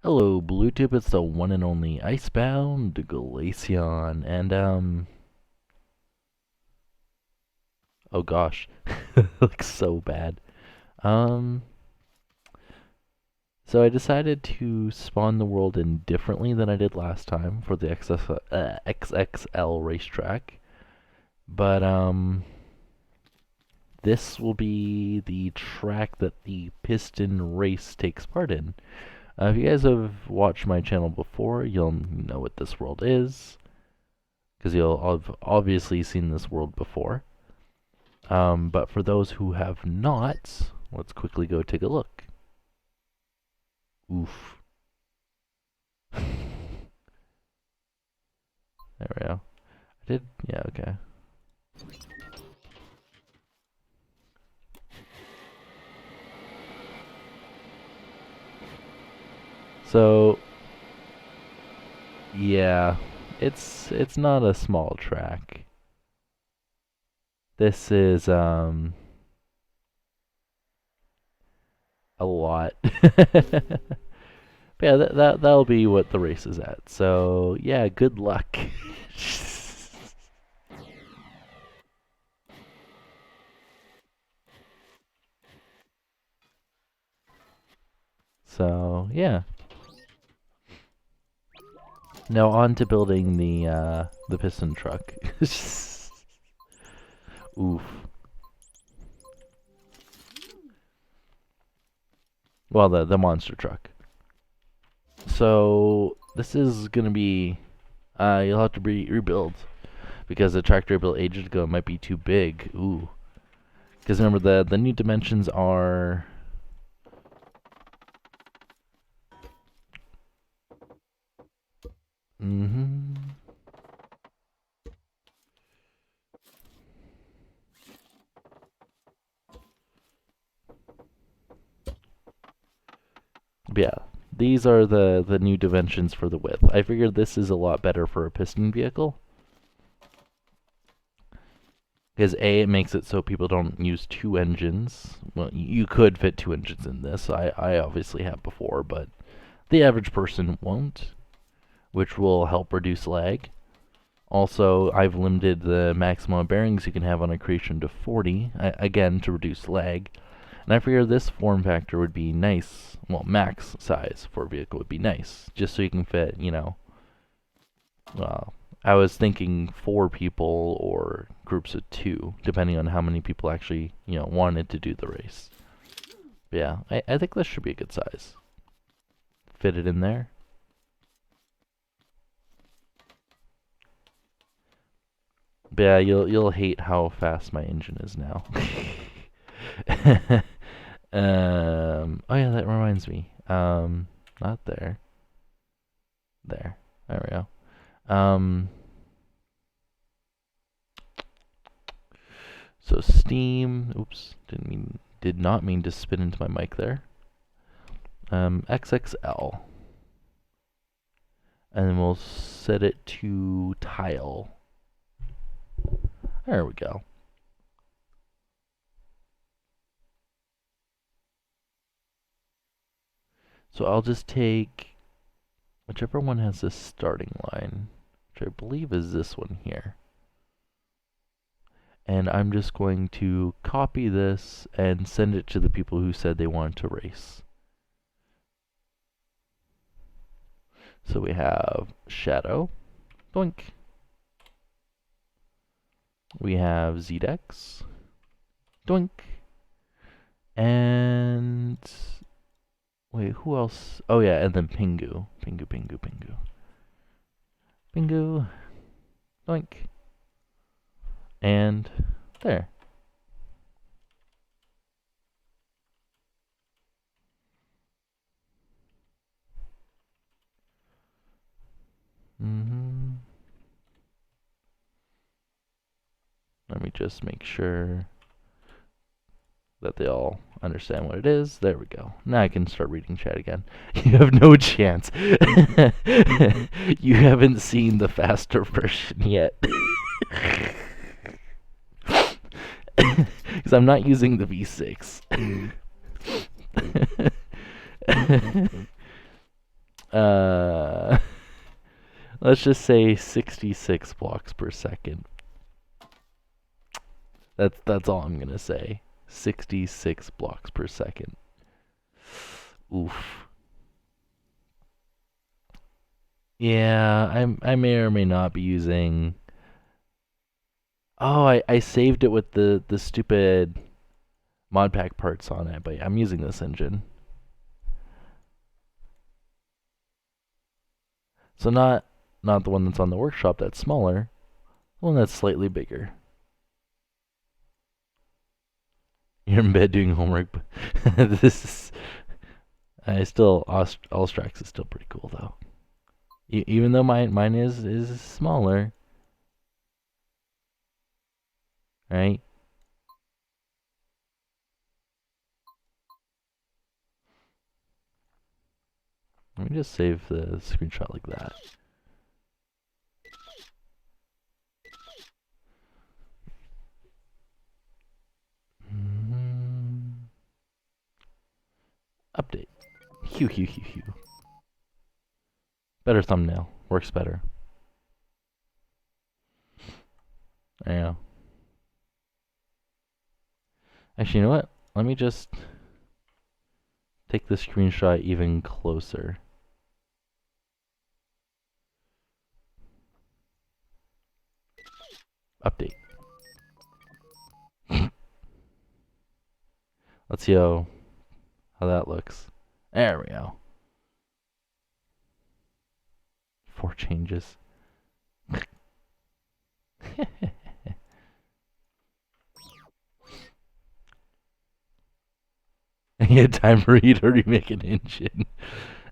Hello, Bluetooth. It's the one and only Icebound Glaceon, and oh gosh, looks so bad. Um, so I decided to spawn the world in differently than I did last time for the XXL racetrack, but this will be the track that the Piston race takes part in. If you guys have watched my channel before, you'll know what this world is, because you'll have obviously seen this world before. But for those who have not, let's quickly go take a look. Oof. There we go. I did, yeah, okay. So, yeah, it's not a small track. This is a lot. But yeah, that'll be what the race is at. So yeah, good luck. So yeah. Now on to building the piston truck. Oof. Well, the monster truck. So this is gonna be you'll have to rebuild because the tractor I built ages ago might be too big. Ooh. Because remember the new dimensions are mm-hmm. Yeah, these are the new dimensions for the width. I figured this is a lot better for a piston vehicle. Because A, it makes it so people don't use two engines. Well, you could fit two engines in this. I obviously have before, but the average person won't, which will help reduce lag. Also, I've limited the maximum bearings you can have on a creation to 40, again, to reduce lag. And I figure this form factor would be nice. Well, max size for a vehicle would be nice, just so you can fit, well, I was thinking 4 people or groups of 2, depending on how many people actually, wanted to do the race. But yeah, I think this should be a good size. Fit it in there. But yeah, you'll hate how fast my engine is now. Oh yeah, that reminds me. Not there. There. There we go. So Steam. Oops, did not mean to spit into my mic there. XXL, and then we'll set it to tile. There we go. So I'll just take whichever one has the starting line, which I believe is this one here. And I'm just going to copy this and send it to the people who said they wanted to race. So we have Shadow, doink. We have Zdex, doink. And wait, who else? Oh yeah, and then Pingu. Pingu. Doink. And there. Let me just make sure that they all understand what it is. There we go. Now I can start reading chat again. You have no chance. You haven't seen the faster version yet. Because I'm not using the V6. Uh, let's just say 66 blocks per second. That's all I'm gonna say. 66 blocks per second. Oof. Yeah, I may or may not be using. Oh, I saved it with the stupid mod pack parts on it, but I'm using this engine. So not the one that's on the workshop that's smaller, the one that's slightly bigger. You're in bed doing homework, but this is Allstrax is still pretty cool though. Even though mine is smaller, right? Let me just save the screenshot like that. Update. Hew. Better thumbnail. Works better. Yeah. Actually, you know what? Let me just take the screenshot even closer. Update. Let's see how that looks. There we go. 4 changes. Yeah, time for you to remake an engine.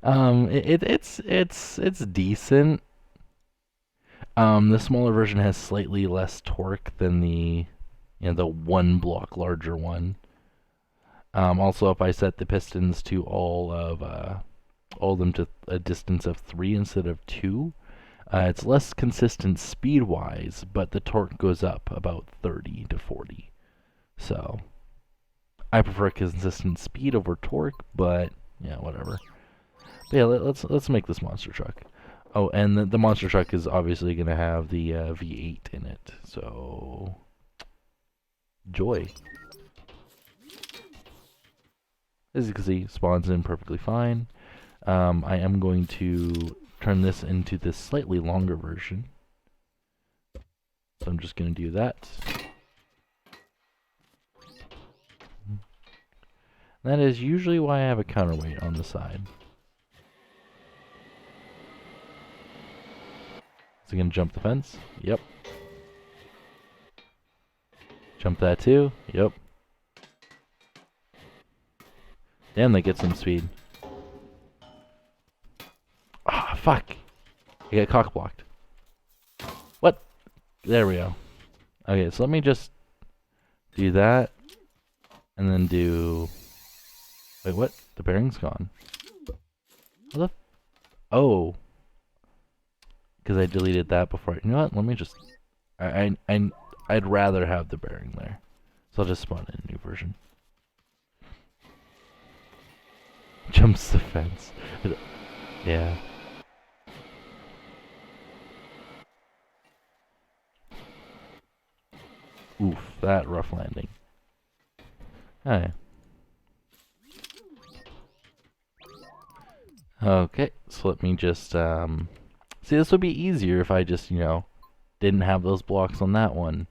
It's decent. The smaller version has slightly less torque than the the 1 block larger one. Also, if I set the pistons to all of them to a distance of 3 instead of 2, it's less consistent speed-wise, but the torque goes up about 30 to 40. So I prefer consistent speed over torque, but yeah, whatever. But yeah, let's make this monster truck. Oh, and the monster truck is obviously going to have the V8 in it. So joy. As you can see, spawns in perfectly fine. I am going to turn this into this slightly longer version. So I'm just going to do that. That is usually why I have a counterweight on the side. Is it going to jump the fence? Yep. Jump that too? Yep. Damn, they get some speed. Ah, fuck. I got cock blocked. What? There we go. Okay, so let me just do that. And then do... Wait, what? The bearing's gone. What the... Oh. Because I deleted that before. You know what? Let me just... I'd rather have the bearing there. So I'll just spawn in a new version. Jumps the fence. Yeah. Oof, that rough landing. Alright. Okay, so let me just, see, this would be easier if I just, didn't have those blocks on that one.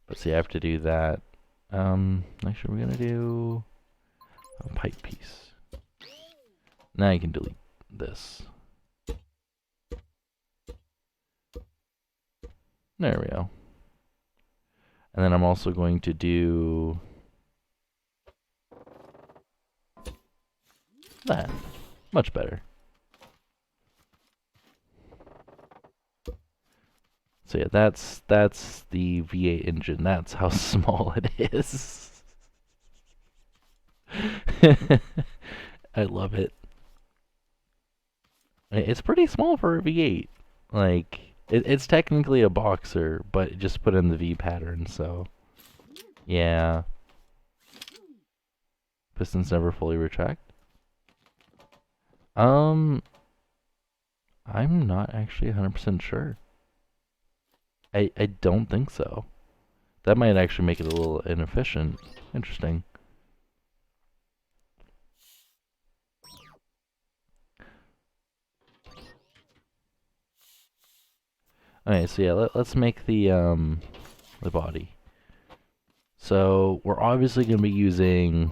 But see, I have to do that. Actually, we're gonna do a pipe piece. Now you can delete this. There we go. And then I'm also going to do that. Much better. So yeah, that's the V8 engine. That's how small it is. I love it. It's pretty small for a V8. Like, it's technically a boxer, but just put in the V pattern, so... Yeah. Pistons never fully retract? I'm not actually 100% sure. I don't think so. That might actually make it a little inefficient. Interesting. Okay, so yeah, let's make the body. So we're obviously going to be using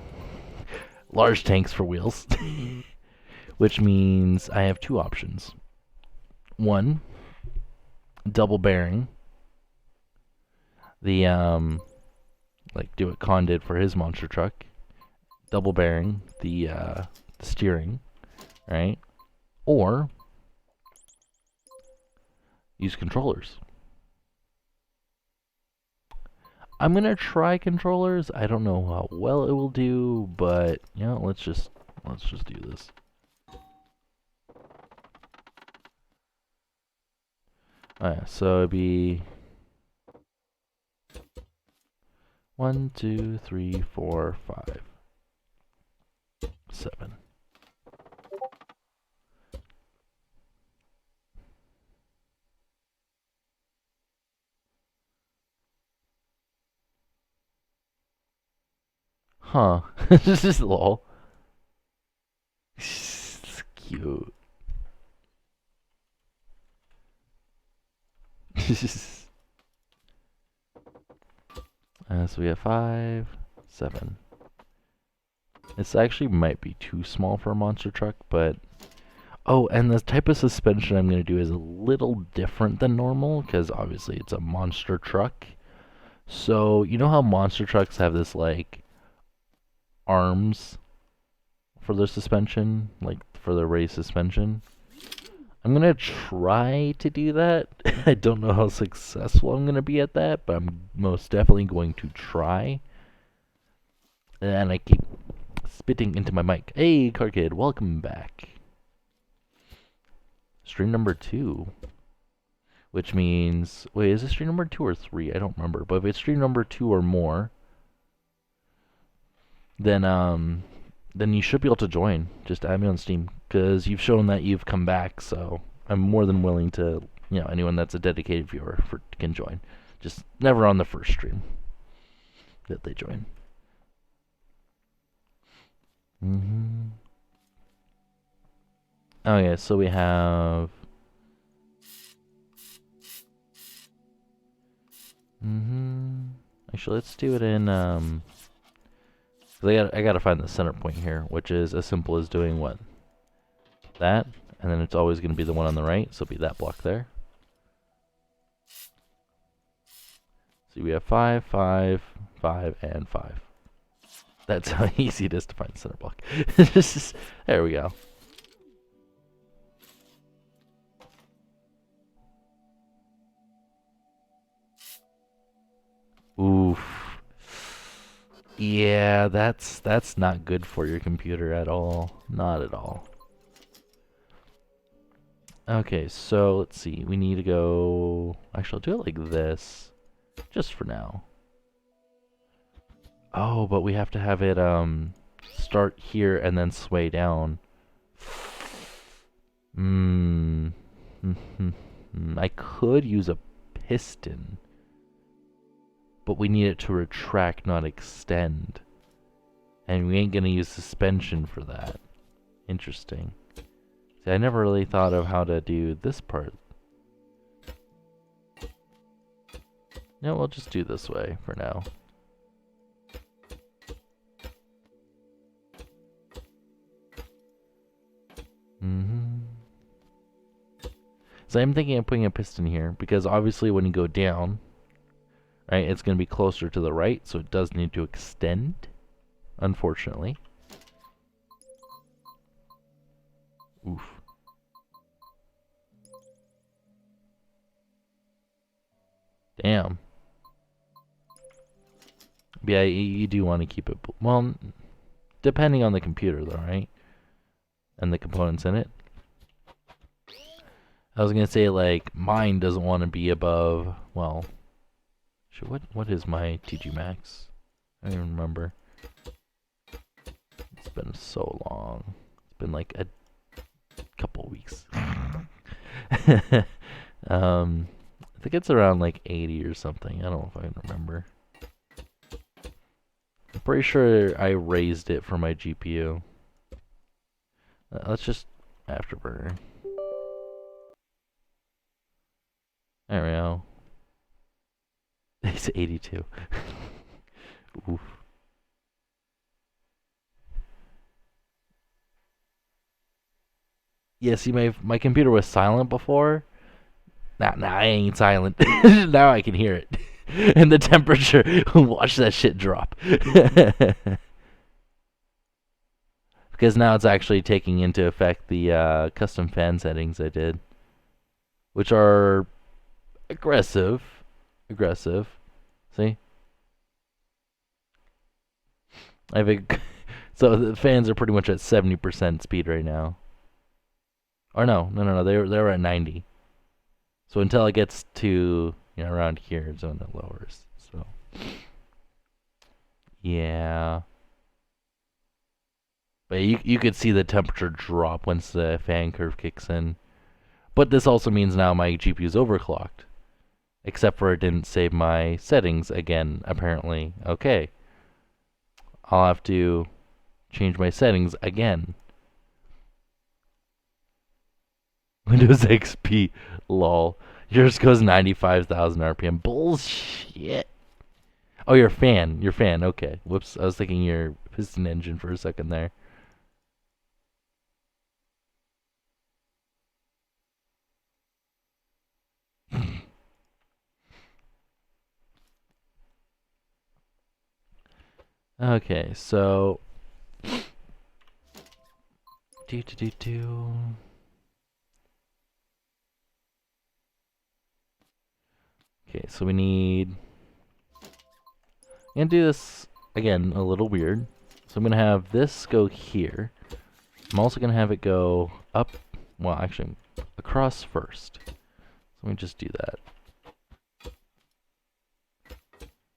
large tanks for wheels, which means I have two options. One, double bearing. The like do what Khan did for his monster truck. Double bearing the steering, right? Or use controllers. I'm gonna try controllers. I don't know how well it will do, but you know, let's just do this. Alright, so it'd be 1, 2, 3, 4, 5, 7. Huh. This is lol. It's cute. So we have 5, 7. This actually might be too small for a monster truck, but... Oh, and the type of suspension I'm going to do is a little different than normal, because obviously it's a monster truck. So, you know how monster trucks have this, like, arms for their suspension? Like, for their raised suspension? I'm going to try to do that. I don't know how successful I'm going to be at that, but I'm most definitely going to try. And I keep spitting into my mic. Hey, Car Kid, welcome back. Stream number 2. Which means... Wait, is it stream number 2 or 3? I don't remember. But if it's stream number 2 or more, then you should be able to join. Just add me on Steam. Because you've shown that you've come back, so I'm more than willing to... You know, anyone that's a dedicated viewer can join. Just never on the first stream that they join. Okay, so we have... Actually, let's do it in... I gotta find the center point here, which is as simple as doing what? That, and then it's always going to be the one on the right, so it'll be that block there. So we have 5, 5, 5, and 5. That's how easy it is to find the center block. There we go. Oof. Yeah, that's not good for your computer at all. Not at all. Okay, so let's see. We need to go... Actually, I'll do it like this. Just for now. Oh, but we have to have it start here and then sway down. I could use a piston. But we need it to retract, not extend. And we ain't gonna use suspension for that. Interesting. See, I never really thought of how to do this part. No, we'll just do this way for now. So I'm thinking of putting a piston here, because obviously when you go down, right, it's going to be closer to the right, so it does need to extend, unfortunately. Oof. Damn. Yeah, you do want to keep it, well, depending on the computer though, right? And the components in it. I was gonna say, like, mine doesn't want to be above, well, what is my TG max? I don't even remember. It's been so long. It's been like a couple weeks. I think it's around like 80 or something. I don't know if I can remember. I'm pretty sure I raised it for my GPU. Let's just afterburner. There we go. It's 82. Oof. Yeah, see, my computer was silent before. Nah, I ain't silent. Now I can hear it. And the temperature. Watch that shit drop. Because now it's actually taking into effect the custom fan settings I did. Which are aggressive. See? I think so the fans are pretty much at 70% speed right now. Or no, they were at 90. So until it gets to, you know, around here, it's when it lowers. So yeah. But you could see the temperature drop once the fan curve kicks in. But this also means now my GPU is overclocked. Except for it didn't save my settings again, apparently. Okay. I'll have to change my settings again. Windows XP, lol. Yours goes 95,000 RPM. Bullshit. Oh, your fan. Okay. Whoops. I was thinking your piston engine for a second there. Okay, so do. Okay, so we need. I'm gonna do this again a little weird. So I'm gonna have this go here. I'm also gonna have it go up. Well, actually, across first. So let me just do that.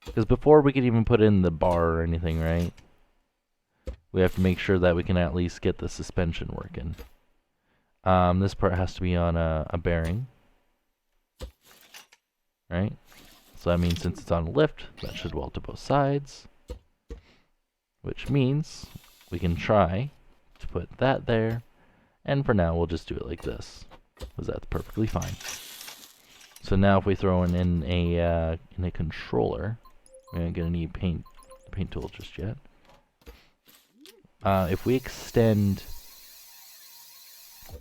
Because before we could even put in the bar or anything, right? We have to make sure that we can at least get the suspension working. This part has to be on a bearing. Right? So that means since it's on a lift, that should weld to both sides. Which means we can try to put that there. And for now, we'll just do it like this. Because that's perfectly fine. So now if we throw in a controller, we aren't going to need the paint tool just yet. If we extend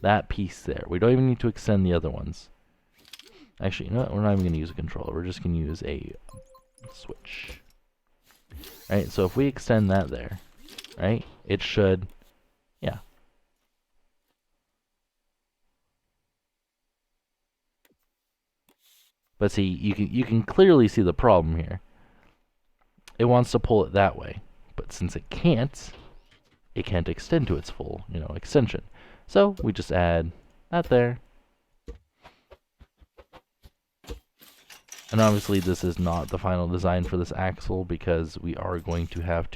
that piece there, we don't even need to extend the other ones. Actually, you know what? We're not even going to use a controller. We're just going to use a switch. Right, so if we extend that there, right, it should, yeah. But see, you can clearly see the problem here. It wants to pull it that way, but since it can't extend to its full, you know, extension. So we just add that there. And obviously this is not the final design for this axle because we are going to have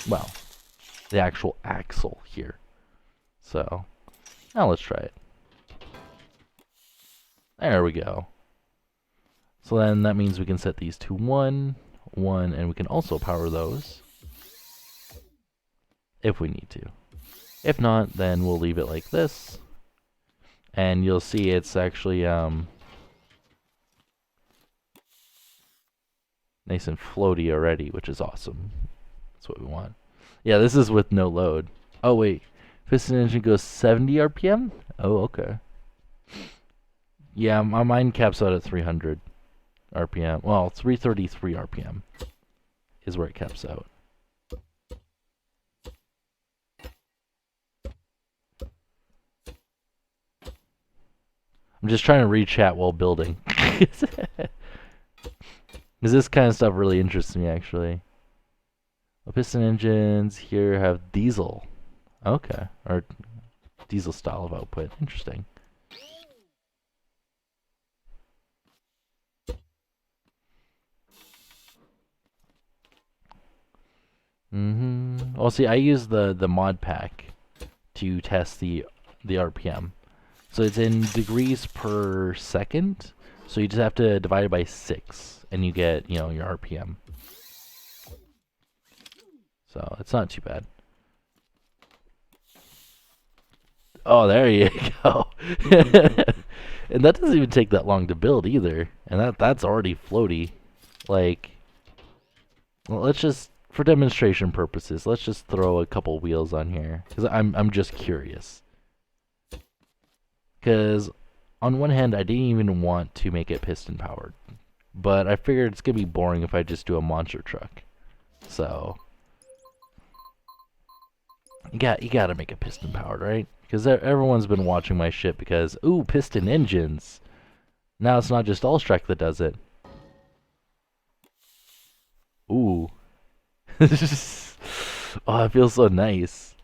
well, the actual axle here. So now let's try it. There we go. So then that means we can set these to 1, 1, and we can also power those if we need to. If not, then we'll leave it like this. And you'll see it's actually nice and floaty already, which is awesome. That's what we want. Yeah, this is with no load. Oh wait, piston engine goes 70 RPM? Oh, okay. Yeah, my mine caps out at 300 RPM. Well, 333 RPM is where it caps out. I'm just trying to read chat while building. Because this kind of stuff really interests me, actually. The piston engines here have diesel. Okay. Or diesel style of output. Interesting. Well, see, I use the mod pack to test the RPM. So it's in degrees per second. So you just have to divide it by 6, and you get, you know, your RPM. So it's not too bad. Oh, there you go. And that doesn't even take that long to build either. And that's already floaty. Like, well, let's just, for demonstration purposes, let's just throw a couple wheels on here, because I'm just curious. Because on one hand, I didn't even want to make it piston powered, but I figured it's gonna be boring if I just do a monster truck. So you gotta make it piston powered, right? Because everyone's been watching my shit because, ooh, piston engines. Now it's not just Allstrike that does it. Ooh. Oh, it feels so nice.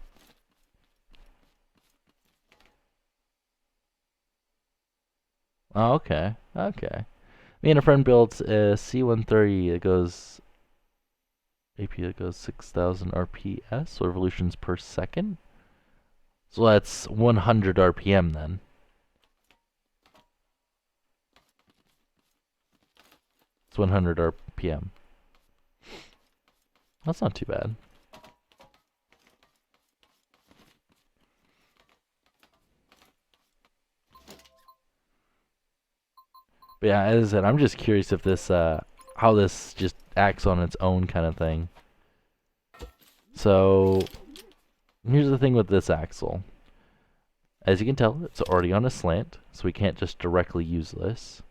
Oh, okay. Okay. Me and a friend built a C-130 that goes AP that goes 6,000 RPS, or revolutions per second. So that's 100 RPM then. It's 100 RPM. That's not too bad. But yeah, as I said, I'm just curious if this, how this just acts on its own kind of thing. So, here's the thing with this axle. As you can tell, it's already on a slant, so we can't just directly use this.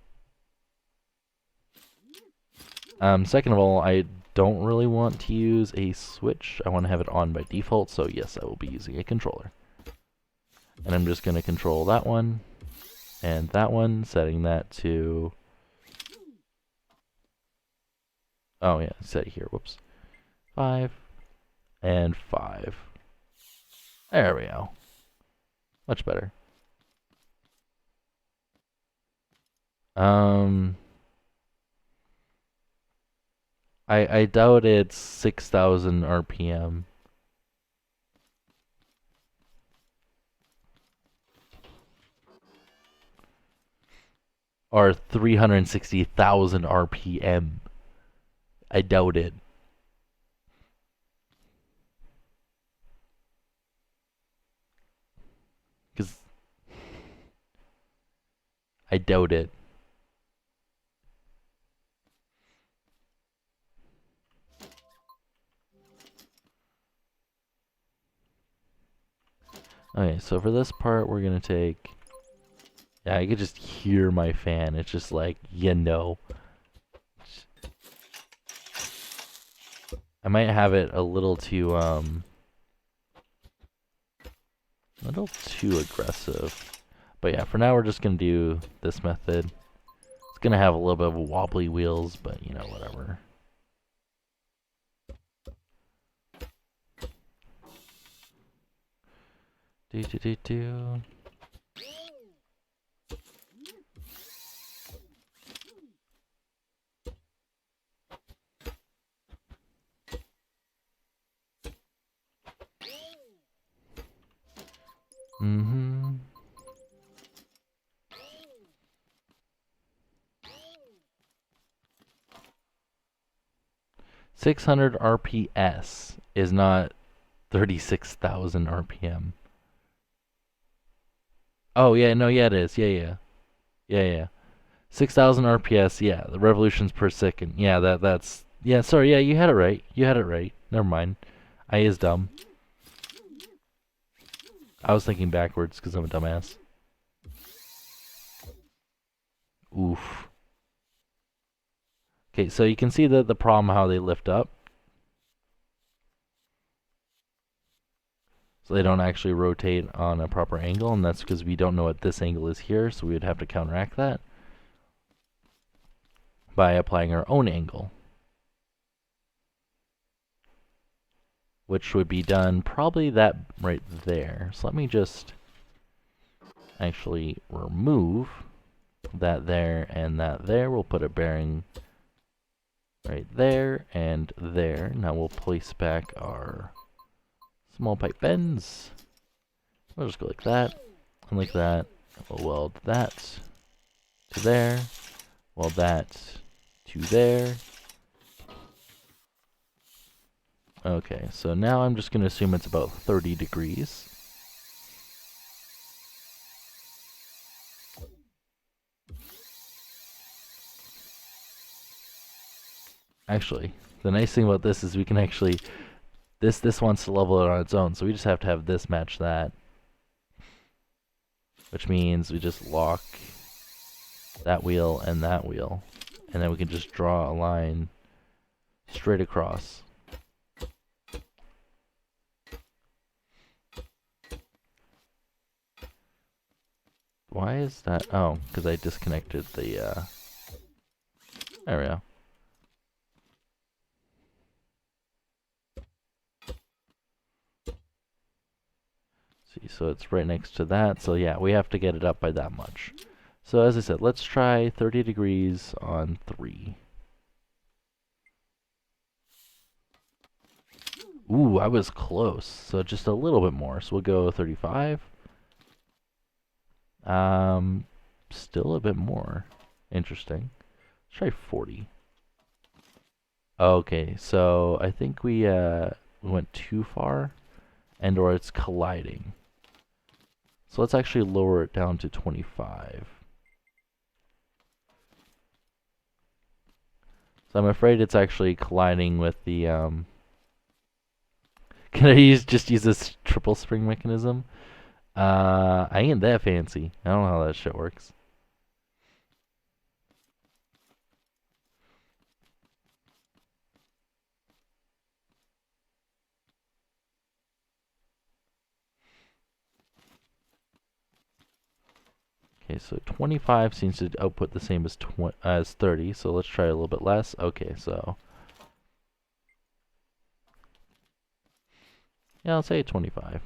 Second of all, I don't really want to use a switch. I want to have it on by default, so yes, I will be using a controller. And I'm just going to control that one and that one, setting that to... Oh yeah, set it here, whoops. 5 and 5. There we go. Much better. I doubt it's 6,000 RPM. Or 360,000 RPM. I doubt it. Because I doubt it. Okay, so for this part, we're gonna take... Yeah, I could just hear my fan. It's just like, you know. I might have it a little too aggressive. But yeah, for now we're just gonna do this method. It's gonna have a little bit of wobbly wheels, but you know, whatever. Do do do do. Mm-hmm. .600 RPS is not 36,000 RPM. Oh yeah, no, yeah it is. Yeah. 6,000 RPS. Yeah, the revolutions per second. Yeah, that's. Yeah, sorry. Yeah, you had it right. You had it right. Never mind. I is dumb. I was thinking backwards because I'm a dumbass. Oof. Okay, so you can see the problem how they lift up. So they don't actually rotate on a proper angle, and that's because we don't know what this angle is here, so we would have to counteract that by applying our own angle, which would be done probably that right there. So let me just actually remove that there and that there. We'll put a bearing right there and there. Now we'll place back our Small pipe bends. We'll just go like that, and like that. We'll weld that to there. Weld that to there. Okay, so now I'm just going to assume it's about 30 degrees. Actually, the nice thing about this is we can actually, this wants to level it on its own, so we just have to have this match that. Which means we just lock that wheel and that wheel. And then we can just draw a line straight across. Why is that? Oh, because I disconnected the, there we go. See, so it's right next to that. So yeah, we have to get it up by that much. So as I said, let's try 30 degrees on 3. Ooh, I was close. So just a little bit more. So we'll go 35. Still a bit more. Interesting. Let's try 40. Okay, so I think we went too far, and or it's colliding. So let's actually lower it down to 25. So I'm afraid it's actually colliding with the can I just use this triple spring mechanism? I ain't that fancy. I don't know how that shit works. Okay, so 25 seems to output the same as 30, so let's try a little bit less. Okay, so yeah, I'll say 25.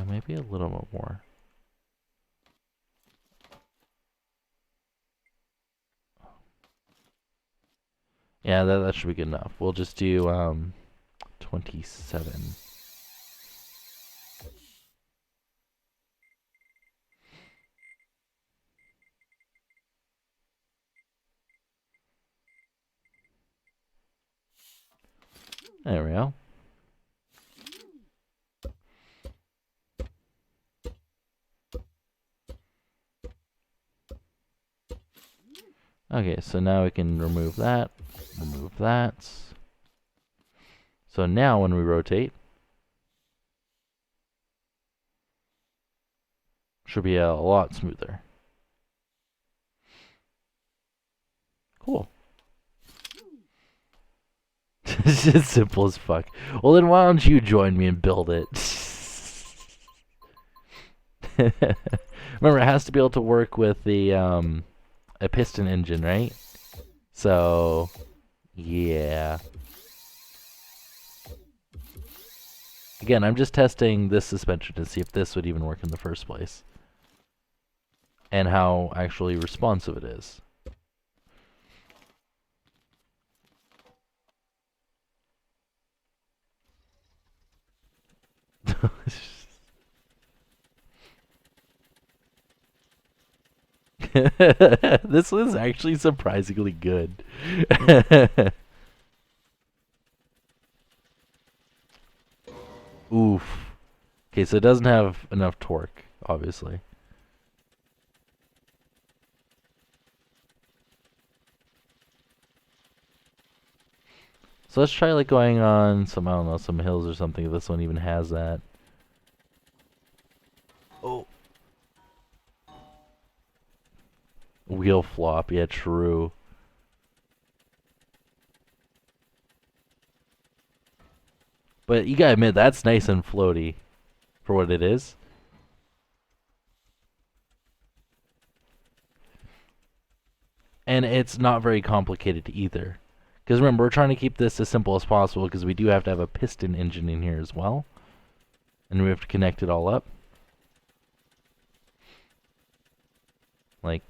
Maybe a little bit more. Yeah, that should be good enough. We'll just do 27. There we go. Okay, so now we can remove that, remove that. So now when we rotate, should be a lot smoother. Cool. It's just simple as fuck. Well then why don't you join me and build it? Remember, it has to be able to work with the a piston engine, right? So yeah. Again, I'm just testing this suspension to see if this would even work in the first place. And how actually responsive it is. This was actually surprisingly good. Oof. Okay, so it doesn't have enough torque, obviously. So let's try like going on some, I don't know, some hills or something if this one even has that. Oh. Wheel flop, yeah, true. But you gotta admit, that's nice and floaty for what it is. And it's not very complicated either. Because remember, we're trying to keep this as simple as possible because we do have to have a piston engine in here as well. And we have to connect it all up. Like,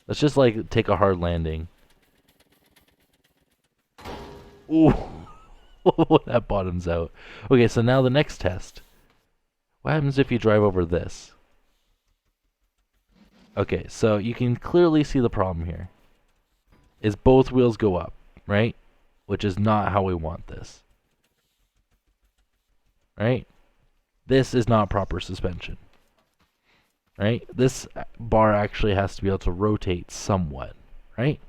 let's just like take a hard landing. Ooh, that bottoms out. Okay, so now the next test. What happens if you drive over this? Okay, so you can clearly see the problem here. Is both wheels go up, right? Which is not how we want this. Right? This is not proper suspension. Right? This bar actually has to be able to rotate somewhat, right?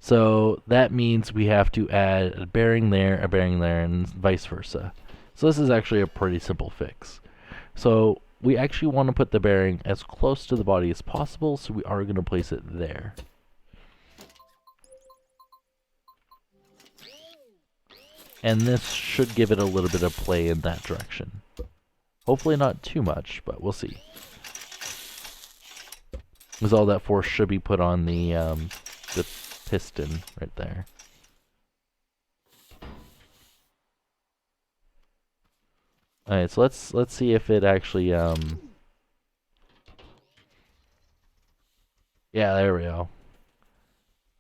So that means we have to add a bearing there, and vice versa. So this is actually a pretty simple fix. So we actually want to put the bearing as close to the body as possible, so we are going to place it there. And this should give it a little bit of play in that direction. Hopefully not too much, but we'll see. Because all that force should be put on the piston right there. Alright, so let's see if it actually yeah, there we go.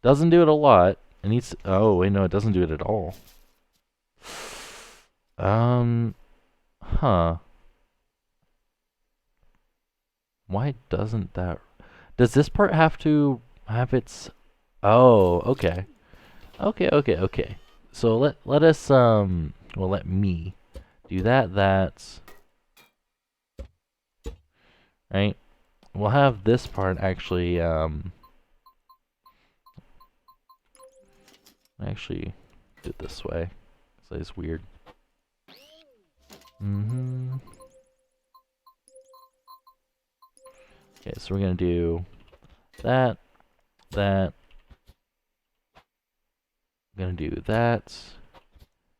Doesn't do it a lot. It needs oh wait, no, it doesn't do it at all. Huh. Why doesn't that... Does this part have to have its... Oh, okay. Okay. So let us, well, let me do that, right? We'll have this part actually, actually do it this way. So it's weird. Okay, so we're gonna do that. I'm gonna do that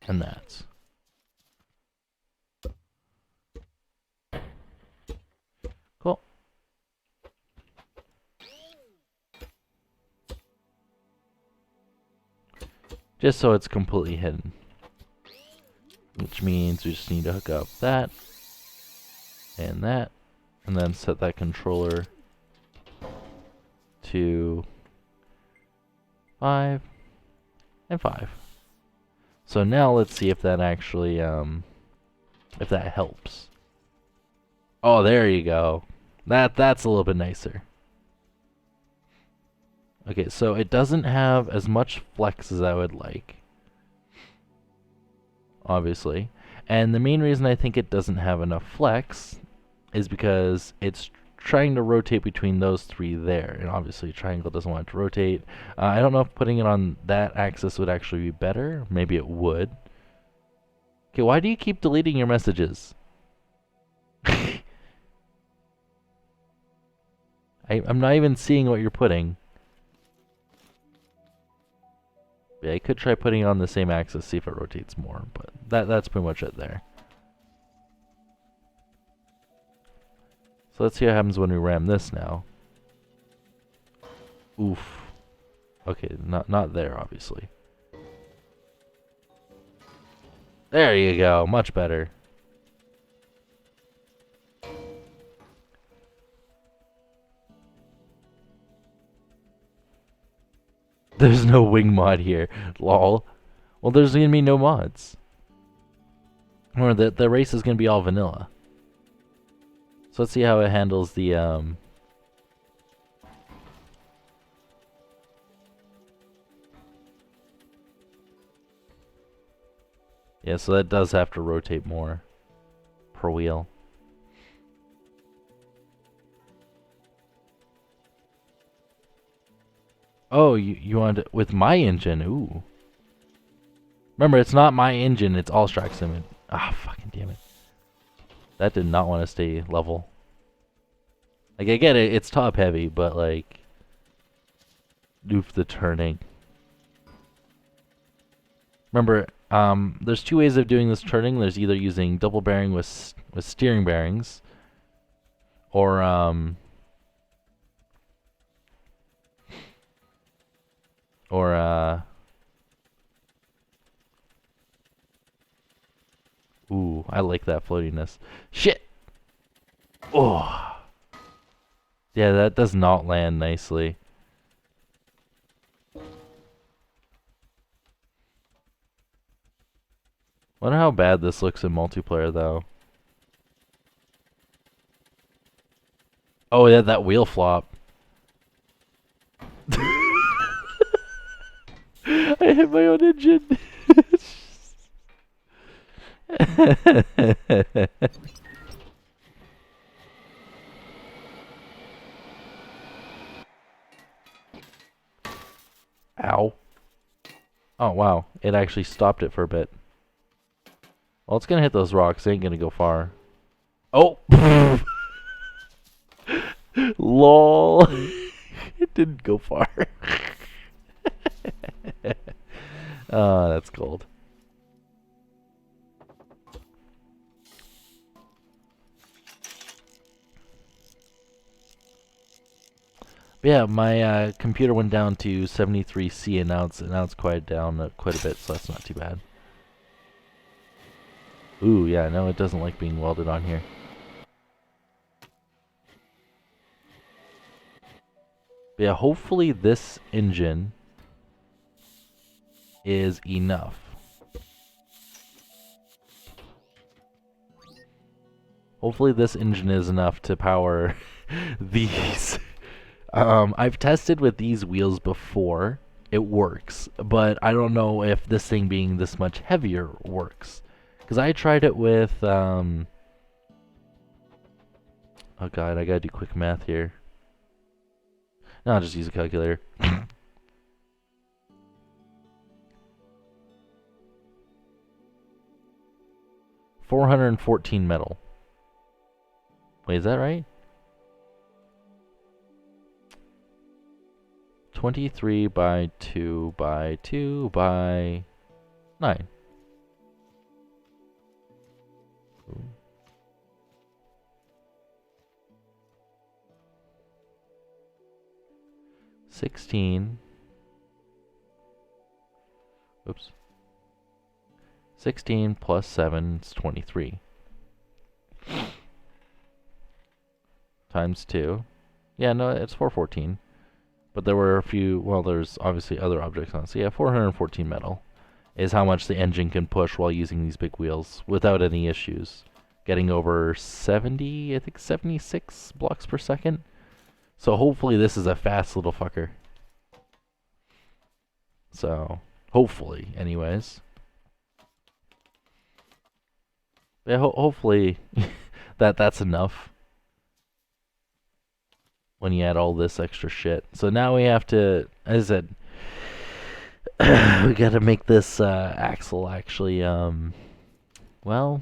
and that. Cool. Just so it's completely hidden. Which means we just need to hook up that and then set that controller to 5 and 5. So now let's see if that actually, if that helps. Oh, there you go. That's a little bit nicer. Okay, so it doesn't have as much flex as I would like, obviously. And the main reason I think it doesn't have enough flex is because it's trying to rotate between those three there, and obviously triangle doesn't want it to rotate. I don't know if putting it on that axis would actually be better. Maybe it would. Okay, why do you keep deleting your messages? I'm not even seeing what you're putting. Yeah, I could try putting it on the same axis, see if it rotates more, but that's pretty much it there. So let's see what happens when we ram this now. Oof. Okay, not there, obviously. There you go, much better. There's no wing mod here. Lol. Well, there's gonna be no mods. Or the race is gonna be all vanilla. So let's see how it handles the yeah, so that does have to rotate more per wheel. Oh, you want it with my engine? Ooh. Remember, it's not my engine. It's all Strax Sim. Ah, fucking damn it. That did not want to stay level. Like, I get it. It's top heavy, but like, doof the turning. Remember, there's two ways of doing this turning. There's either using double bearing with steering bearings, or ooh, I like that floatiness. Shit! Oh! Yeah, that does not land nicely. Wonder how bad this looks in multiplayer, though. Oh, yeah, that wheel flop. I hit my own engine. Ow. Oh, wow. It actually stopped it for a bit. Well, it's gonna hit those rocks. It ain't gonna go far. Oh! LOL. It didn't go far. Oh, that's cold. But yeah, my computer went down to 73C, and now it's quite down quite a bit, so that's not too bad. Ooh, yeah, no, it doesn't like being welded on here. But yeah, hopefully this engine is enough. Hopefully this engine is enough to power these. I've tested with these wheels before. It works, but I don't know if this thing being this much heavier works. Because I tried it with, oh god, I gotta do quick math here. No, I'll just use a calculator. 414 metal. Wait, is that right? 23 by 2 by 2 by 9. Ooh. 16. Oops. 16 plus 7 is 23. Times 2. Yeah, no, it's 414. But there were a few, well, there's obviously other objects on it. So yeah, 414 metal is how much the engine can push while using these big wheels without any issues. Getting over 70, I think 76 blocks per second. So hopefully this is a fast little fucker. So, hopefully, anyways. Yeah, hopefully that's enough when you add all this extra shit. So now we have to, as I said, we gotta make this axle actually, well,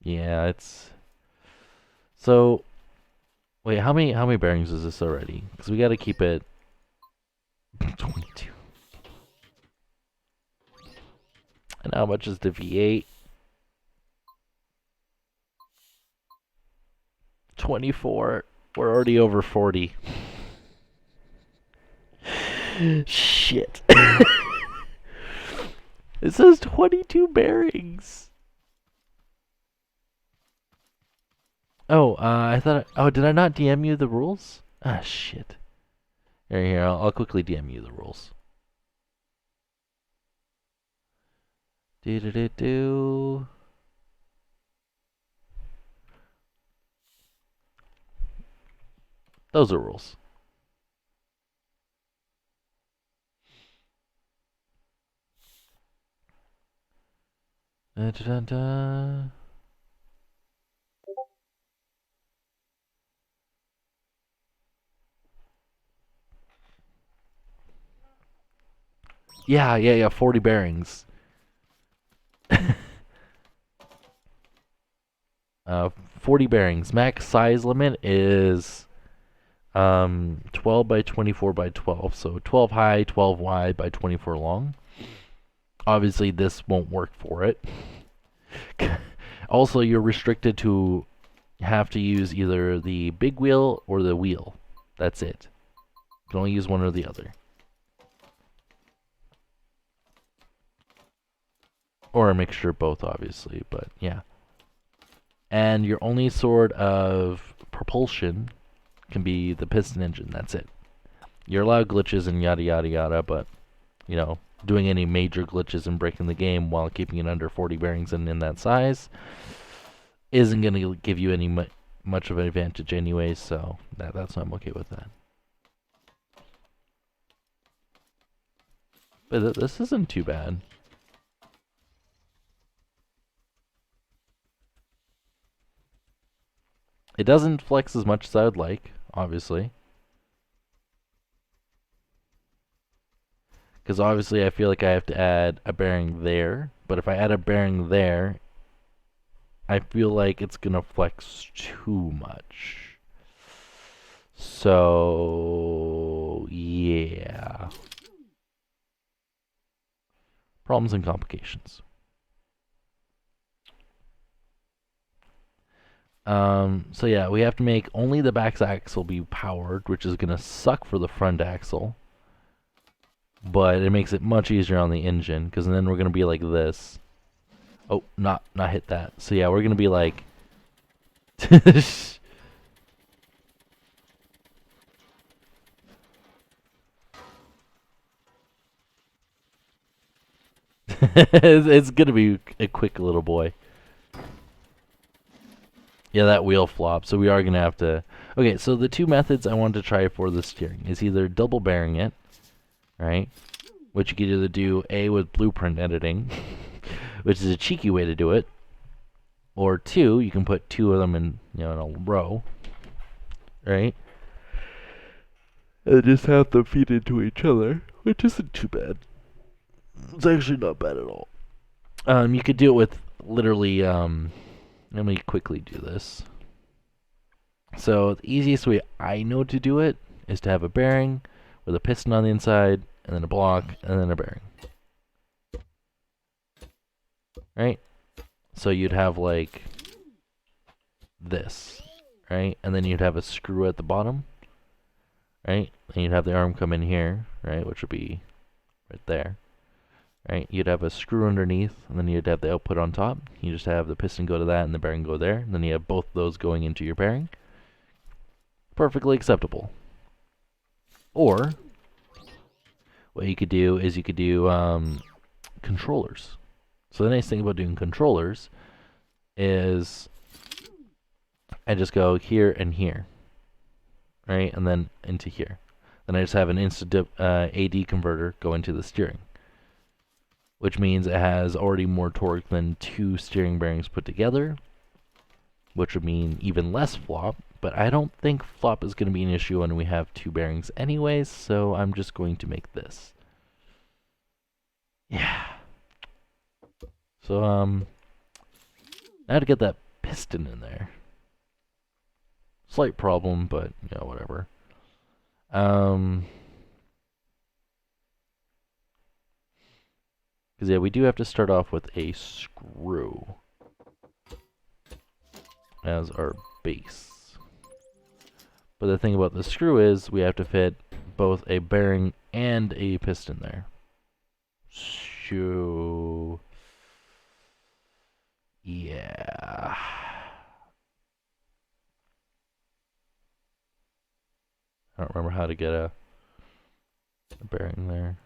yeah, it's, so, wait, how many bearings is this already? Because we gotta keep it 22. And how much is the V8? 24. We're already over 40. Shit. It says 22 bearings. Oh, I thought. Oh, did I not DM you the rules? Ah, shit. Here, I'll quickly DM you the rules. Do. Those are rules. Da. Yeah, 40 bearings. 40 bearings. Max size limit is 12 by 24 by 12. So 12 high, 12 wide by 24 long. Obviously, this won't work for it. Also, you're restricted to have to use either the big wheel or the wheel. That's it. You can only use one or the other. Or a mixture of both, obviously, but yeah. And your only sort of propulsion can be the piston engine. That's it. You're allowed glitches and yada yada yada, but, you know, doing any major glitches and breaking the game while keeping it under 40 bearings and in that size isn't going to give you any much of an advantage anyway, so that's why I'm okay with that. But this isn't too bad. It doesn't flex as much as I would like, obviously. Because obviously I feel like I have to add a bearing there. But if I add a bearing there, I feel like it's going to flex too much. So, yeah. Problems and complications. So yeah, we have to make only the back axle be powered, which is going to suck for the front axle. But it makes it much easier on the engine, because then we're going to be like this. Oh, not hit that. So yeah, we're going to be like... it's going to be a quick little boy. Yeah, that wheel flop, so we are going to have to... Okay, so the two methods I want to try for the steering is either double bearing it, right? Which you could either do A, with blueprint editing, which is a cheeky way to do it, or two, you can put two of them in, in a row, right? And just have them feed into each other, which isn't too bad. It's actually not bad at all. You could do it with literally, let me quickly do this. So the easiest way I know to do it is to have a bearing with a piston on the inside, and then a block, and then a bearing. Right? So you'd have like this, right? And then you'd have a screw at the bottom, right? And you'd have the arm come in here, right? Which would be right there, right? You'd have a screw underneath, and then you'd have the output on top. You just have the piston go to that, and the bearing go there. And then you have both those going into your bearing. Perfectly acceptable. Or what you could do is you could do controllers. So the nice thing about doing controllers is I just go here and here, right? And then into here. Then I just have an instant AD converter go into the steering, which means it has already more torque than two steering bearings put together, which would mean even less flop. But I don't think flop is going to be an issue when we have two bearings anyways, so I'm just going to make this. Yeah. So, I had to get that piston in there. Slight problem, but, whatever. Because, yeah, we do have to start off with a screw as our base. But the thing about the screw is we have to fit both a bearing and a piston there. So, yeah. I don't remember how to get a bearing there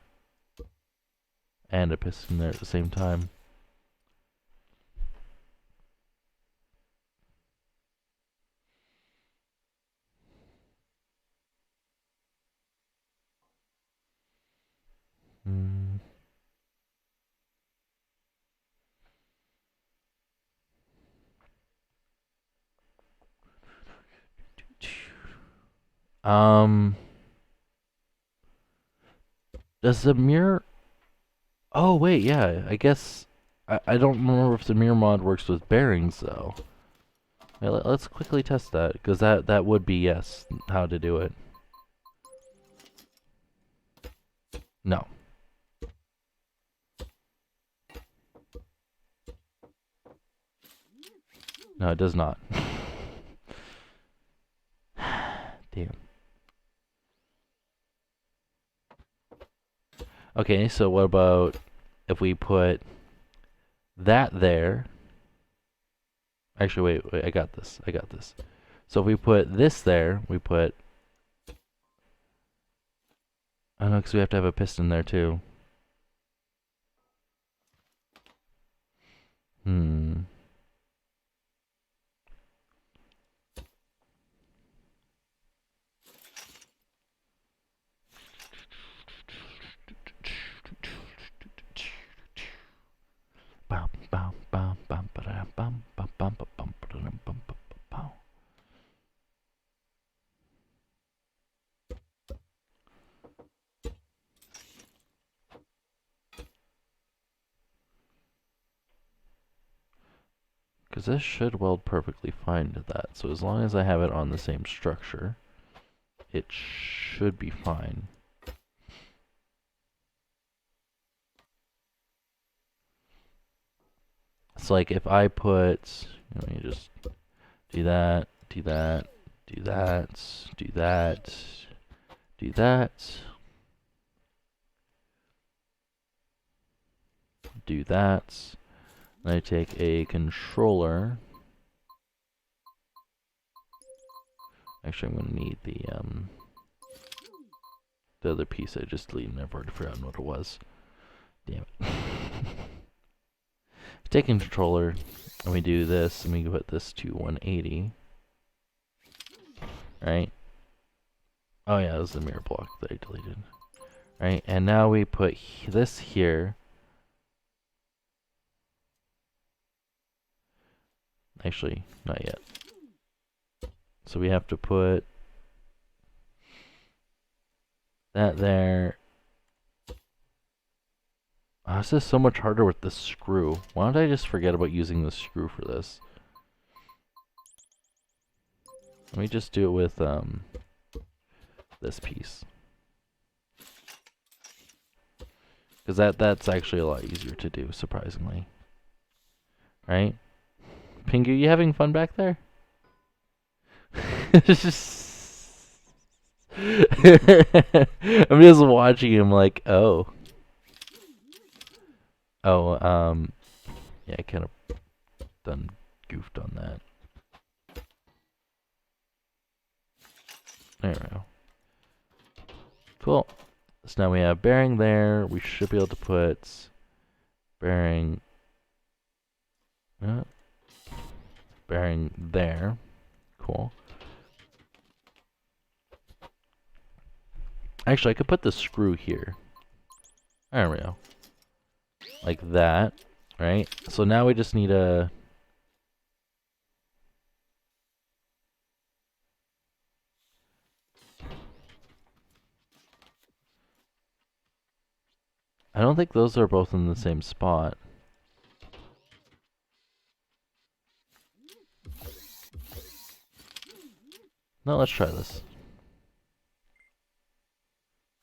and a piston there at the same time. Does the mirror... Oh, wait, yeah, I guess... I don't remember if the mirror mod works with bearings, though. Yeah, let's quickly test that, because that would be, yes, how to do it. No. No, it does not. Damn. Okay, so what about if we put that there? Actually, wait, I got this. So if we put this there, we put... I know, because we have to have a piston there, too. Hmm. Because this should weld perfectly fine to that. So as long as I have it on the same structure, it should be fine. It's like if I put, let me just do that, do that, do that, do that, do that, do that. And I take a controller. Actually, I'm gonna need the other piece I just deleted, and I've already forgotten what it was. Damn it. Take a controller, and we do this, and we put this to 180. Right? Oh yeah, this is the mirror block that I deleted. Right? And now we put this here. Actually, not yet. So we have to put that there. Oh, this is so much harder with the screw. Why don't I just forget about using the screw for this? Let me just do it with this piece. Because that's actually a lot easier to do, surprisingly. Right? Pingu, you having fun back there? I'm just watching him like, oh. Oh, yeah, I kind of done goofed on that. There we go. Cool. So now we have bearing there. We should be able to put bearing, bearing there. Cool. Actually, I could put the screw here. There we go. Like that, right? So now we just need a... I don't think those are both in the same spot. No, let's try this.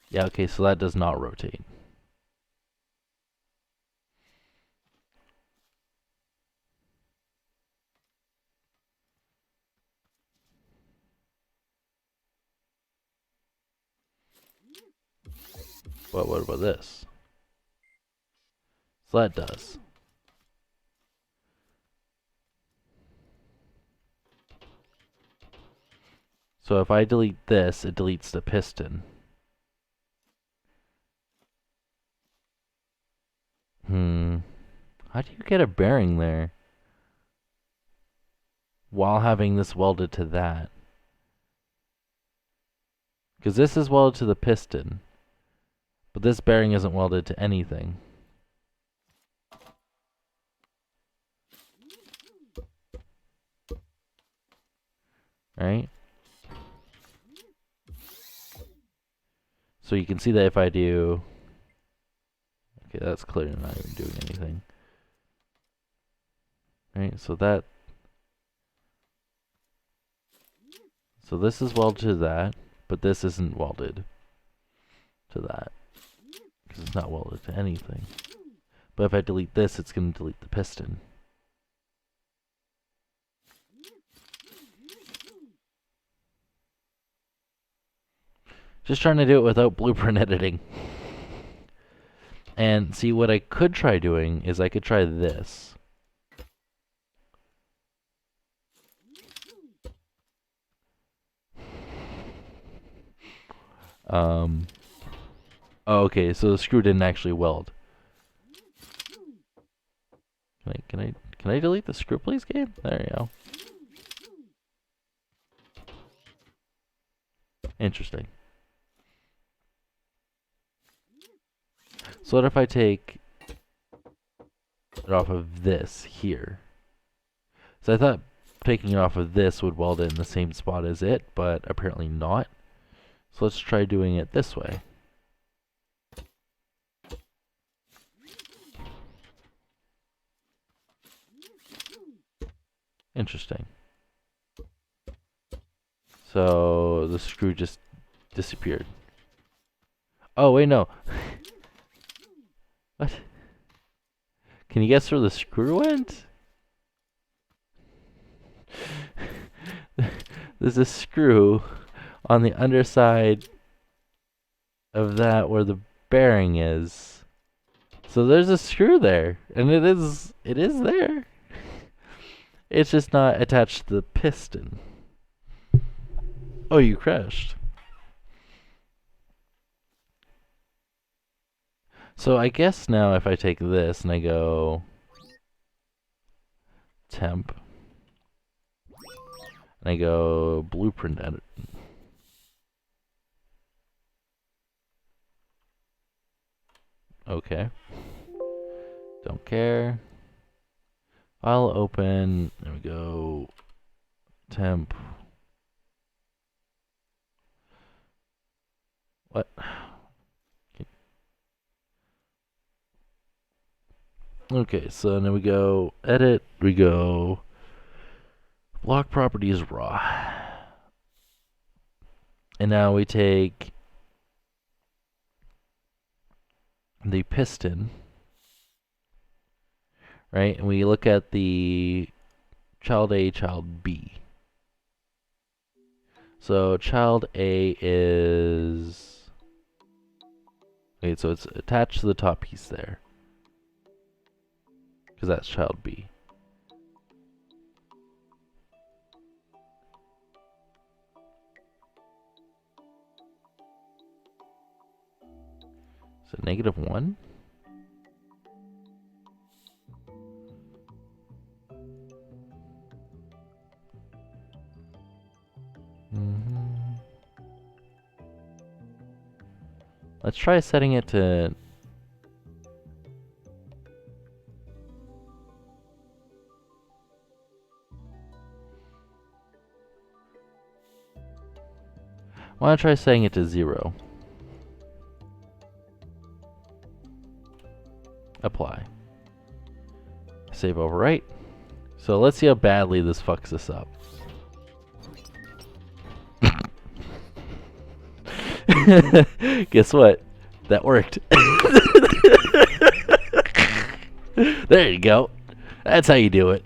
Yeah, okay, so that does not rotate. But what about this? So that does. So if I delete this, it deletes the piston. How do you get a bearing there while having this welded to that? Because this is welded to the piston, but this bearing isn't welded to anything. Right? So you can see that if I do... Okay, that's clearly not even doing anything. Right, so that... So this is welded to that, but this isn't welded to that. Because it's not welded to anything. But if I delete this, it's going to delete the piston. Just trying to do it without blueprint editing. And see, what I could try doing is I could try this. Oh, okay, so the screw didn't actually weld. Can Can I delete the screw please game? There you go. Interesting. So what if I take it off of this here? So I thought taking it off of this would weld it in the same spot as it, but apparently not. So let's try doing it this way. Interesting. So the screw just disappeared. Oh, wait, no. What? Can you guess where the screw went? There's a screw on the underside of that where the bearing is. So there's a screw there, and it is there. It's just not attached to the piston. Oh, you crashed. So I guess now if I take this and I go temp, and I go blueprint edit. Okay. Don't care. File open. There we go. Temp. What? Okay, so then we go edit. We go block properties raw. And now we take the piston, right? And we look at the child A, child B. So child A is... Okay, so it's attached to the top piece there. Because that's child B. So -1? Let's try setting it to... Why don't I try setting it to 0? Apply. Save overwrite. So let's see how badly this fucks this up. Guess what? That worked. There you go. That's how you do it.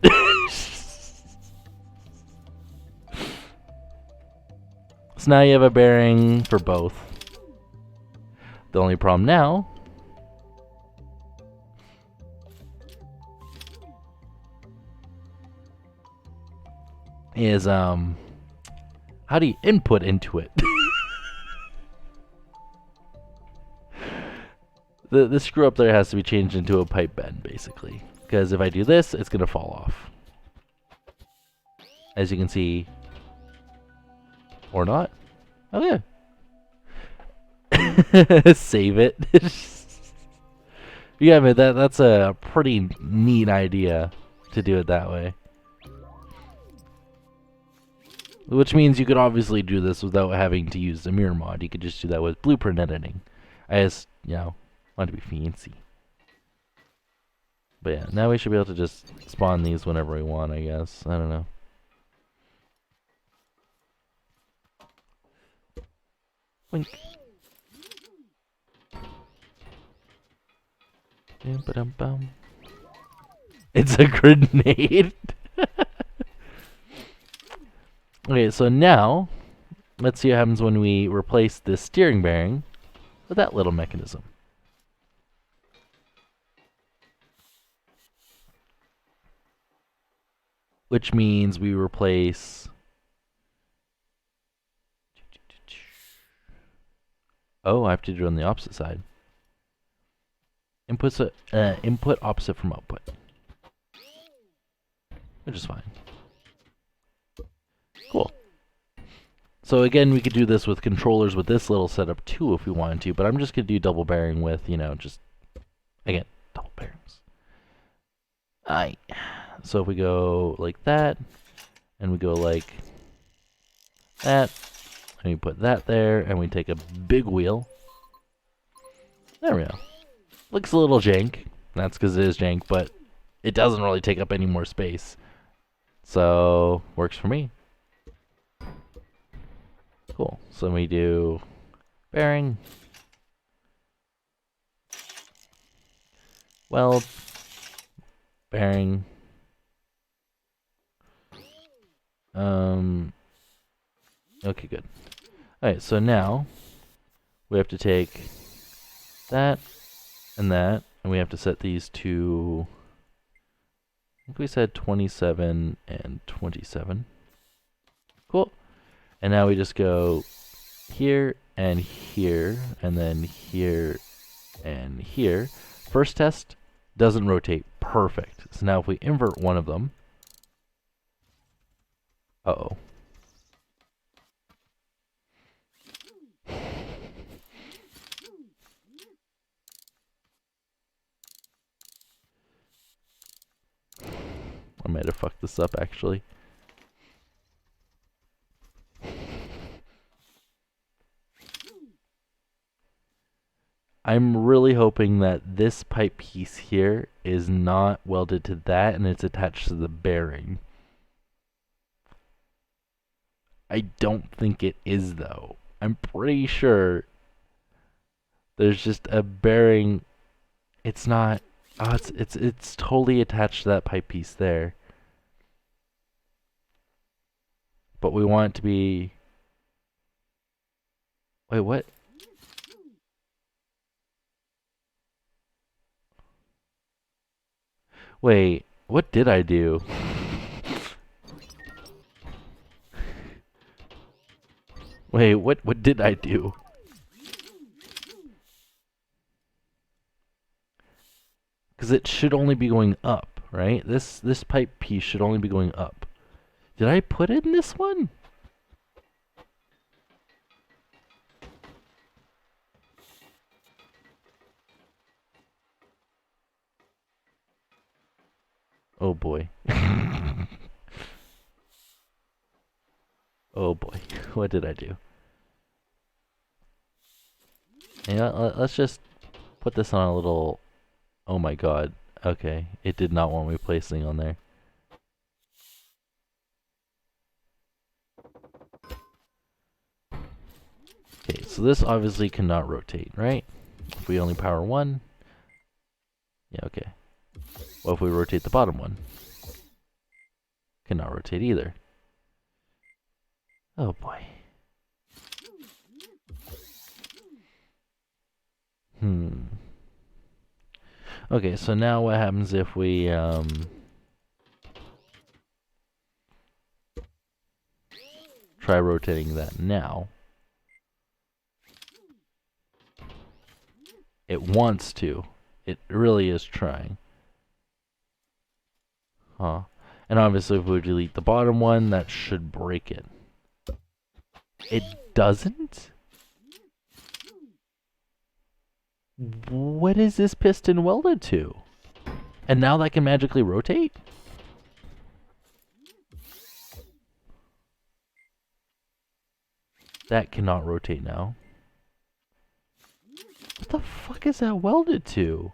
So now you have a bearing for both. The only problem now is how do you input into it? The screw up there has to be changed into a pipe bend, basically. Because if I do this, it's going to fall off. As you can see. Or not. Oh, yeah. Save it. Yeah, man, that's a pretty neat idea to do it that way. Which means you could obviously do this without having to use the mirror mod. You could just do that with blueprint editing. I just, you know, want to be fancy. But yeah, now we should be able to just spawn these whenever we want, I guess. I don't know. Wink. It's a grenade. Okay, so now let's see what happens when we replace this steering bearing with that little mechanism. Which means we replace... Oh, I have to do it on the opposite side. Input opposite from output. which is fine. Cool. So again, we could do this with controllers with this little setup too if we wanted to, but I'm just going to do double bearing with, you know, just, again, double bearings. Aye. So if we go like that, and we go like that, and we put that there, and we take a big wheel. There we go. Looks a little jank. That's because it is jank, but it doesn't really take up any more space. So, works for me. Cool. So we do bearing, weld, bearing, okay, good. Alright, so now we have to take that and that, and we have to set these to, I think we said 27 and 27. Cool. And now we just go here, and then here, and here. First test doesn't rotate. Perfect. So now if we invert one of them, uh-oh. I might have fucked this up, actually. I'm really hoping that this pipe piece here is not welded to that and it's attached to the bearing. I don't think it is, though. I'm pretty sure there's just a bearing. It's not. Oh, it's totally attached to that pipe piece there. But we want it to be. Wait, what? Wait, what did I do? Wait, what did I do? Because it should only be going up, right? This pipe piece should only be going up. Did I put it in this one? Oh boy. Oh boy. What did I do? Yeah, let's just put this on a little... Oh my god. Okay. It did not want me placing on there. Okay, so this obviously cannot rotate, right? If we only power one. Yeah, okay. Well, if we rotate the bottom one? Cannot rotate either. Oh boy. Okay, so now what happens if we, try rotating that now? It wants to. It really is trying. Huh. And obviously if we delete the bottom one, that should break it. It doesn't? What is this piston welded to? And now that can magically rotate? That cannot rotate now. What the fuck is that welded to?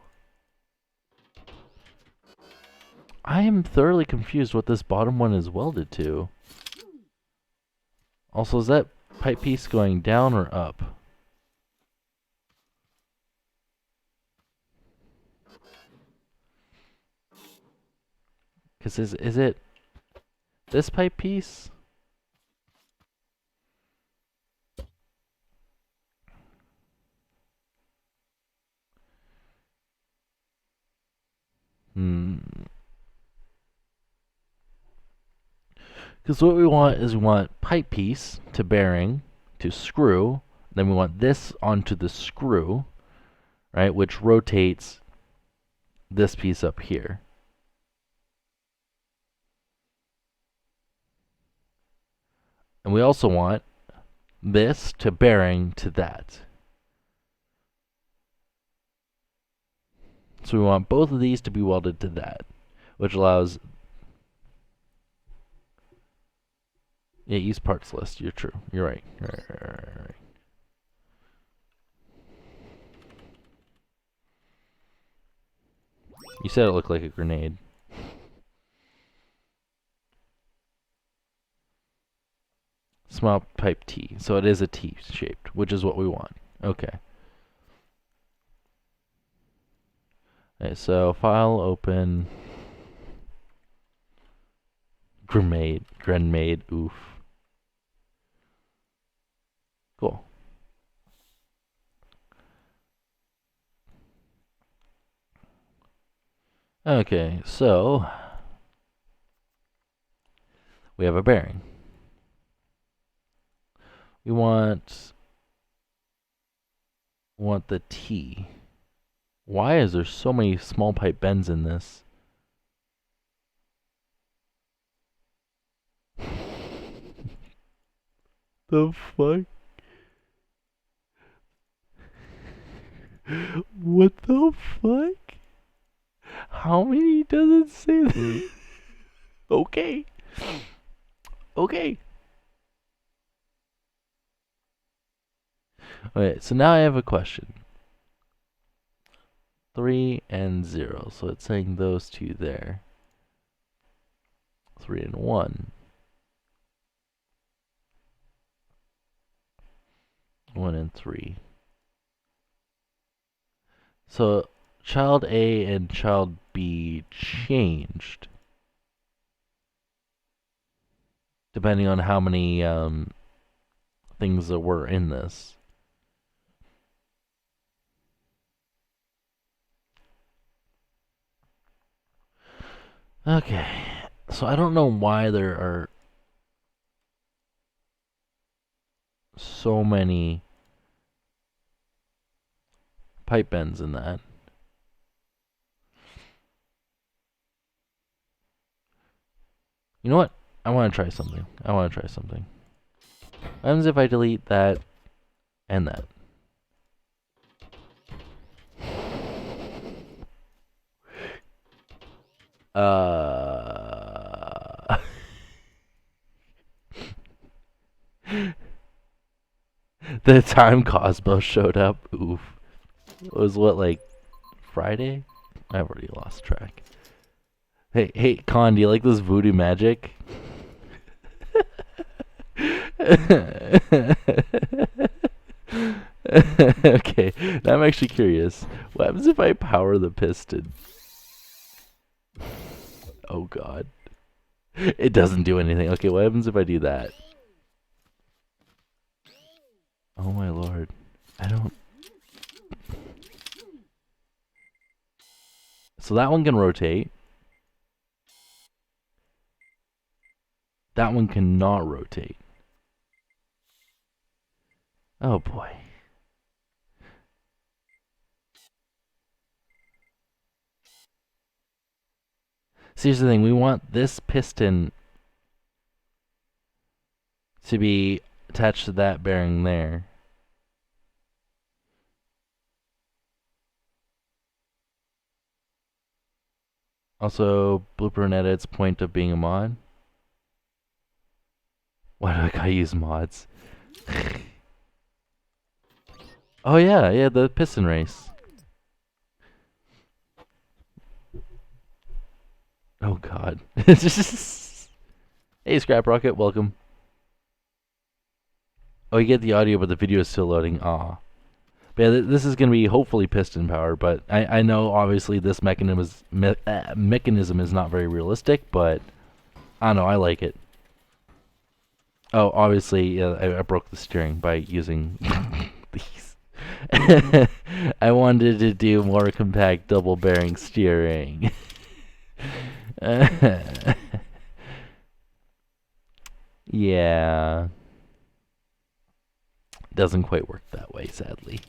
I am thoroughly confused what this bottom one is welded to. Also, is that pipe piece going down or up? Because is it this pipe piece? Because what we want is we want pipe piece to bearing to screw. Then we want this onto the screw, right? Which rotates this piece up here. And we also want this to bearing to that. So we want both of these to be welded to that, which allows... Yeah, use parts list. You're true. You're right. Right. You said it looked like a grenade. Small pipe T. So it is a T shaped, which is what we want. Okay. Okay, so file open. Grenade. Oof. Cool. Okay, so we have a bearing. We want the T. Why is there so many small pipe bends in this? The fuck? What the fuck? How many does it say that? Okay. Okay. Okay, so now I have a question. 3 and 0. So it's saying those two there. 3 and 1. 1 and 3. So child A and child B changed depending on how many things there were in this. Okay, so I don't know why there are so many pipe bends in that. You know what? I want to try something. What happens if I delete that and that? The time Cosmos showed up. Oof. It was what, like Friday? I've already lost track. Hey, Con, do you like this voodoo magic? Okay, now I'm actually curious. What happens if I power the piston? Oh god. It doesn't do anything. Okay, what happens if I do that? Oh my lord. I don't... So that one can rotate. That one cannot rotate. Oh boy. See, here's the thing. We want this piston to be attached to that bearing there. Also, blooper and edits point of being a mod. Why do I gotta use mods? Oh yeah, the piston race. Oh god. Hey, Scrap Rocket, welcome. Oh, you get the audio, but the video is still loading. Aw. But yeah, this is going to be hopefully piston powered, but I know obviously this mechanism is not very realistic, but I don't know, I like it. Oh, obviously, I broke the steering by using these. I wanted to do more compact double bearing steering. Yeah. Doesn't quite work that way, sadly.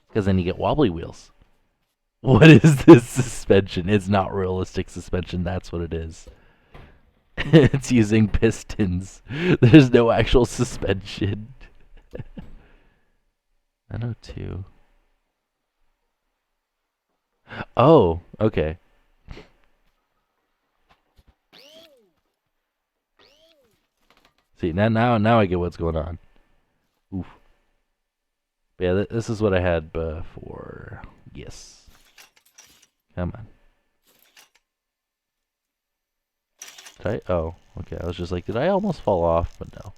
Because then you get wobbly wheels. What is this suspension? It's not realistic suspension, that's what it is. It's using pistons. There's no actual suspension. 902. Oh, okay. See, now I get what's going on. Oof. Yeah, this is what I had before. Yes. Come on. Did I? Oh, okay. I was just like, did I almost fall off? But no.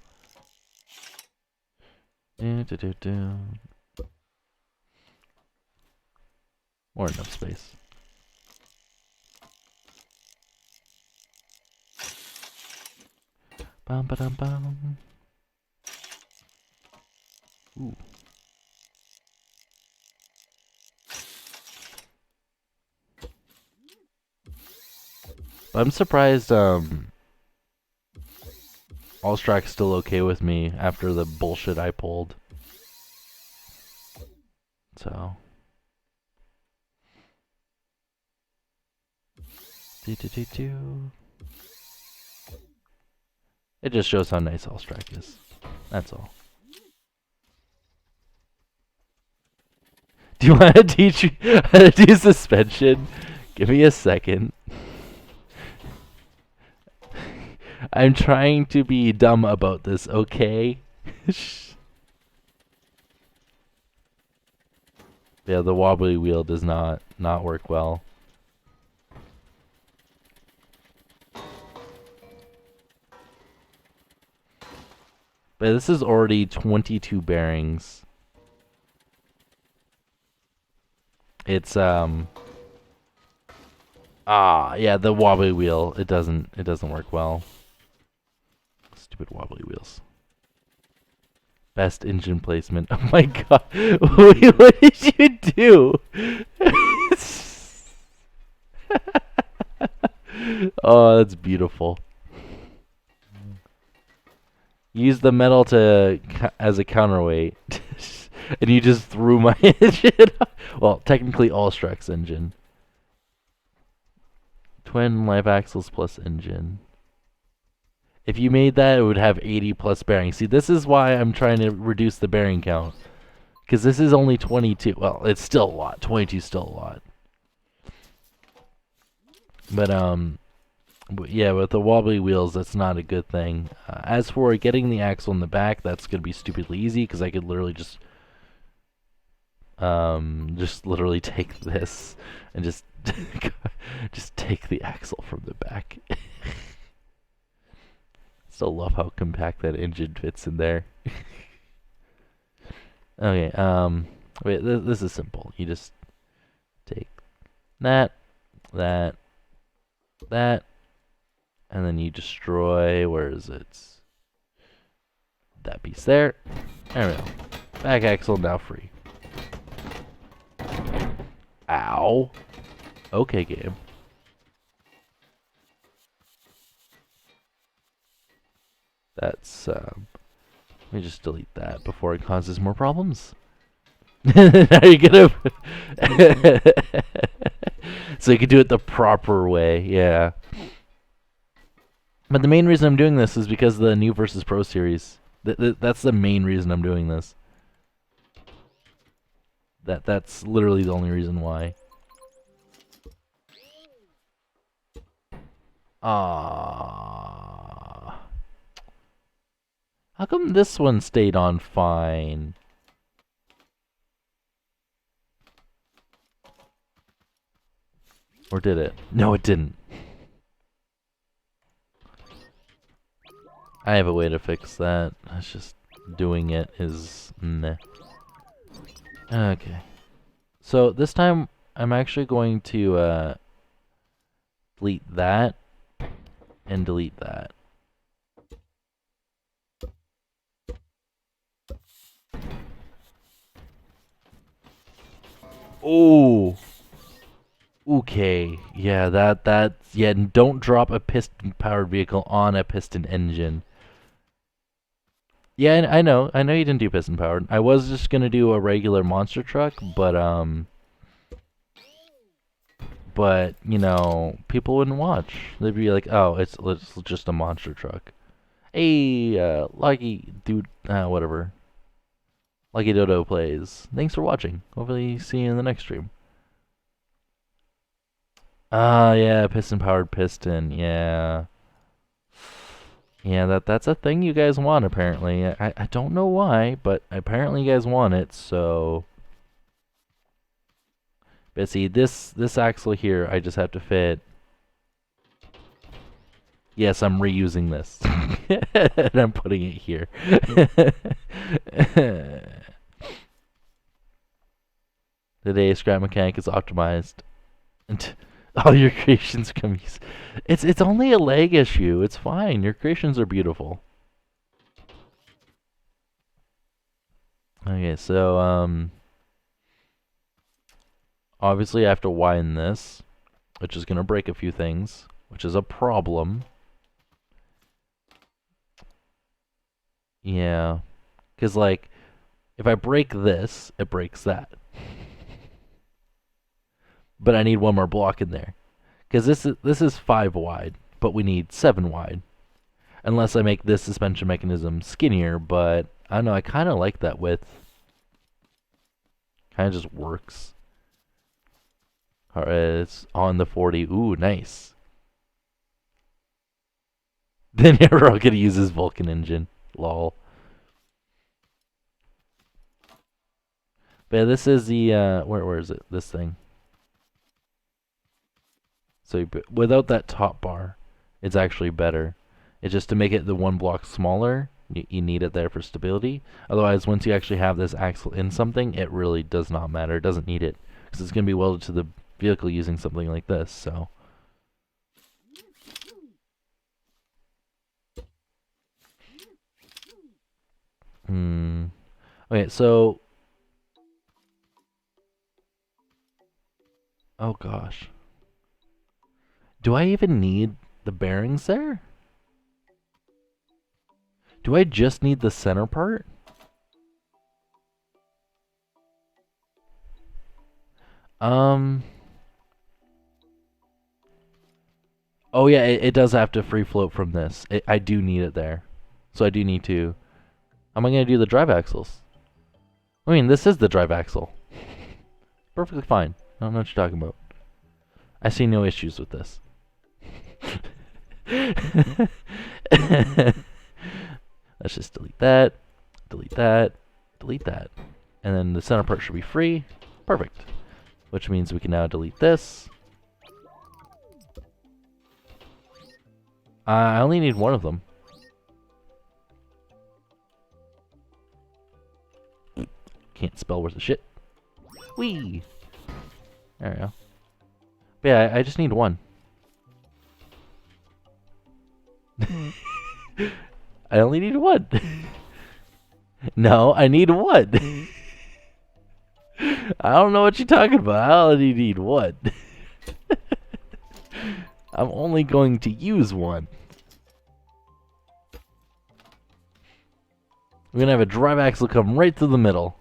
More enough space. Bum ba dum bum. Ooh. I'm surprised Allstrack's still okay with me after the bullshit I pulled. So it just shows how nice Allstrack is. That's all. Do you want to teach me how to do suspension? Give me a second. I'm trying to be dumb about this, okay? Yeah, the wobbly wheel does not work well. But this is already 22 bearings. It's yeah, the wobbly wheel, it doesn't work well. Stupid wobbly wheels. Best engine placement. Oh my god. What did you do? Oh, that's beautiful. Use the metal as a counterweight. And you just threw my engine. Well, technically Allstrack's engine. Twin live axles plus engine. If you made that, it would have 80 plus bearings. See, this is why I'm trying to reduce the bearing count. Because this is only 22. Well, it's still a lot. 22 is still a lot. But, yeah, with the wobbly wheels, that's not a good thing. As for getting the axle in the back, that's going to be stupidly easy. Because I could literally just literally take this and just take the axle from the back. Still love how compact that engine fits in there. Okay, wait, this is simple. You just take that, and then you destroy, where is it? That piece there. There we go. Back axle now free. Ow. Okay, game. That's, let me just delete that before it causes more problems. Now you're gonna... So you can do it the proper way, yeah. But the main reason I'm doing this is because of the new versus Pro series. That's the main reason I'm doing this. That's literally the only reason why. Ah. How come this one stayed on fine? Or did it? No, it didn't. I have a way to fix that. It's just doing it is meh. Okay. So this time I'm actually going to delete that and delete that. Oh. Okay. Yeah, yeah, don't drop a piston powered vehicle on a piston engine. Yeah, I know you didn't do piston powered. I was just gonna do a regular monster truck, but but you know, people wouldn't watch. They'd be like, "Oh, it's just a monster truck." Hey, Lucky Dude, whatever. Lucky Dodo plays. Thanks for watching. Hopefully, see you in the next stream. Ah, yeah, piston powered piston. Yeah, yeah. That's a thing you guys want apparently. I don't know why, but apparently you guys want it. So, but see this axle here, I just have to fit. Yes, I'm reusing this, and I'm putting it here. Today, scrap mechanic is optimized. And all your creations come use. It's only a leg issue. It's fine. Your creations are beautiful. Okay, so obviously I have to wind this, which is gonna break a few things, which is a problem. Yeah, because like if I break this, it breaks that. But I need one more block in there, because this is 5 wide, but we need 7 wide. Unless I make this suspension mechanism skinnier, but I don't know. I kind of like that width. Kind of just works. Alright, it's on the 40. Ooh, nice. Then we're all gonna use his Vulcan engine. Lol. But yeah, this is the where is it? This thing. So without that top bar, it's actually better. It's just to make it the one block smaller. You need it there for stability. Otherwise, once you actually have this axle in something, it really does not matter. It doesn't need it because it's gonna be welded to the vehicle using something like this. So. Okay, so. Oh gosh. Do I even need the bearings there? Do I just need the center part? Oh yeah, it does have to free float from this. I do need it there. So I do need to. How am I going to do the drive axles? I mean, this is the drive axle. Perfectly fine. I don't know what you're talking about. I see no issues with this. Let's just delete that, delete that, delete that. And then the center part should be free. Perfect. Which means we can now delete this. I only need one of them. Can't spell worth a shit. Whee! There we go. But yeah, I just need one. I only need one. No, I need one. I don't know what you're talking about. I only need one. I'm only going to use one. We're gonna have a drive axle come right through the middle.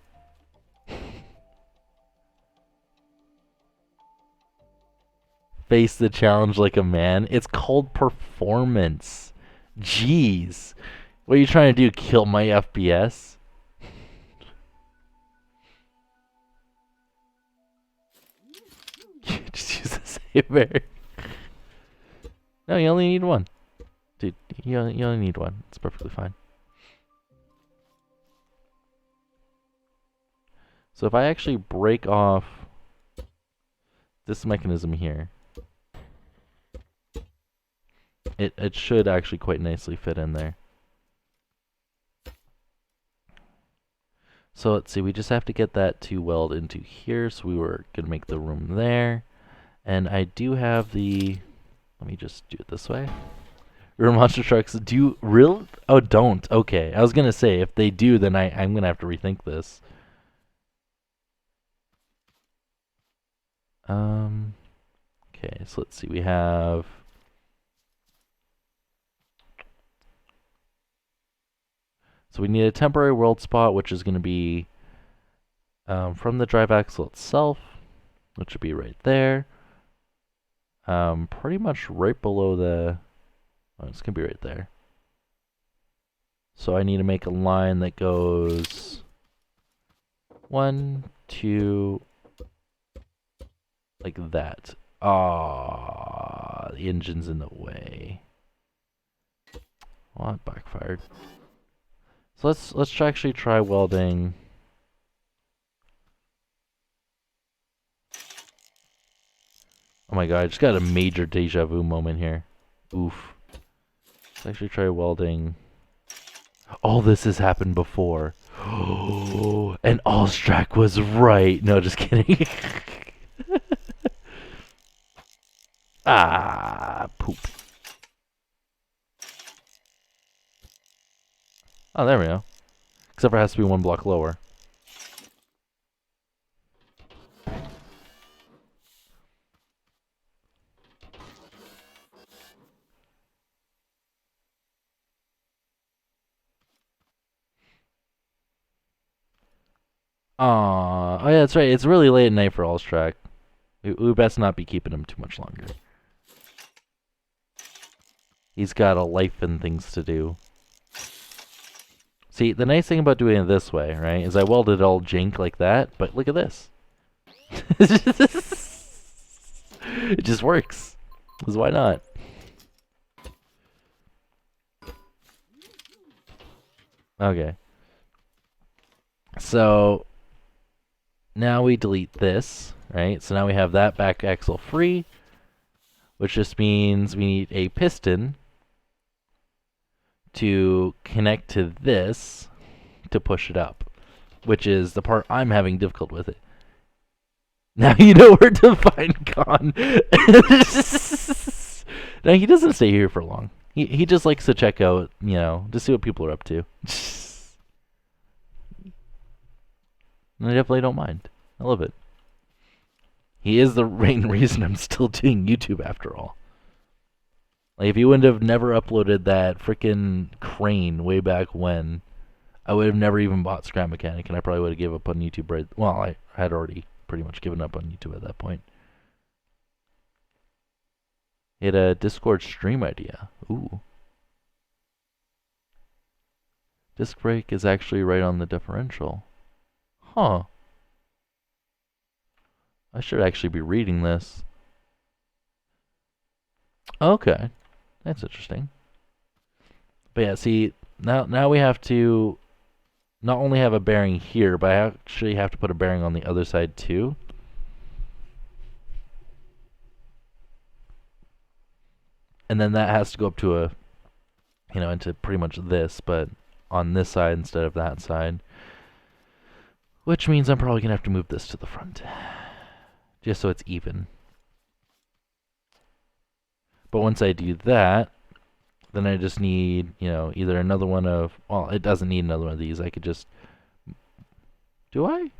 Face the challenge like a man. It's called performance. Jeez. What are you trying to do? Kill my FPS? Just use the saber. No, you only need one. Dude, you only need one. It's perfectly fine. So if I actually break off this mechanism here, it should actually quite nicely fit in there. So let's see, we just have to get that to weld into here, so we were going to make the room there. And I do have the... Let me just do it this way. Rear monster trucks do... Real? Oh, don't. Okay. I was going to say, if they do, then I'm going to have to rethink this. Okay, so let's see, we have... So we need a temporary world spot, which is going to be from the drive axle itself, which would be right there. pretty much right below the. Oh, it's gonna be right there. So I need to make a line that goes 1, 2, like that. Ah, the engine's in the way. Well, that backfired. So let's actually try welding. Oh my god, I just got a major deja vu moment here. Oof. Let's actually try welding. All this has happened before. Oh, and Allstrack was right. No, just kidding. Ah, poop. Oh, there we go. Except for it has to be 1 block lower. Aw, oh yeah, that's right. It's really late at night for Allstrack. We best not be keeping him too much longer. He's got a life and things to do. See, the nice thing about doing it this way, right, is I welded all jank like that, but look at this. It just works. Because why not? Okay. So, now we delete this, right? So now we have that back axle free, which just means we need a piston to connect to this to push it up, which is the part I'm having difficult with it. Now you know where to find Khan. Now he doesn't stay here for long. He just likes to check out, you know, to see what people are up to. And I definitely don't mind. I love it. He is the main reason I'm still doing YouTube after all. Like, if he wouldn't have never uploaded that freaking crane way back when, I would have never even bought Scrap Mechanic, and I probably would have given up on YouTube right. Well, I had already pretty much given up on YouTube at that point. He had a Discord stream idea. Ooh. Disc brake is actually right on the differential. Huh. I should actually be reading this. Okay. That's interesting. But yeah, see, now we have to not only have a bearing here, but I actually have to put a bearing on the other side too. And then that has to go up to a, you know, into pretty much this, but on this side instead of that side. Which means I'm probably going to have to move this to the front. Just so it's even. But once I do that, then I just need, you know, either another one of, well, it doesn't need another one of these. I could just, do I?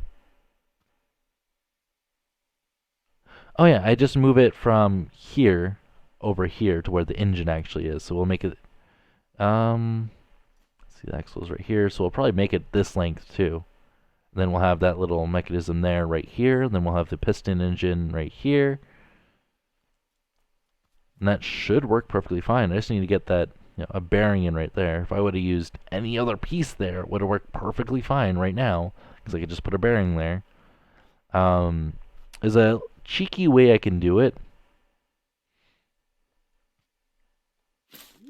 Oh yeah, I just move it from here over here to where the engine actually is. So we'll make it, see, the axle's right here, so we'll probably make it this length too. And then we'll have that little mechanism there right here, and then we'll have the piston engine right here. And that should work perfectly fine. I just need to get that, you know, a bearing in right there. If I would have used any other piece there, it would have worked perfectly fine right now, because I could just put a bearing there. There's a cheeky way I can do it.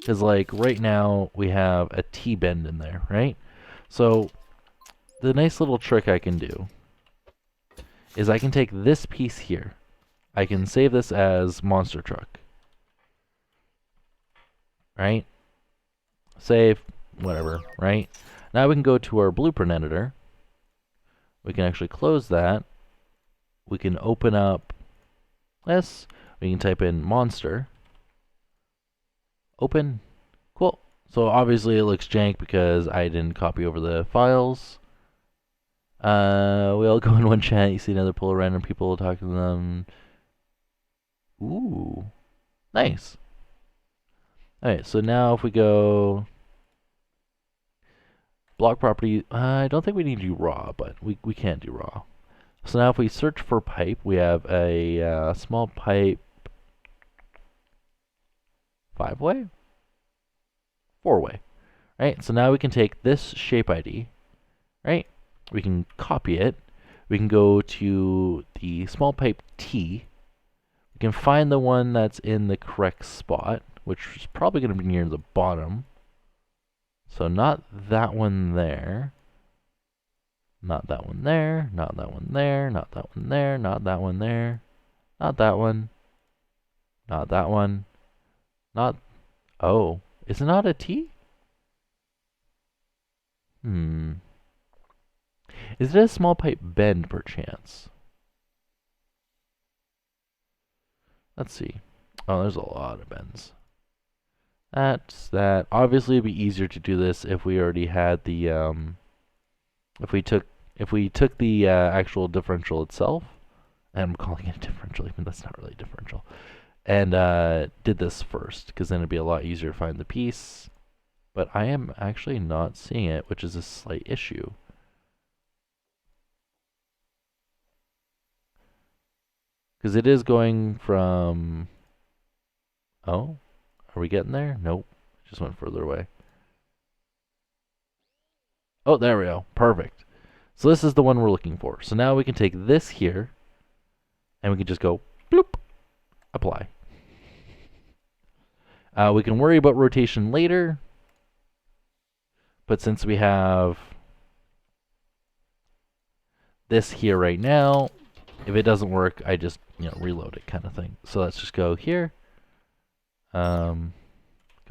Because, like, right now we have a T-bend in there, right? So, the nice little trick I can do is I can take this piece here. I can save this as monster truck. Right? Save, whatever, right? Now we can go to our blueprint editor. We can actually close that. We can open up this. We can type in monster. Open. Cool. So obviously it looks jank because I didn't copy over the files. We all go in one chat. You see another pool of random people talking to them. Ooh. Nice. Alright, so now if we go block property, I don't think we need to do raw, but we can do raw. So now if we search for pipe, we have a small pipe 5-way? 4-way, right? So now we can take this shape ID, right? We can copy it. We can go to the small pipe T. We can find the one that's in the correct spot, which is probably going to be near the bottom. So not that one there. Not that one there. Not that one there. Not that one there. Not that one there. Not that one. Not that one. Not... Oh. Is it not a T? Is it a small pipe bend, perchance? Let's see. Oh, there's a lot of bends. That's that. Obviously, it'd be easier to do this if we already had the, if we took the actual differential itself, and I'm calling it a differential, even though that's not really a differential, and did this first, because then it'd be a lot easier to find the piece. But I am actually not seeing it, which is a slight issue. Because it is going from... Oh? Are we getting there? Nope. Just went further away. Oh, there we go. Perfect. So this is the one we're looking for. So now we can take this here, and we can just go bloop, apply. We can worry about rotation later, but since we have this here right now, if it doesn't work, I just, reload it kind of thing. So let's just go here, go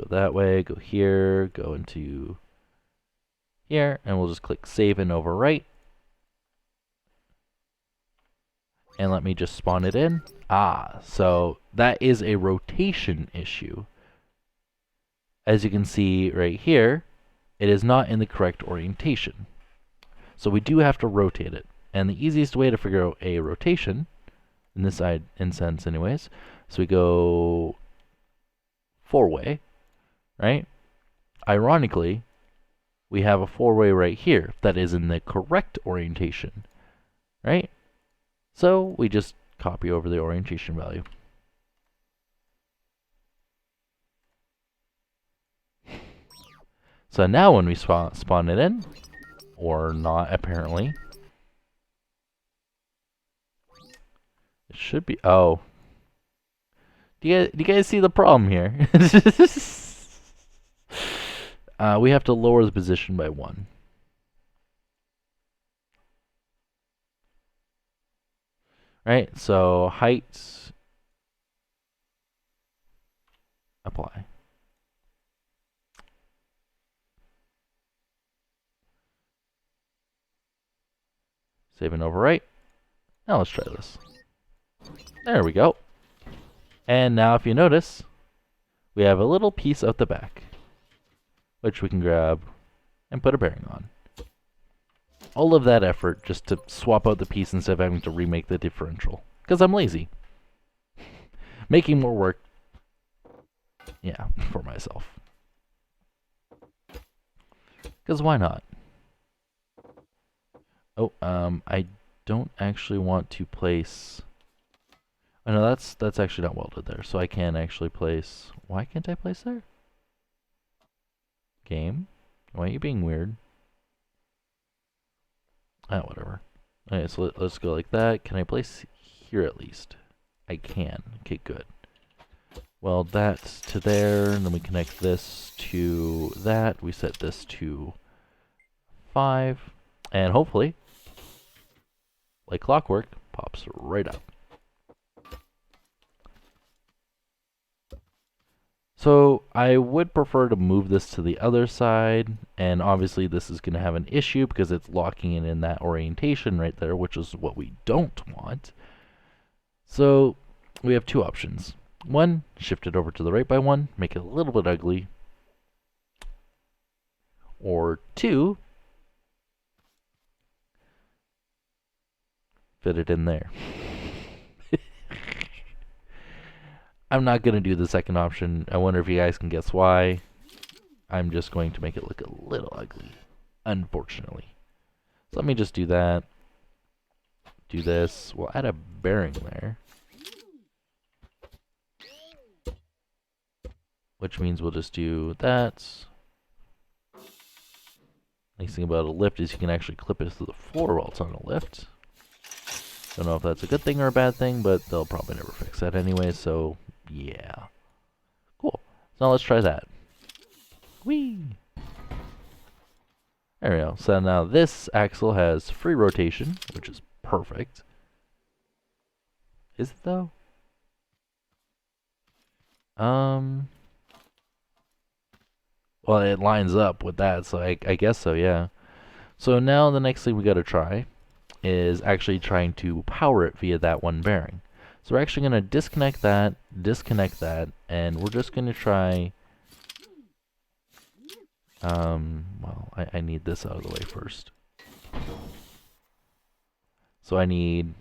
that way, go here, go into here, and we'll just click save and overwrite. And let me just spawn it in. So that is a rotation issue. As you can see right here, it is not in the correct orientation. So we do have to rotate it. And the easiest way to figure out a rotation, in this instance anyways, so we go 4-way, right? Ironically, we have a 4-way right here that is in the correct orientation, right? So we just copy over the orientation value. So now when we spawn it in, or not apparently, it should be, oh. Do you guys see the problem here? We have to lower the position by 1. Right, so height, apply. Save and overwrite. Now let's try this. There we go. And now if you notice, we have a little piece out the back, which we can grab and put a bearing on. All of that effort just to swap out the piece instead of having to remake the differential. Because I'm lazy. Making more work, yeah, for myself. Because why not? Oh, I don't actually want to place... Oh no, that's actually not welded there, so I can actually place... Why can't I place there? Game? Why are you being weird? Whatever. Okay, so let's go like that. Can I place here at least? I can. Okay, good. Weld that to there, and then we connect this to that. We set this to 5, and hopefully, like clockwork, pops right up. So I would prefer to move this to the other side, and obviously this is going to have an issue because it's locking it in that orientation right there, which is what we don't want. So we have 2 options. 1, shift it over to the right by 1, make it a little bit ugly. Or 2, fit it in there. I'm not going to do the second option. I wonder if you guys can guess why. I'm just going to make it look a little ugly, unfortunately. So let me just do that. Do this. We'll add a bearing there. which means we'll just do that. Nice thing about a lift is you can actually clip it to the floor while it's on a lift. Don't know if that's a good thing or a bad thing, but they'll probably never fix that anyway, so yeah. Cool. So now let's try that. Whee! There we go. So now this axle has free rotation, which is perfect. Is it though? Well, it lines up with that, so I guess so, yeah. So now the next thing we gotta try is actually trying to power it via that one bearing. So we're actually gonna disconnect that, and we're just gonna try. Well, I need this out of the way first. So I need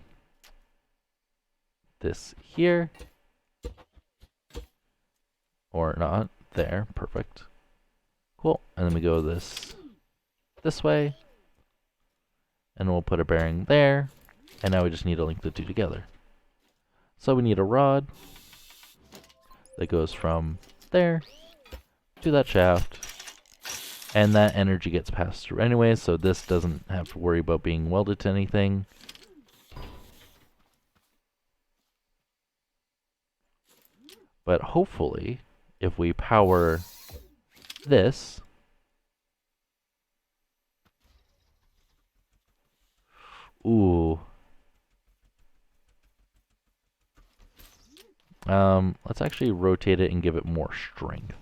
this here, or not, there, perfect. Cool, and then we go this way, and we'll put a bearing there, and now we just need to link the two together. So we need a rod that goes from there to that shaft, and that energy gets passed through anyway, so this doesn't have to worry about being welded to anything. But hopefully, if we power this, ooh. Let's actually rotate it and give it more strength.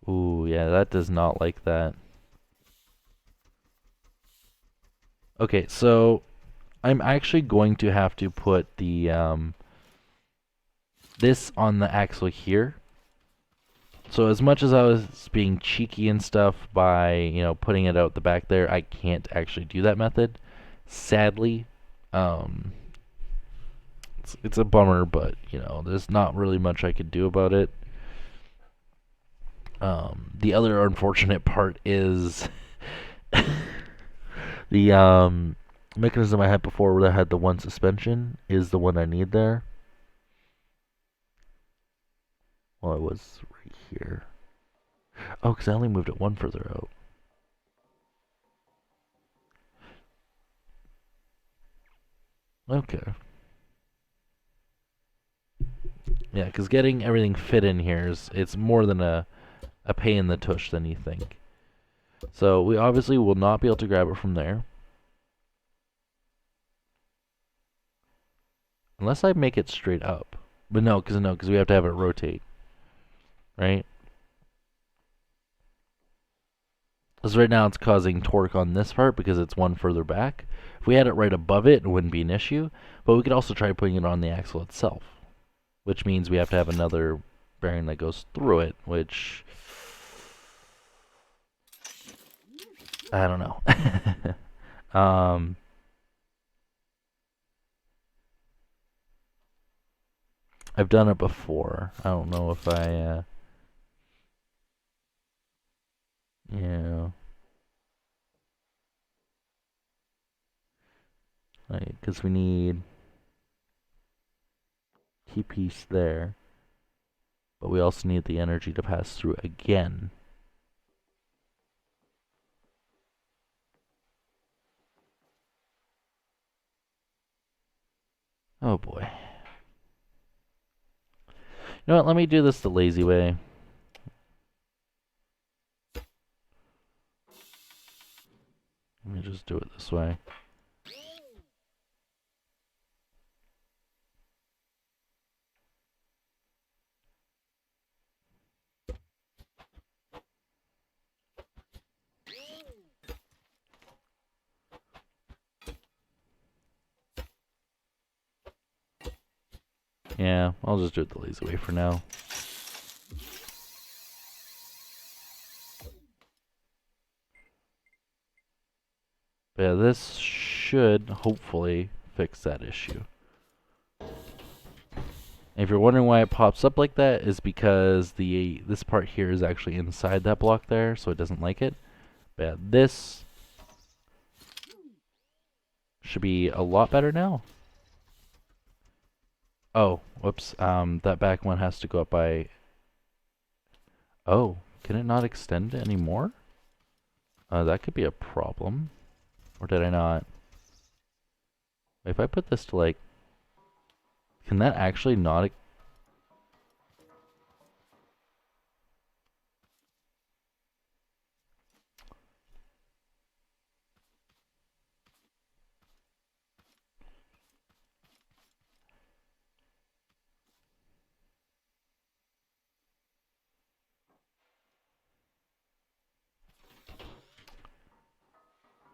Ooh, yeah, that does not like that. Okay, so I'm actually going to have to put the this on the axle here. So as much as I was being cheeky and stuff by, you know, putting it out the back there, I can't actually do that method. Sadly, it's a bummer, but, you know, there's not really much I could do about it. The other unfortunate part is the mechanism I had before where I had the one suspension is the one I need there. Well, it was right here. Oh, because I only moved it one further out. Okay. Yeah, because getting everything fit in here it's more than a pain in the tush than you think. So we obviously will not be able to grab it from there. Unless I make it straight up. But no, because we have to have it rotate. Right? Because right now it's causing torque on this part because it's one further back. If we had it right above it, it wouldn't be an issue. But we could also try putting it on the axle itself. Which means we have to have another bearing that goes through it, which I don't know. I've done it before. I don't know if I, yeah. Because we need key piece there. But we also need the energy to pass through again. Oh boy. You know what, let me do this the lazy way. Let me just do it this way. Yeah, I'll just do it the lazy way for now. But yeah, this should hopefully fix that issue. And if you're wondering why it pops up like that, is because this part here is actually inside that block there, so it doesn't like it. But yeah, this should be a lot better now. Oh, whoops. That back one has to go up by... Oh, can it not extend anymore? That could be a problem. Or did I not? If I put this to like... Can that actually not...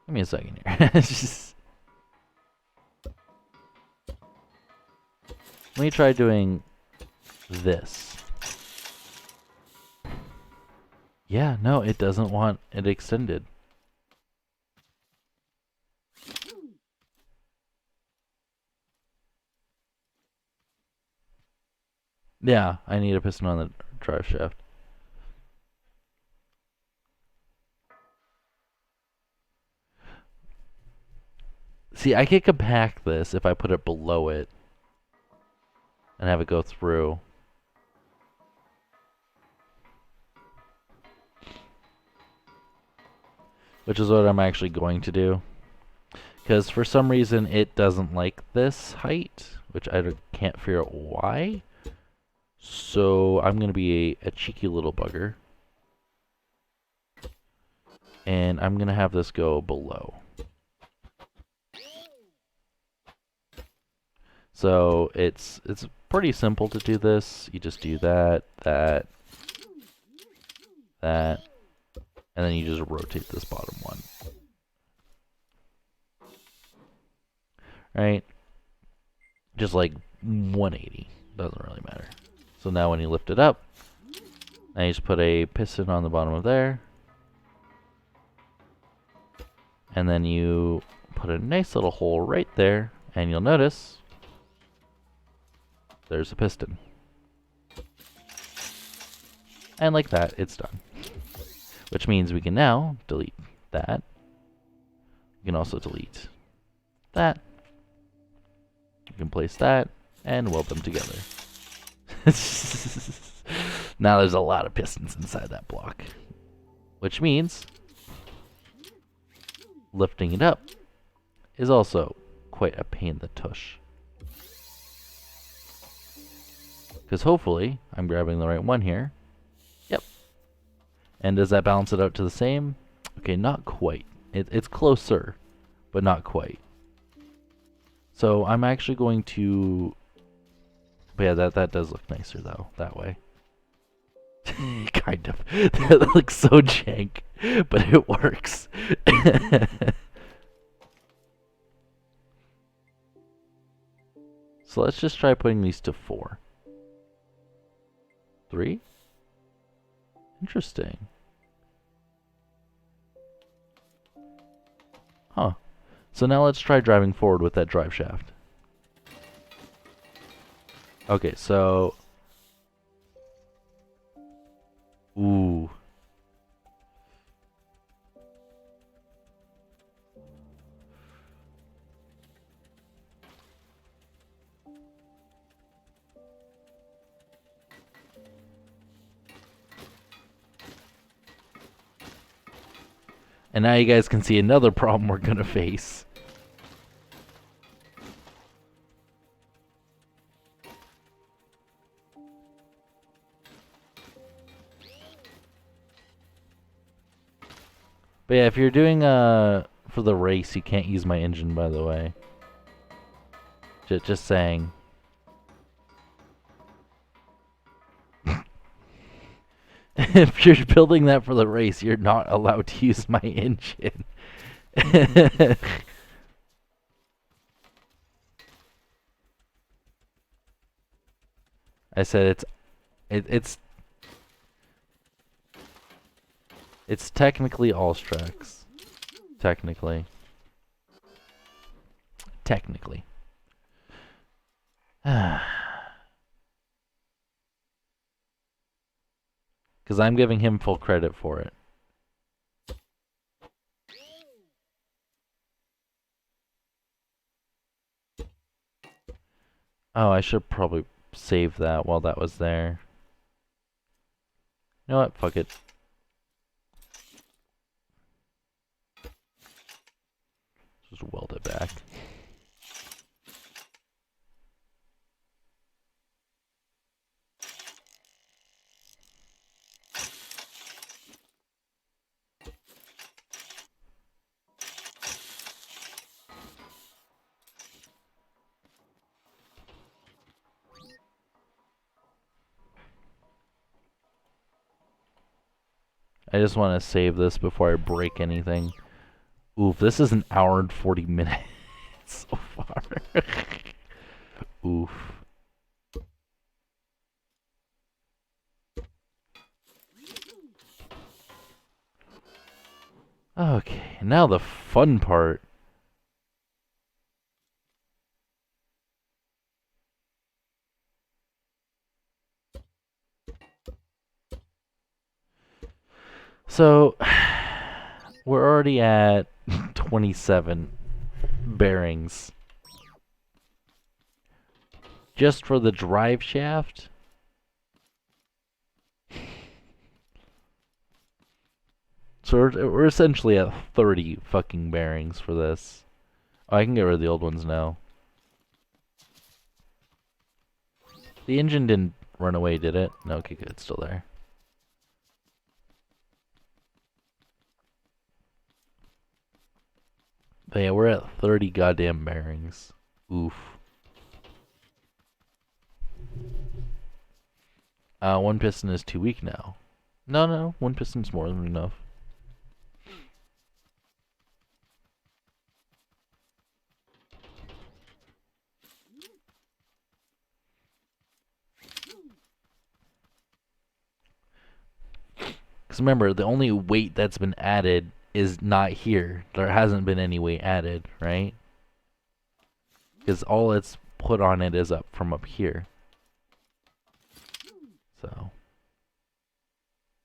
Give me a second here. Let me try doing this. Yeah, no, it doesn't want it extended. Yeah, I need a piston on the drive shaft. See, I could compact this if I put it below it and have it go through. Which is what I'm actually going to do. Because for some reason it doesn't like this height, which I can't figure out why. So I'm going to be a cheeky little bugger. And I'm going to have this go below. So it's pretty simple to do this. You just do that, that, that, and then you just rotate this bottom one. Right? Just like 180. Doesn't really matter. So now when you lift it up, now you just put a piston on the bottom of there. And then you put a nice little hole right there, and you'll notice there's a piston. And like that, it's done. Which means we can now delete that. We can also delete that. You can place that and weld them together. Now there's a lot of pistons inside that block. Which means lifting it up is also quite a pain in the tush. Because hopefully I'm grabbing the right one here. Yep. And does that balance it out to the same? Okay, not quite. It's closer, but not quite. So I'm actually going to... But yeah, that does look nicer though, that way. Kind of. That looks so jank, but it works. So let's just try putting these to 4. 3? Interesting. Huh. So now let's try driving forward with that drive shaft. Okay, so... Ooh. And now you guys can see another problem we're gonna face. But yeah, if you're doing for the race, you can't use my engine, by the way. Just saying. If you're building that for the race, you're not allowed to use my engine. I said it's technically all Strax. Technically. Because I'm giving him full credit for it. Oh, I should probably save that while that was there. You know what? Fuck it. Just weld it back. I just want to save this before I break anything. Oof, this is an hour and 40 minutes so far. Oof. Okay, now the fun part. So, we're already at 27 bearings. Just for the drive shaft? So we're essentially at 30 fucking bearings for this. Oh, I can get rid of the old ones now. The engine didn't run away, did it? No, okay, good, it's still there. But yeah, we're at 30 goddamn bearings. Oof. One piston is too weak now. No, one piston's more than enough. Because remember, the only weight that's been added is not here. There hasn't been any weight added, right? Because all it's put on it is up from up here. So,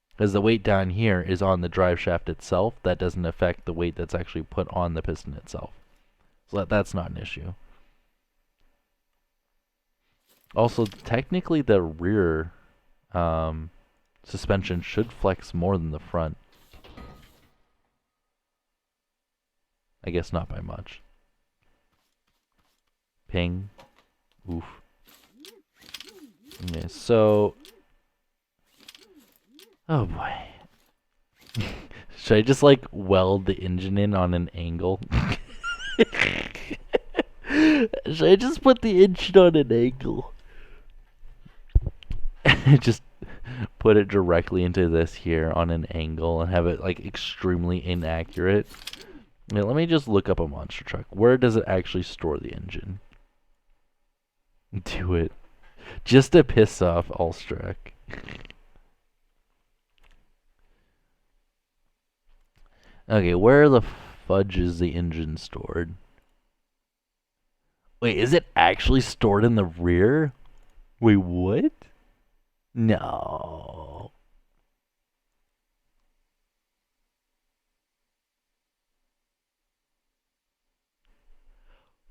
because the weight down here is on the drive shaft itself, that doesn't affect the weight that's actually put on the piston itself. So that's not an issue. Also, technically the rear suspension should flex more than the front. I guess not by much. Ping. Oof. Okay, so... Oh boy. Should I just like weld the engine in on an angle? Should I just put the engine on an angle? Just put it directly into this here on an angle and have it like extremely inaccurate. Yeah, let me just look up a monster truck. Where does it actually store the engine? Do it. Just to piss off Allstruck. Okay, where the fudge is the engine stored? Wait, is it actually stored in the rear? Wait, what? No.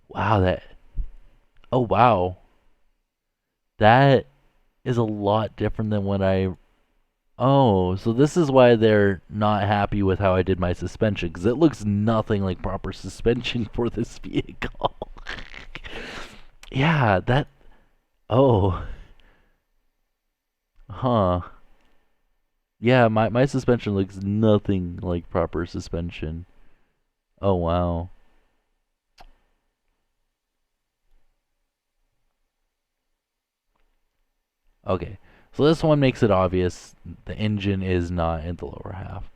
Wow, that... Oh, wow. That is a lot different than what I... Oh, so this is why they're not happy with how I did my suspension, because it looks nothing like proper suspension for this vehicle. Yeah, that... Oh. Huh. Yeah, my suspension looks nothing like proper suspension. Oh, wow. Okay, so this one makes it obvious the engine is not in the lower half.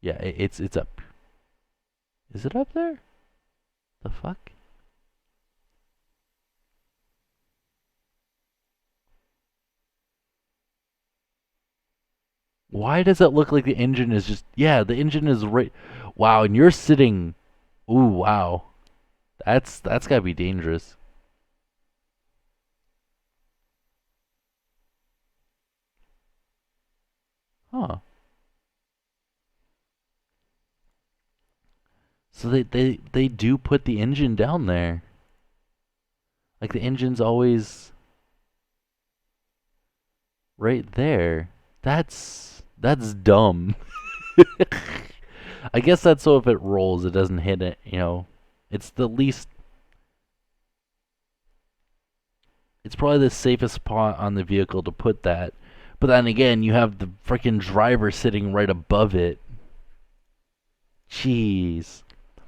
Yeah, it's up. Is it up there? The fuck? Why does it look like the engine is just... Yeah, the engine is right... Wow, and you're sitting... Ooh, wow. That's gotta be dangerous. Huh. So they do put the engine down there. Like the engine's always right there. That's dumb. I guess that's so if it rolls, it doesn't hit it. You know, it's the least. It's probably the safest spot on the vehicle to put that. But then again, you have the freaking driver sitting right above it. Jeez.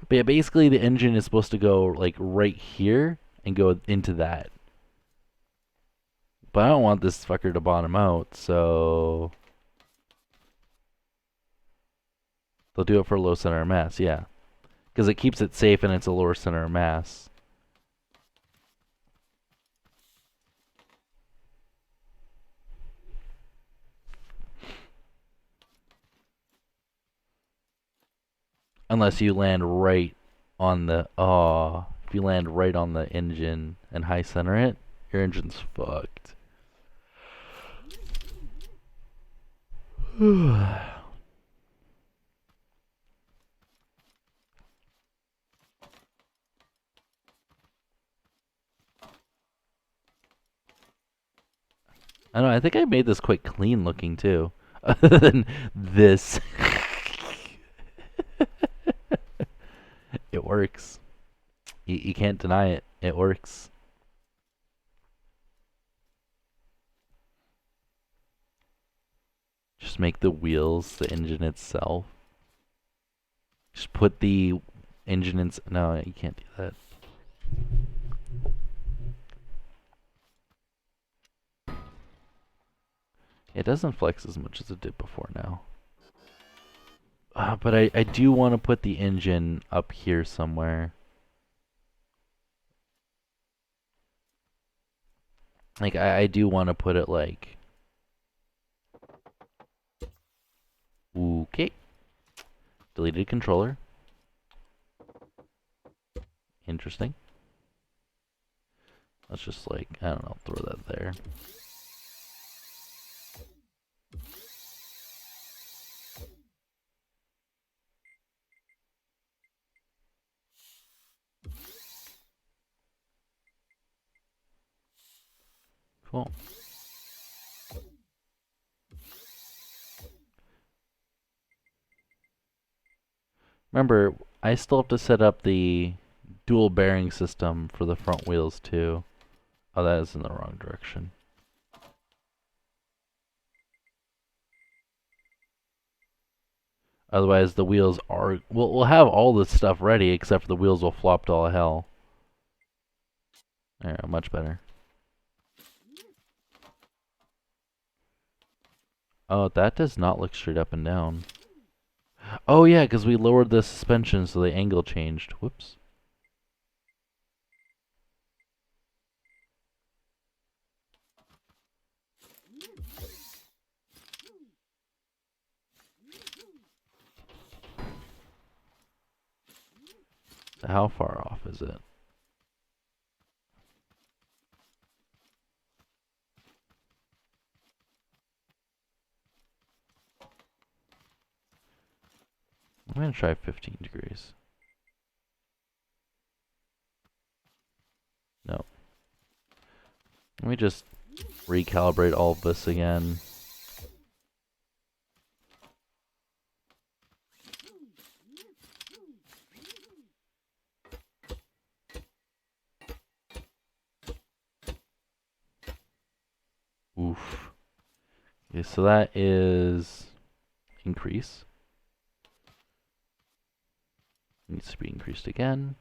But yeah, basically the engine is supposed to go like right here and go into that. But I don't want this fucker to bottom out, so they'll do it for low center of mass, yeah. Because it keeps it safe and it's a lower center of mass. Unless you land right on the if you land right on the engine and high center it, your engine's fucked. I know, I think I made this quite clean looking too. Other than this. It works. You can't deny it. It works. Just make the wheels the engine itself. Just put the engine in. No, you can't do that. It doesn't flex as much as it did before now. But I do want to put the engine up here somewhere. Like, I do want to put it like... Okay. Deleted controller. Interesting. Let's just like, I don't know, throw that there. Cool. Remember, I still have to set up the dual bearing system for the front wheels too. Oh, that is in the wrong direction. Otherwise, the wheels are... We'll have all this stuff ready, except for the wheels will flop to all hell. There, much better. Oh, that does not look straight up and down. Oh yeah, because we lowered the suspension so the angle changed. Whoops. So how far off is it? I'm going to try 15 degrees. No. Let me just recalibrate all of this again. Oof. Okay, so that is increase. Needs to be increased again.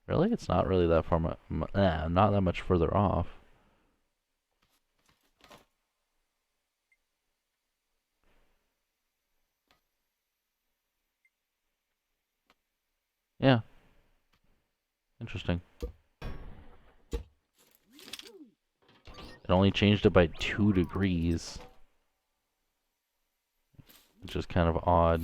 Really? It's not really that far, not that much further off. Yeah. Interesting. It only changed it by 2 degrees. Which is kind of odd.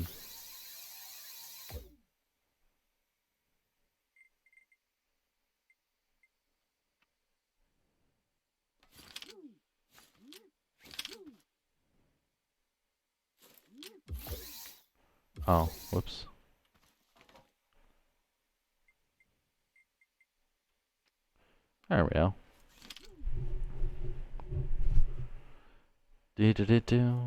Oh, whoops. There we go. Do-do-do-do.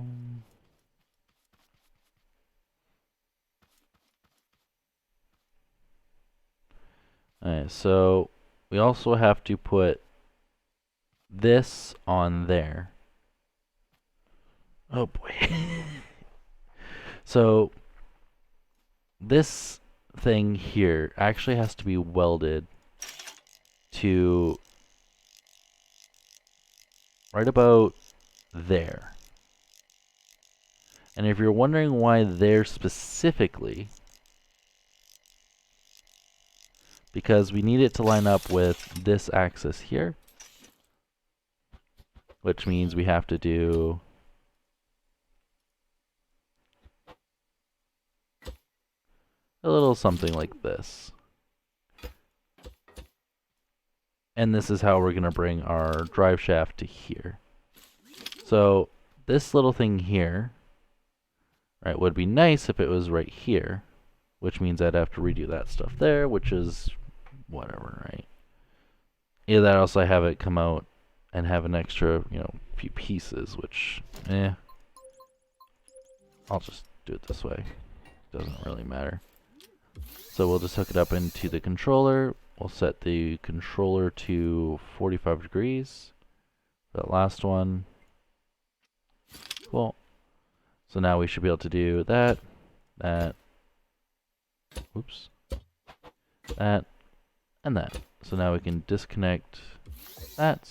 Alright, so we also have to put this on there. Oh boy. So this thing here actually has to be welded to right about there. And if you're wondering why there specifically, because we need it to line up with this axis here, which means we have to do a little something like this. And this is how we're going to bring our drive shaft to here. So this little thing here, right, would be nice if it was right here, which means I'd have to redo that stuff there, which is whatever, right? Either that, or else I have it come out and have an extra, few pieces, which, I'll just do it this way. Doesn't really matter. So we'll just hook it up into the controller. We'll set the controller to 45 degrees. That last one. Cool. So now we should be able to do that, oops, that, and that. So now we can disconnect that,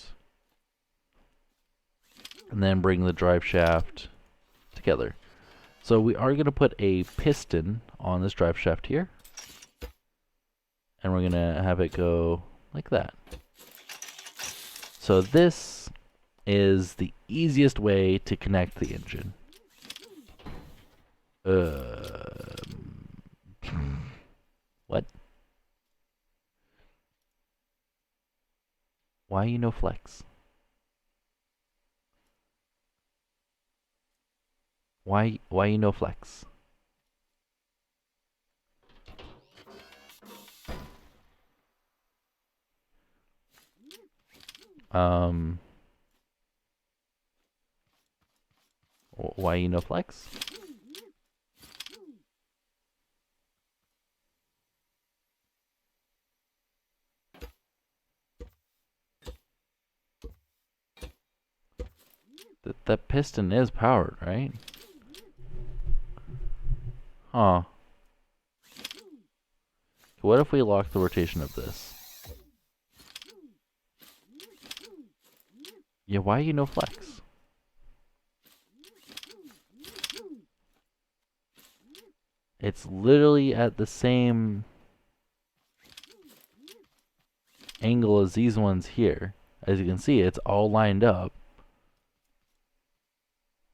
and then bring the drive shaft together. So we are going to put a piston on this drive shaft here, and we're going to have it go like that. So this is the easiest way to connect the engine. What? Why you no flex? Why you no flex? Why you no flex? That piston is powered, right? Huh. What if we lock the rotation of this? Yeah, why you no flex? It's literally at the same angle as these ones here. As you can see, it's all lined up.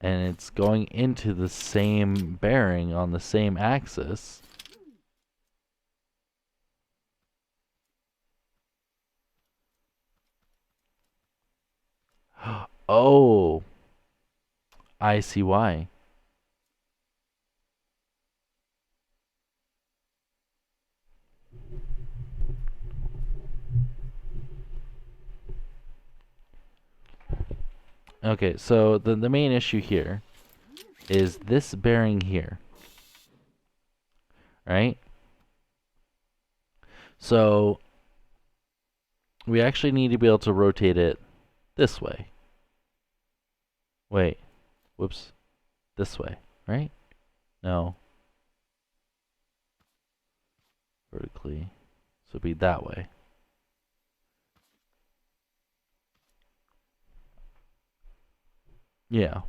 And it's going into the same bearing on the same axis. Oh, I see why. Okay, so the main issue here is this bearing here, right? So we actually need to be able to rotate it this way. Wait, whoops, this way, right? No. Vertically, so it'd be that way. Yeah.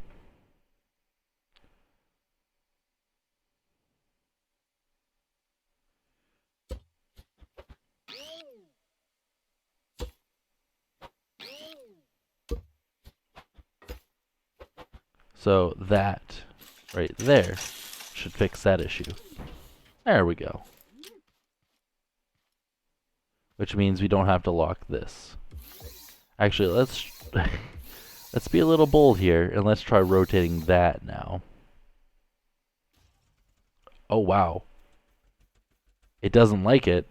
So that right there should fix that issue. There we go. Which means we don't have to lock this. Actually, let's let's be a little bold here and let's try rotating that now. Oh, wow. It doesn't like it.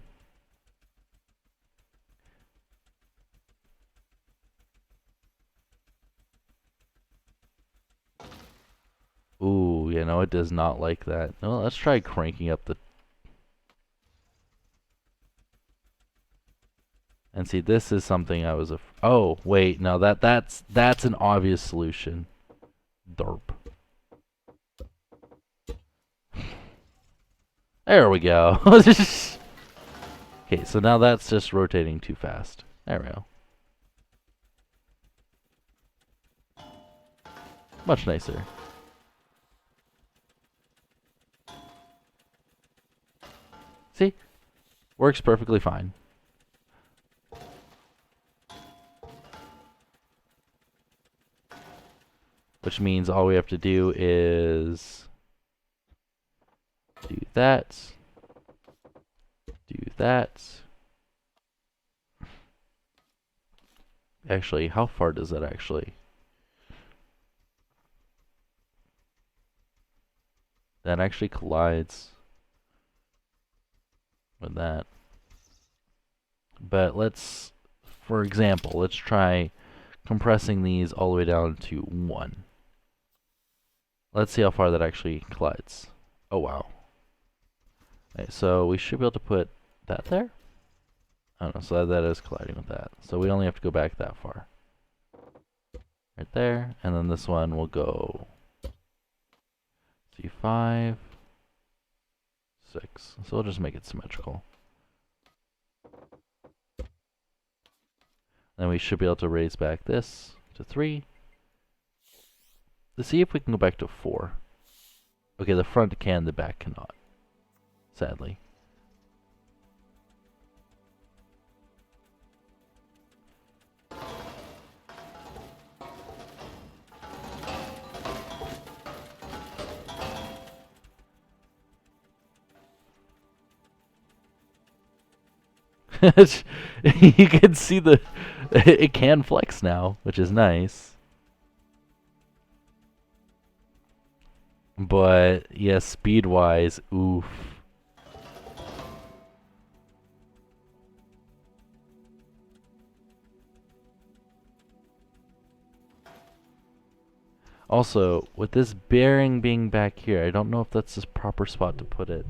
Ooh, you know, it does not like that. No, let's try cranking up the... And see, this is something I was... Oh, wait, no, that's an obvious solution. Derp. There we go. Okay, so now that's just rotating too fast. There we go. Much nicer. See? Works perfectly fine. Which means all we have to do is do that. Do that. Actually, how far does that actually? That actually collides with that. But let's, for example, let's try compressing these all the way down to 1. Let's see how far that actually collides. Oh, wow. Okay, so we should be able to put that there? I don't know, so that is colliding with that. So we only have to go back that far. Right there, and then this one will go C5, 6. So we'll just make it symmetrical. Then we should be able to raise back this to 3. Let's see if we can go back to 4. Okay, the front can, the back cannot. Sadly. You can see it can flex now, which is nice. But yeah, speed-wise, oof. Also, with this bearing being back here, I don't know if that's the proper spot to put it.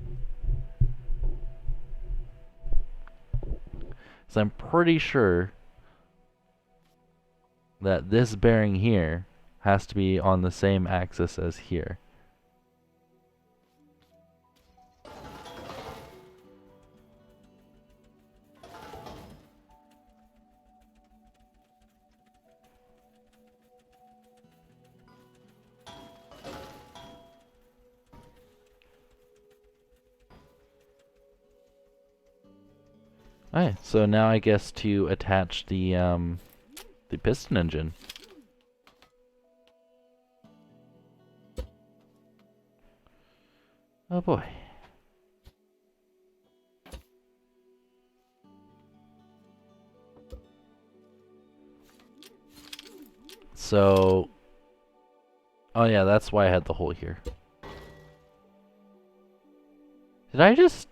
So I'm pretty sure that this bearing here has to be on the same axis as here. Alright, so now I guess to attach the piston engine. Oh boy. So, oh yeah, that's why I had the hole here. Did I just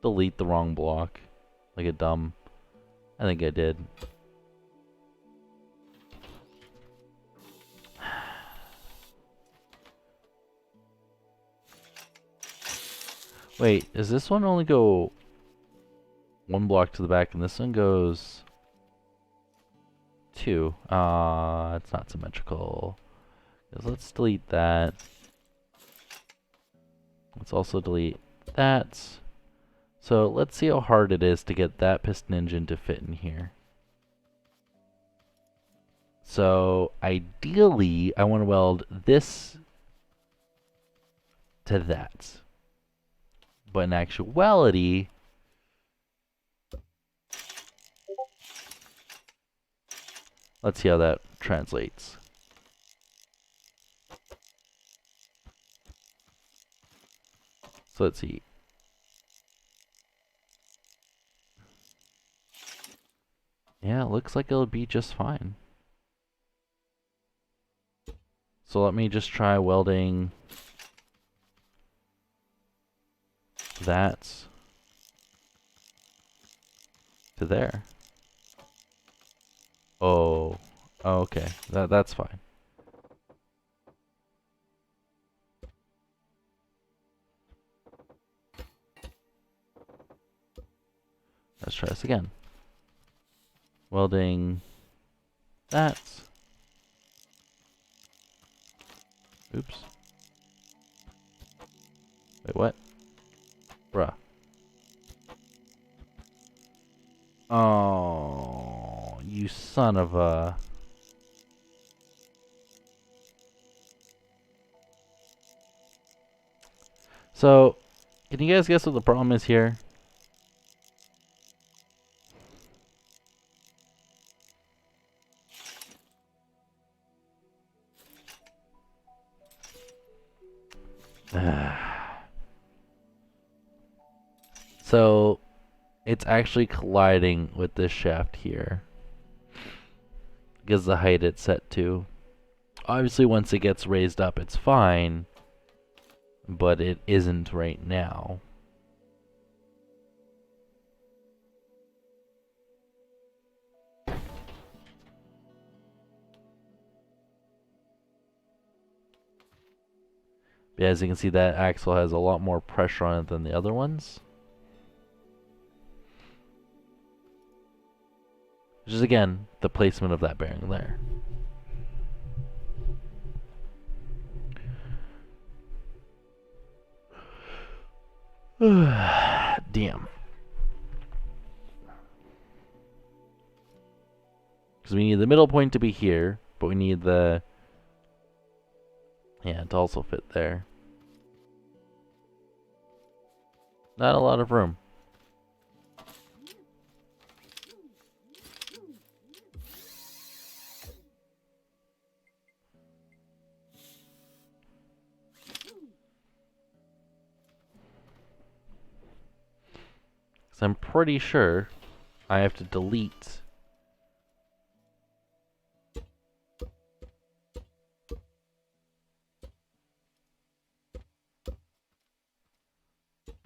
delete the wrong block? Like a dumb... I think I did. Wait, does this one only go 1 block to the back and this one goes 2? It's not symmetrical. Let's delete that. Let's also delete that. So let's see how hard it is to get that piston engine to fit in here. So ideally, I want to weld this to that. But in actuality, let's see how that translates. So let's see. Yeah, it looks like it'll be just fine. So let me just try welding that to there. Oh, okay. That's fine. Let's try this again. Welding that. Oops. Wait, what? Bruh. Oh, you son of a... So, can you guys guess what the problem is here? So, it's actually colliding with this shaft here. Because the height it's set to. Obviously, once it gets raised up, it's fine. But it isn't right now. But as you can see, that axle has a lot more pressure on it than the other ones. Which is, again, the placement of that bearing there. Damn. Because we need the middle point to be here, but we need the... Yeah, to also fit there. Not a lot of room. Because I'm pretty sure I have to delete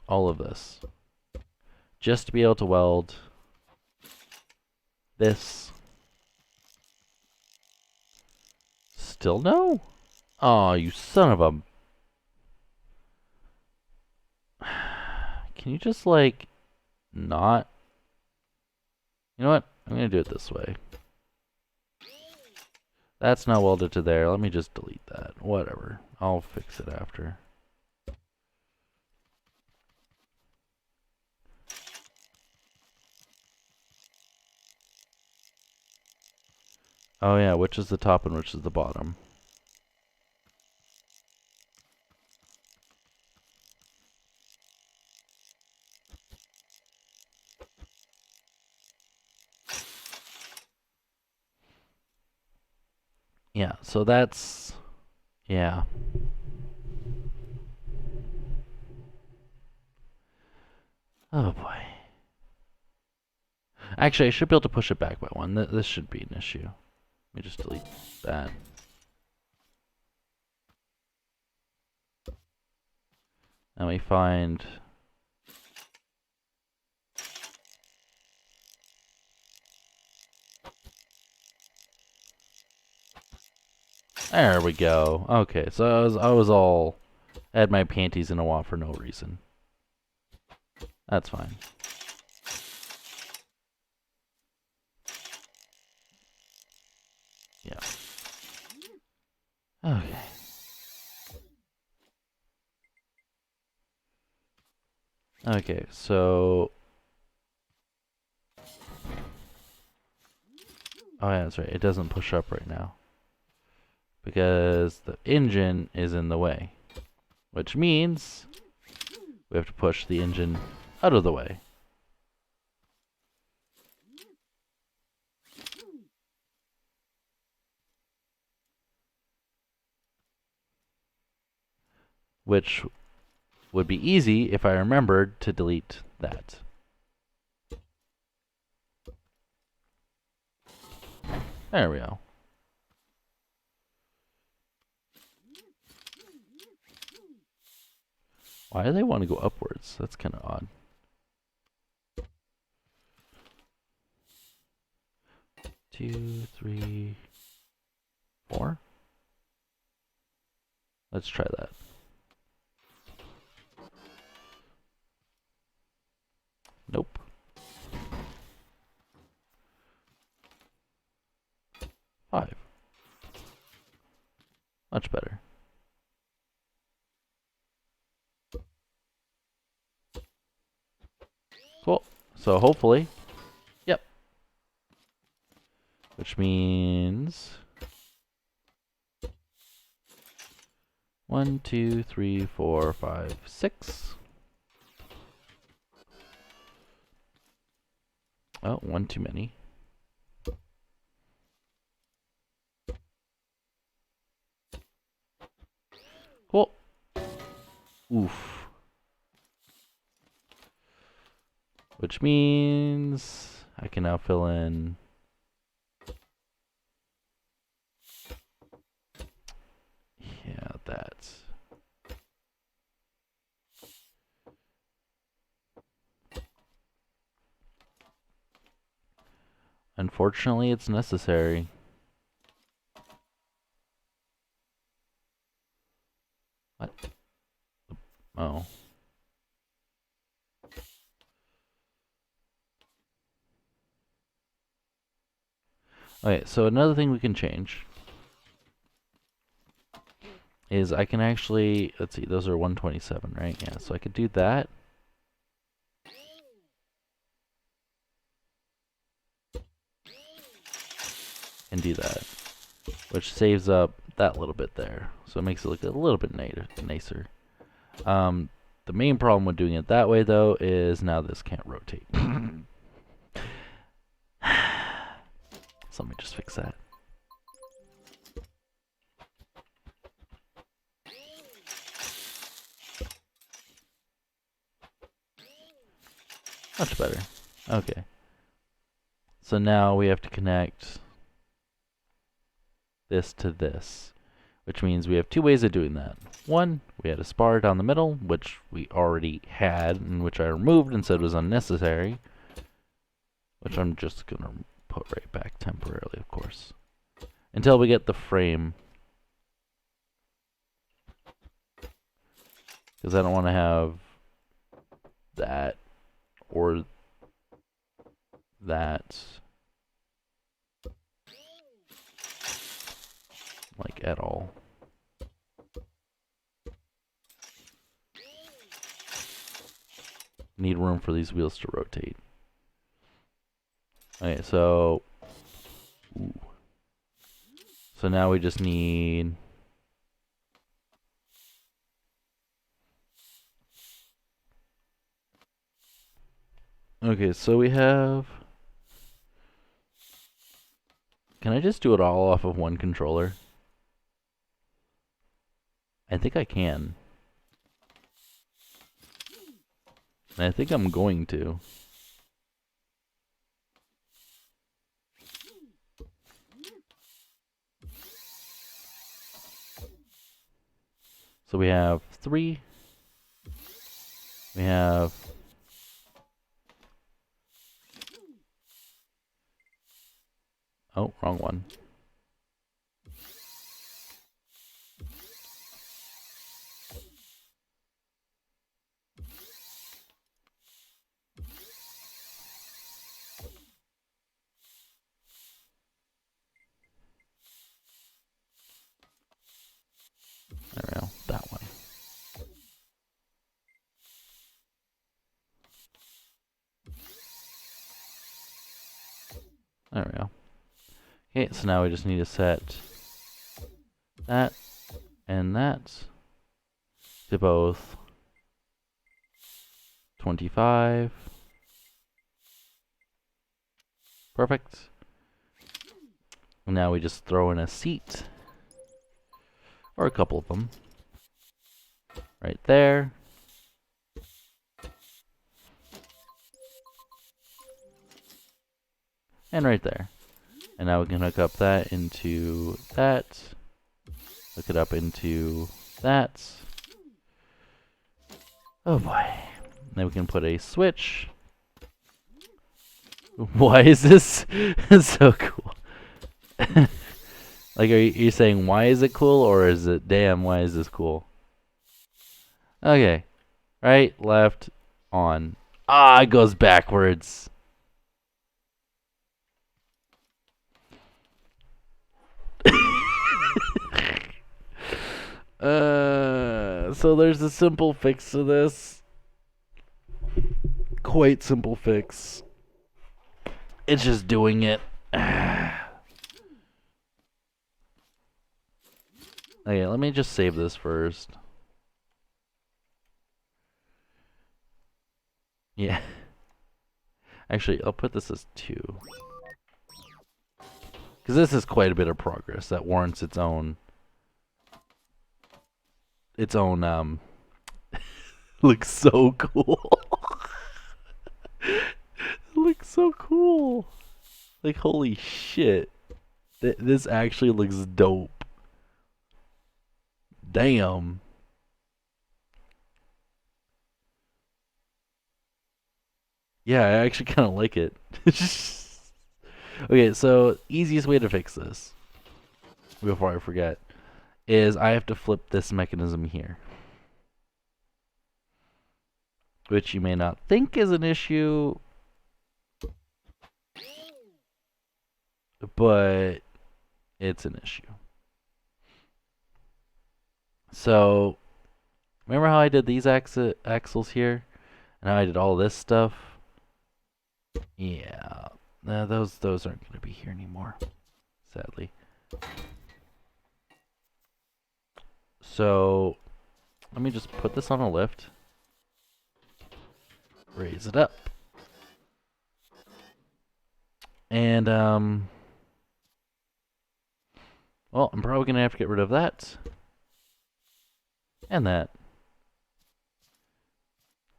all of this. Just to be able to weld this. Still no? Oh, you son of a... Can you just, like, not... You know what? I'm gonna do it this way. That's not welded to there. Let me just delete that. Whatever. I'll fix it after. Oh yeah, which is the top and which is the bottom? Yeah, so that's... Yeah. Oh boy. Actually, I should be able to push it back by one. This should be an issue. Let me just delete that. And we find... There we go. Okay, so I was all... I had my panties in a wad for no reason. That's fine. Yeah. Okay. Okay, so... Oh yeah, that's right. It doesn't push up right now. Because the engine is in the way. Which means we have to push the engine out of the way. Which would be easy if I remembered to delete that. There we go. Why do they want to go upwards? That's kind of odd. Two, three, four. Let's try that. Nope. Five. Much better. Cool. So hopefully, yep. Which means 1, 2, 3, 4, 5, 6. Oh, one too many. Cool. Oof. Which means I can now fill in that. Unfortunately, it's necessary. What? Oh. Okay, so another thing we can change is I can actually, let's see, those are 127, right? Yeah, so I could do that. And do that, which saves up that little bit there. So it makes it look a little bit nicer. The main problem with doing it that way, though, is now this can't rotate. So let me just fix that. Much better. Okay. So now we have to connect this to this, which means we have two ways of doing that. One, we had a spar down the middle, which we already had, and which I removed and said was unnecessary, which I'm just going to put right back temporarily, of course, until we get the frame, because I don't want to have that or that like at all. Need room for these wheels to rotate. Okay, so so now we just need okay, so we have, can I just do it all off of one controller? I think I can. And I think I'm going to. So we have 3. We have oh, wrong one. There we go, that one. There we go. Okay, so now we just need to set that and that to both 25. Perfect. Now we just throw in a seat, or a couple of them, right there. And right there. And now we can hook up that into that. Hook it up into that. Oh boy. Then we can put a switch. Why is this so cool? Like, are you saying why is it cool, or is it damn why is this cool? Okay. Right, left, on. Ah, it goes backwards. So there's a simple fix to this. Quite simple fix. It's just doing it. Okay, let me just save this first. Yeah. Actually, I'll put this as 2. Because this is quite a bit of progress that warrants its own... looks so cool. Looks so cool. Like, holy shit. This actually looks dope. Damn. Yeah, I actually kind of like it. Okay, so easiest way to fix this, before I forget, is I have to flip this mechanism here. Which you may not think is an issue, but it's an issue. So, remember how I did these axles here? And how I did all this stuff? Yeah, those aren't going to be here anymore, sadly. So, let me just put this on a lift. Raise it up. And, well, I'm probably going to have to get rid of that. And that.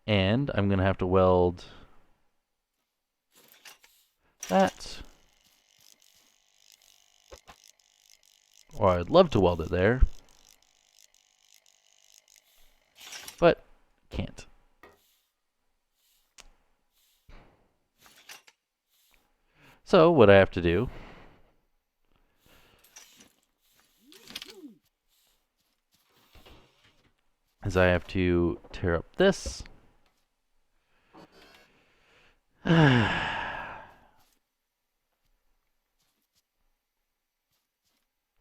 And I'm going to have to weld that. Or I'd love to weld it there. But can't. So what I have to do is I have to tear up this. I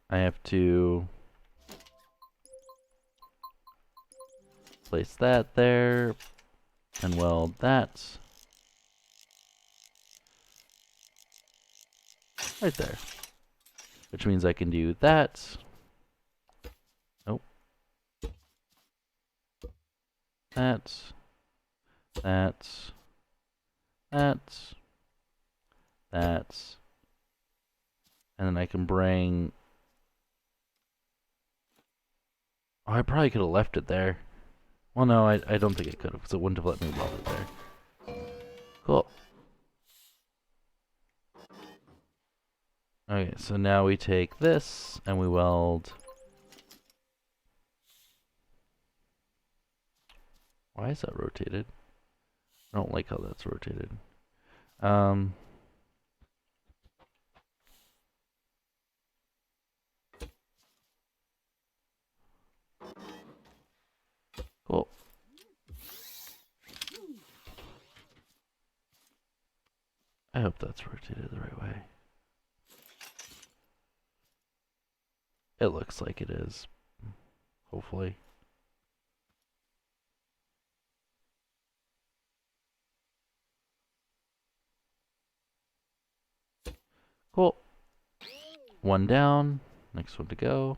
have to place that there and weld that right there, which means I can do that. Nope. That. That. And then I can bring... Oh, I probably could have left it there. Well, no, I don't think I could have, because it wouldn't have let me weld it there. Cool. Okay, so now we take this, and we weld... Why is that rotated? I don't like how that's rotated. Cool. I hope that's rotated the right way. It looks like it is. Hopefully. Cool. One down. Next one to go.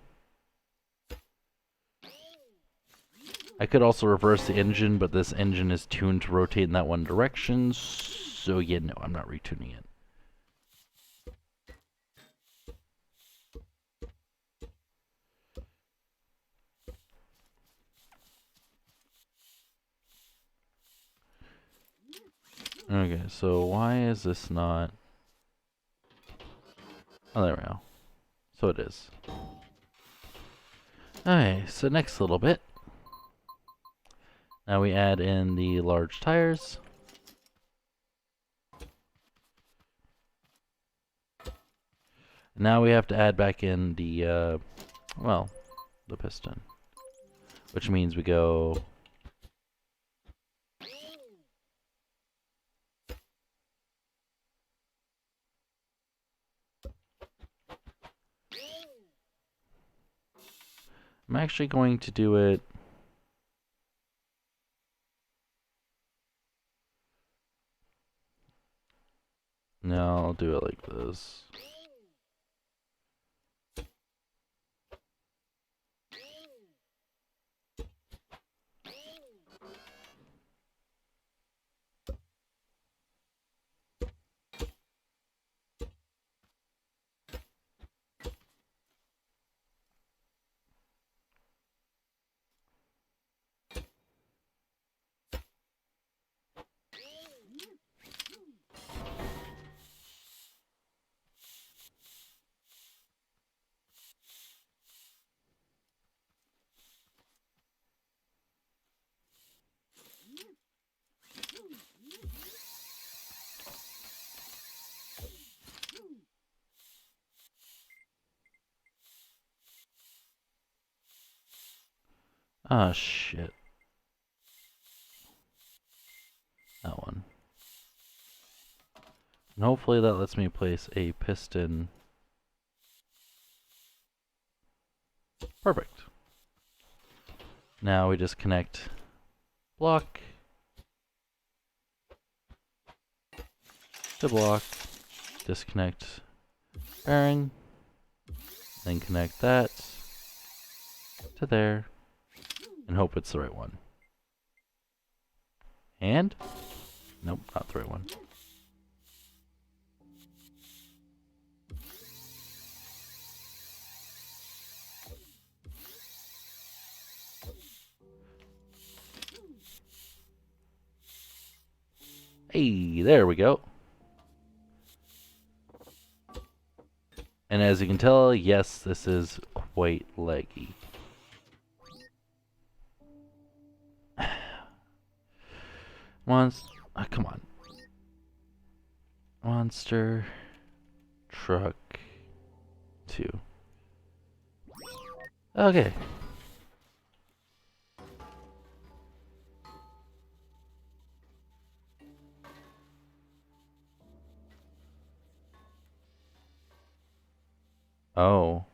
I could also reverse the engine, but this engine is tuned to rotate in that one direction. So yeah, no, I'm not retuning it. Okay, so why is this not... Oh, there we go. So it is. Alright, so next little bit. Now we add in the large tires. Now we have to add back in the, well, the piston. Which means we go... I'm actually going to do it... No, I'll do it like this. Ah, shit. That one. And hopefully that lets me place a piston. Perfect. Now we just connect block to block, disconnect bearing, then connect that to there, and hope it's the right one. And? Nope, not the right one. Hey, there we go. And as you can tell, yes, this is quite laggy. Come on. Monster Truck 2. Okay. Oh.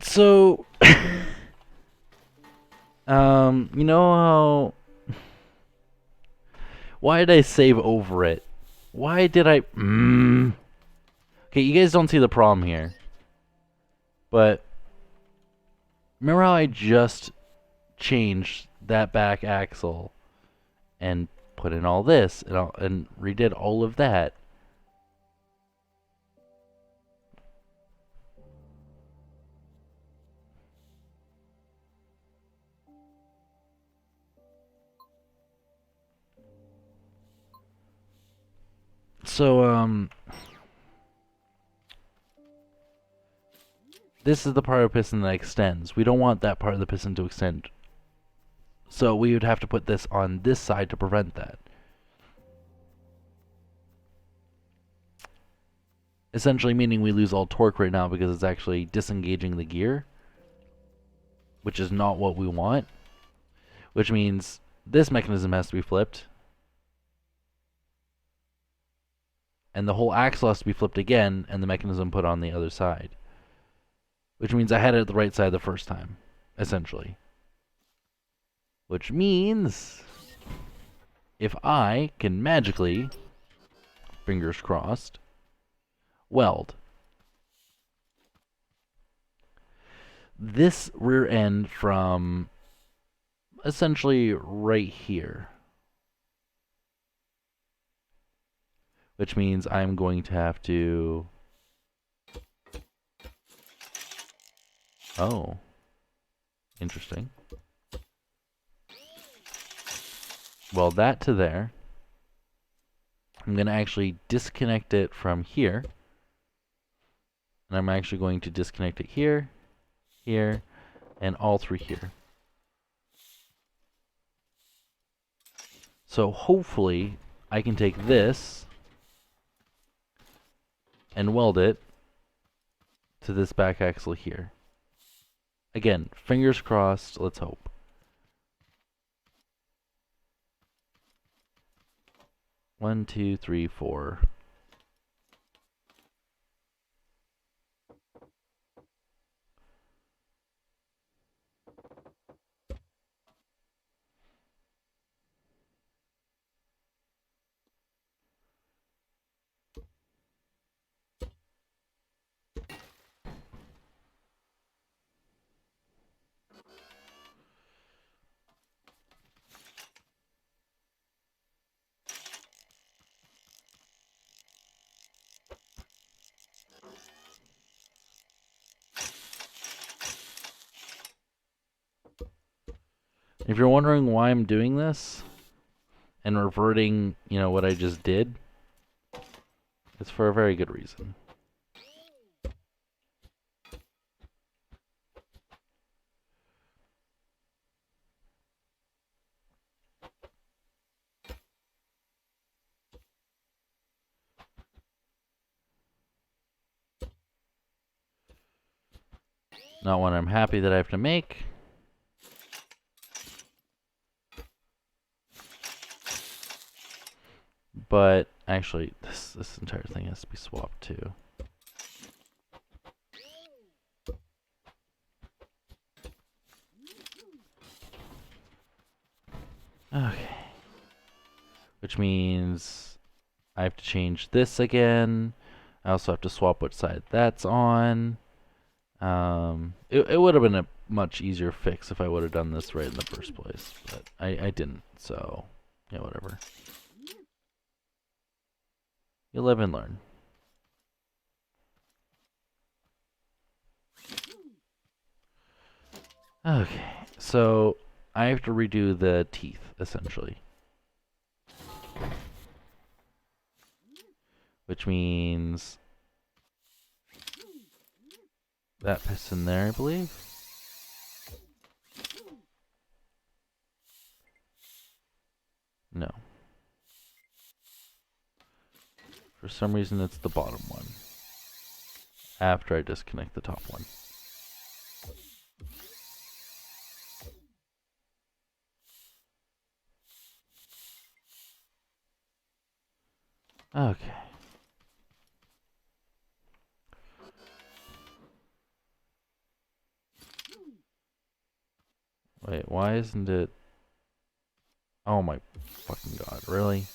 So, you know how... Why did I save over it? Why did I... Okay, you guys don't see the problem here. But, remember how I just changed that back axle and put in all this and redid all of that? So, this is the part of the piston that extends. We don't want that part of the piston to extend. So we would have to put this on this side to prevent that. Essentially meaning we lose all torque right now because it's actually disengaging the gear, which is not what we want. Which means this mechanism has to be flipped. And the whole axle has to be flipped again, and the mechanism put on the other side. Which means I had it at the right side the first time, essentially. Which means if I can magically, fingers crossed, weld this rear end from essentially right here. Which means I'm going to have to... Oh. Interesting. Well, that to there. I'm going to actually disconnect it from here. And I'm actually going to disconnect it here, here, and all through here. So hopefully I can take this and weld it to this back axle here. Again, fingers crossed, let's hope. One, two, three, four. If you're wondering why I'm doing this and reverting, what I just did, it's for a very good reason. Not one I'm happy that I have to make. But actually, this entire thing has to be swapped too. Okay. Which means I have to change this again. I also have to swap what side that's on. It would have been a much easier fix if I would have done this right in the first place, but I didn't, so yeah, whatever. You live and learn. Okay, so I have to redo the teeth, essentially. Which means that piston there, I believe. No. For some reason, it's the bottom one. After I disconnect the top one. Okay. Wait, why isn't it... Oh my fucking god, really?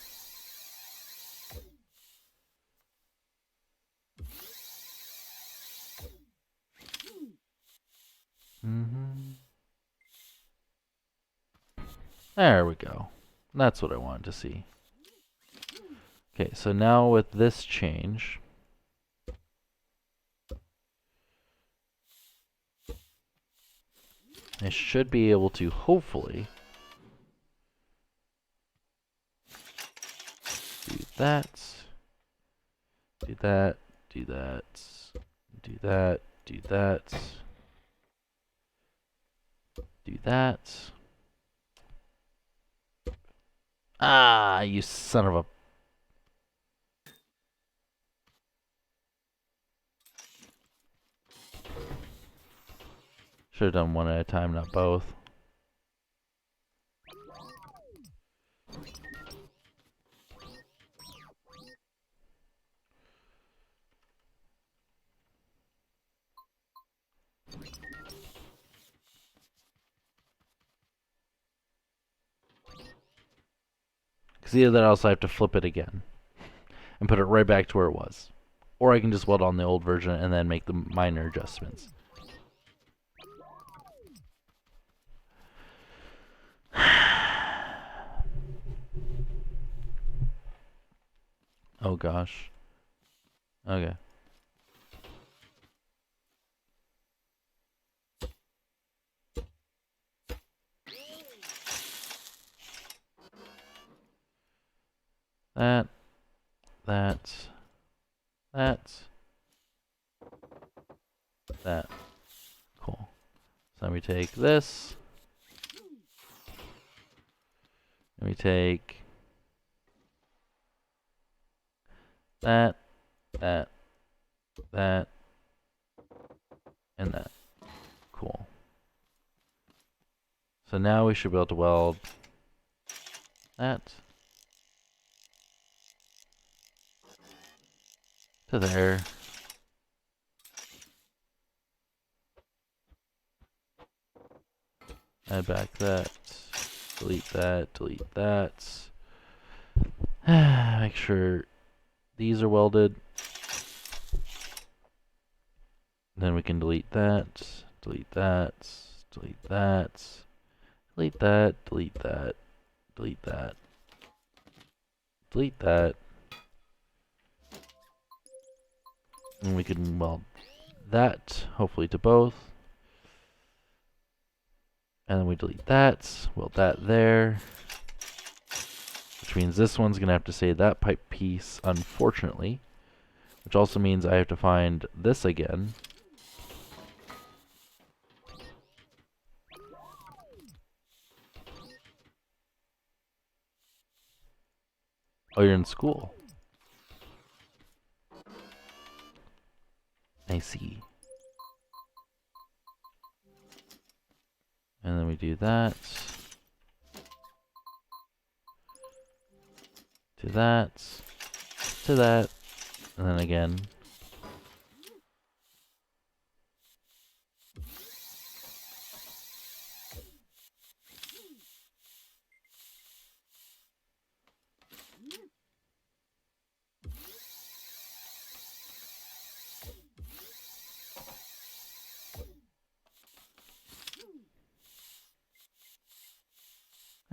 There we go. That's what I wanted to see. Okay, so now with this change... I should be able to, hopefully... do that. Do that. Do that. Do that. Do that. Do that. Ah, you son of a... Should have done one at a time, not both. Because either that, or else I have to flip it again and put it right back to where it was, or I can just weld on the old version and then make the minor adjustments. Oh gosh. Okay. that, that, that, that. Cool. So then we take this. And we take that, that, that, and that. Cool. So now we should be able to weld that to there. Add back that. Delete that. Delete that. Make sure these are welded. Then we can delete that. Delete that. Delete that. Delete that. Delete that. Delete that. Delete that. And we can weld that, hopefully to both. And then we delete that, weld that there. Which means this one's gonna have to say that pipe piece, unfortunately. Which also means I have to find this again. Oh, you're in school. I see. And then we do that. To that. To that. And then again.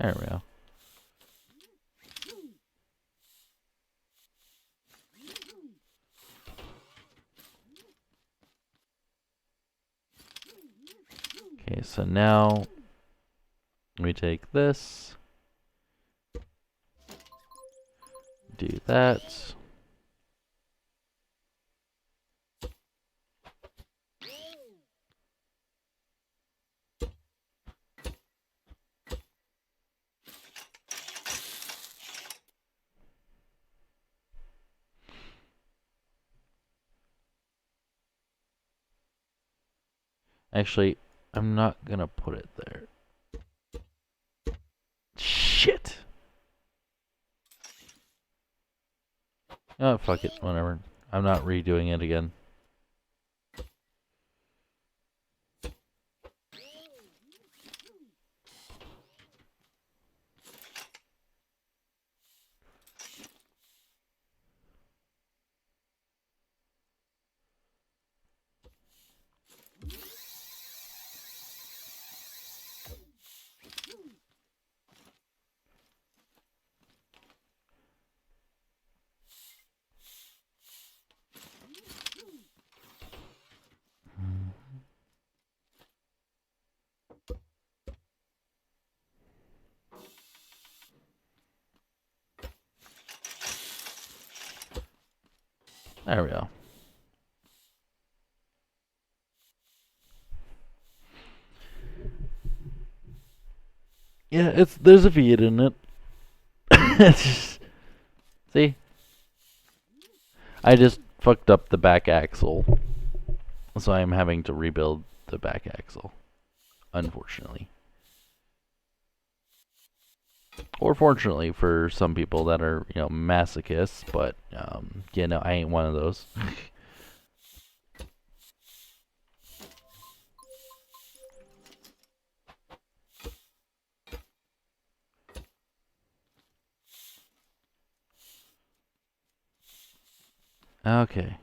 There we go. Okay, so now we take this, do that. Actually, I'm not gonna put it there. Shit! Oh, fuck it, whatever. I'm not redoing it again. There we go. Yeah, there's a V8 in it. It's just, see? I just fucked up the back axle. So I'm having to rebuild the back axle. Unfortunately. Or fortunately for some people that are, masochists, but, I ain't one of those. Okay.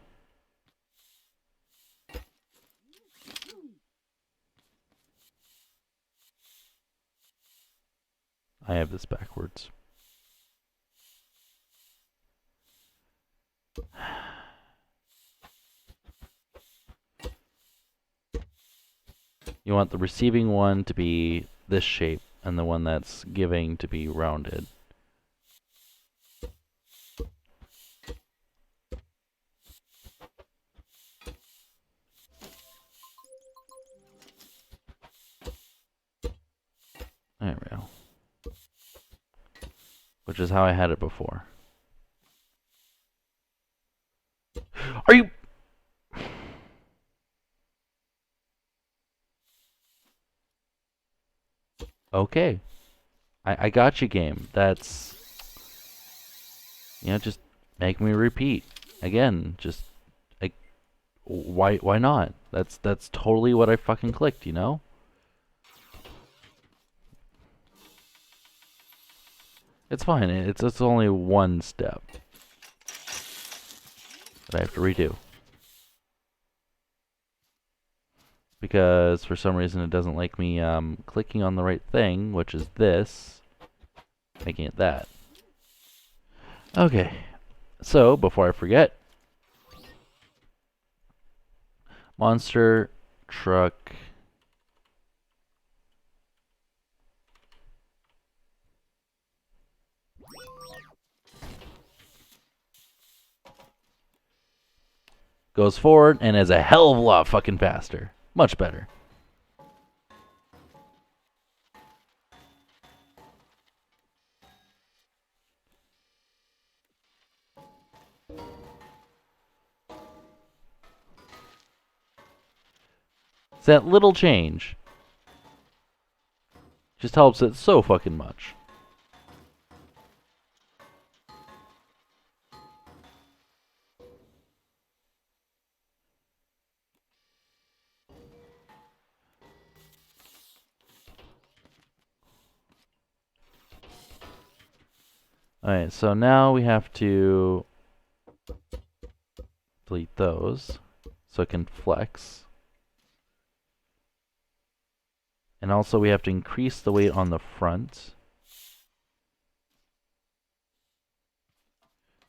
I have this backwards. You want the receiving one to be this shape, and the one that's giving to be rounded. which is how I had it before. Are you... Okay. I got you, game. That's... You know, just make me repeat. Again, just... Like, why not? That's totally what I fucking clicked, you know? It's fine. It's only one step that I have to redo. Because for some reason it doesn't like me clicking on the right thing, which is this, making it that. Okay, so before I forget, monster truck goes forward and is a hell of a lot fucking faster. Much better. It's that little change just helps it so fucking much. Alright, so now we have to delete those so it can flex. And also we have to increase the weight on the front.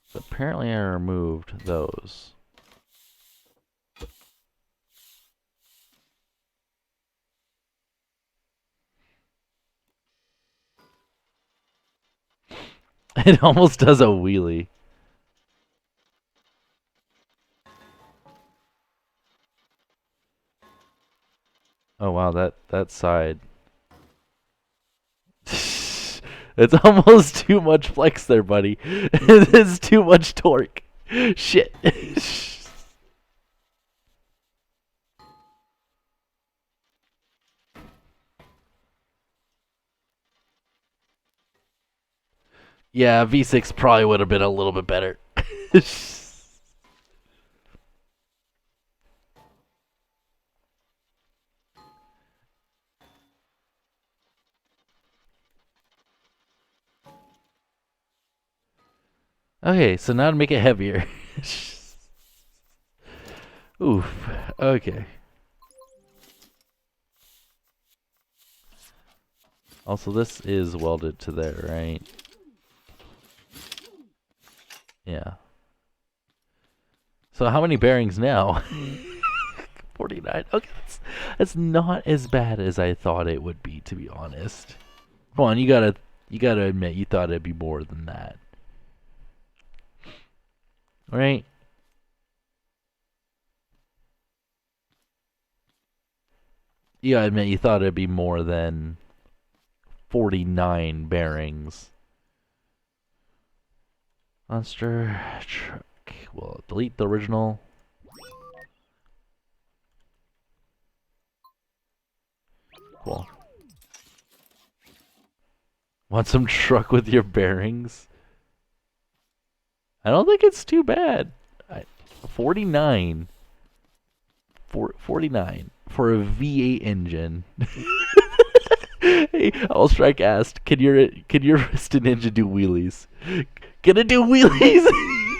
So apparently I removed those. It almost does a wheelie. Oh wow, that side. It's almost too much flex there, buddy. It's too much torque. Shit. Yeah, V6 probably would have been a little bit better. Okay, so now to make it heavier. Oof. Okay. Also, this is welded to there, right? Yeah. So how many bearings now? 49. Okay, that's not as bad as I thought it would be, to be honest. Come on, you gotta admit you thought it'd be more than that. Right? You gotta admit you thought it'd be more than 49 bearings. Monster truck. We'll delete the original. Cool. Want some truck with your bearings? I don't think it's too bad. 49. 49 for a V8 engine. Hey, Allstrike asked, can your Piston engine do wheelies? Can it do wheelies?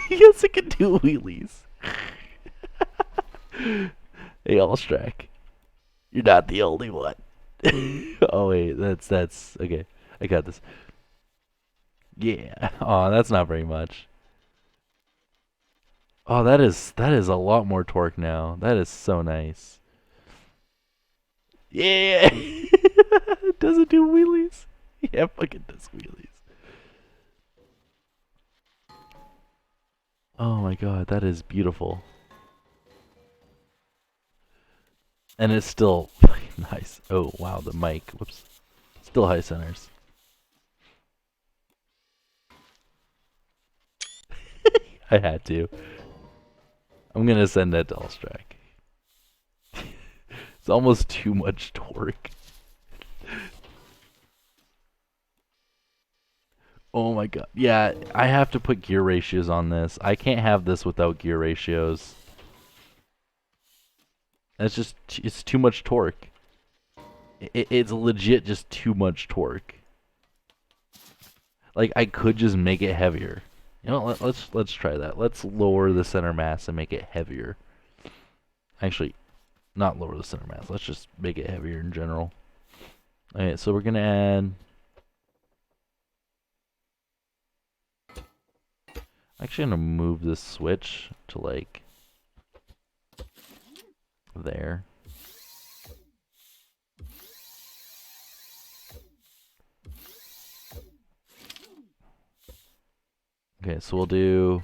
Yes, it can do wheelies. Hey, Allstrike, you're not the only one. Oh wait, that's okay. I got this. Yeah. Oh, that's not very much. Oh, that is a lot more torque now. That is so nice. Yeah. Does it do wheelies? Yeah, fucking does wheelies. Oh my god, that is beautiful. And it's still nice. Oh wow, the mic. Whoops. Still high centers. I had to. I'm gonna send that to Allstrike. It's almost too much torque. Oh my god. Yeah, I have to put gear ratios on this. I can't have this without gear ratios. That's just, it's too much torque. It's legit just too much torque. Like, I could just make it heavier. You know, let's try that. Let's lower the center mass and make it heavier. Actually, not lower the center mass. Let's just make it heavier in general. Alright, so we're gonna add... I'm actually gonna move this switch to like there. Okay, so we'll do...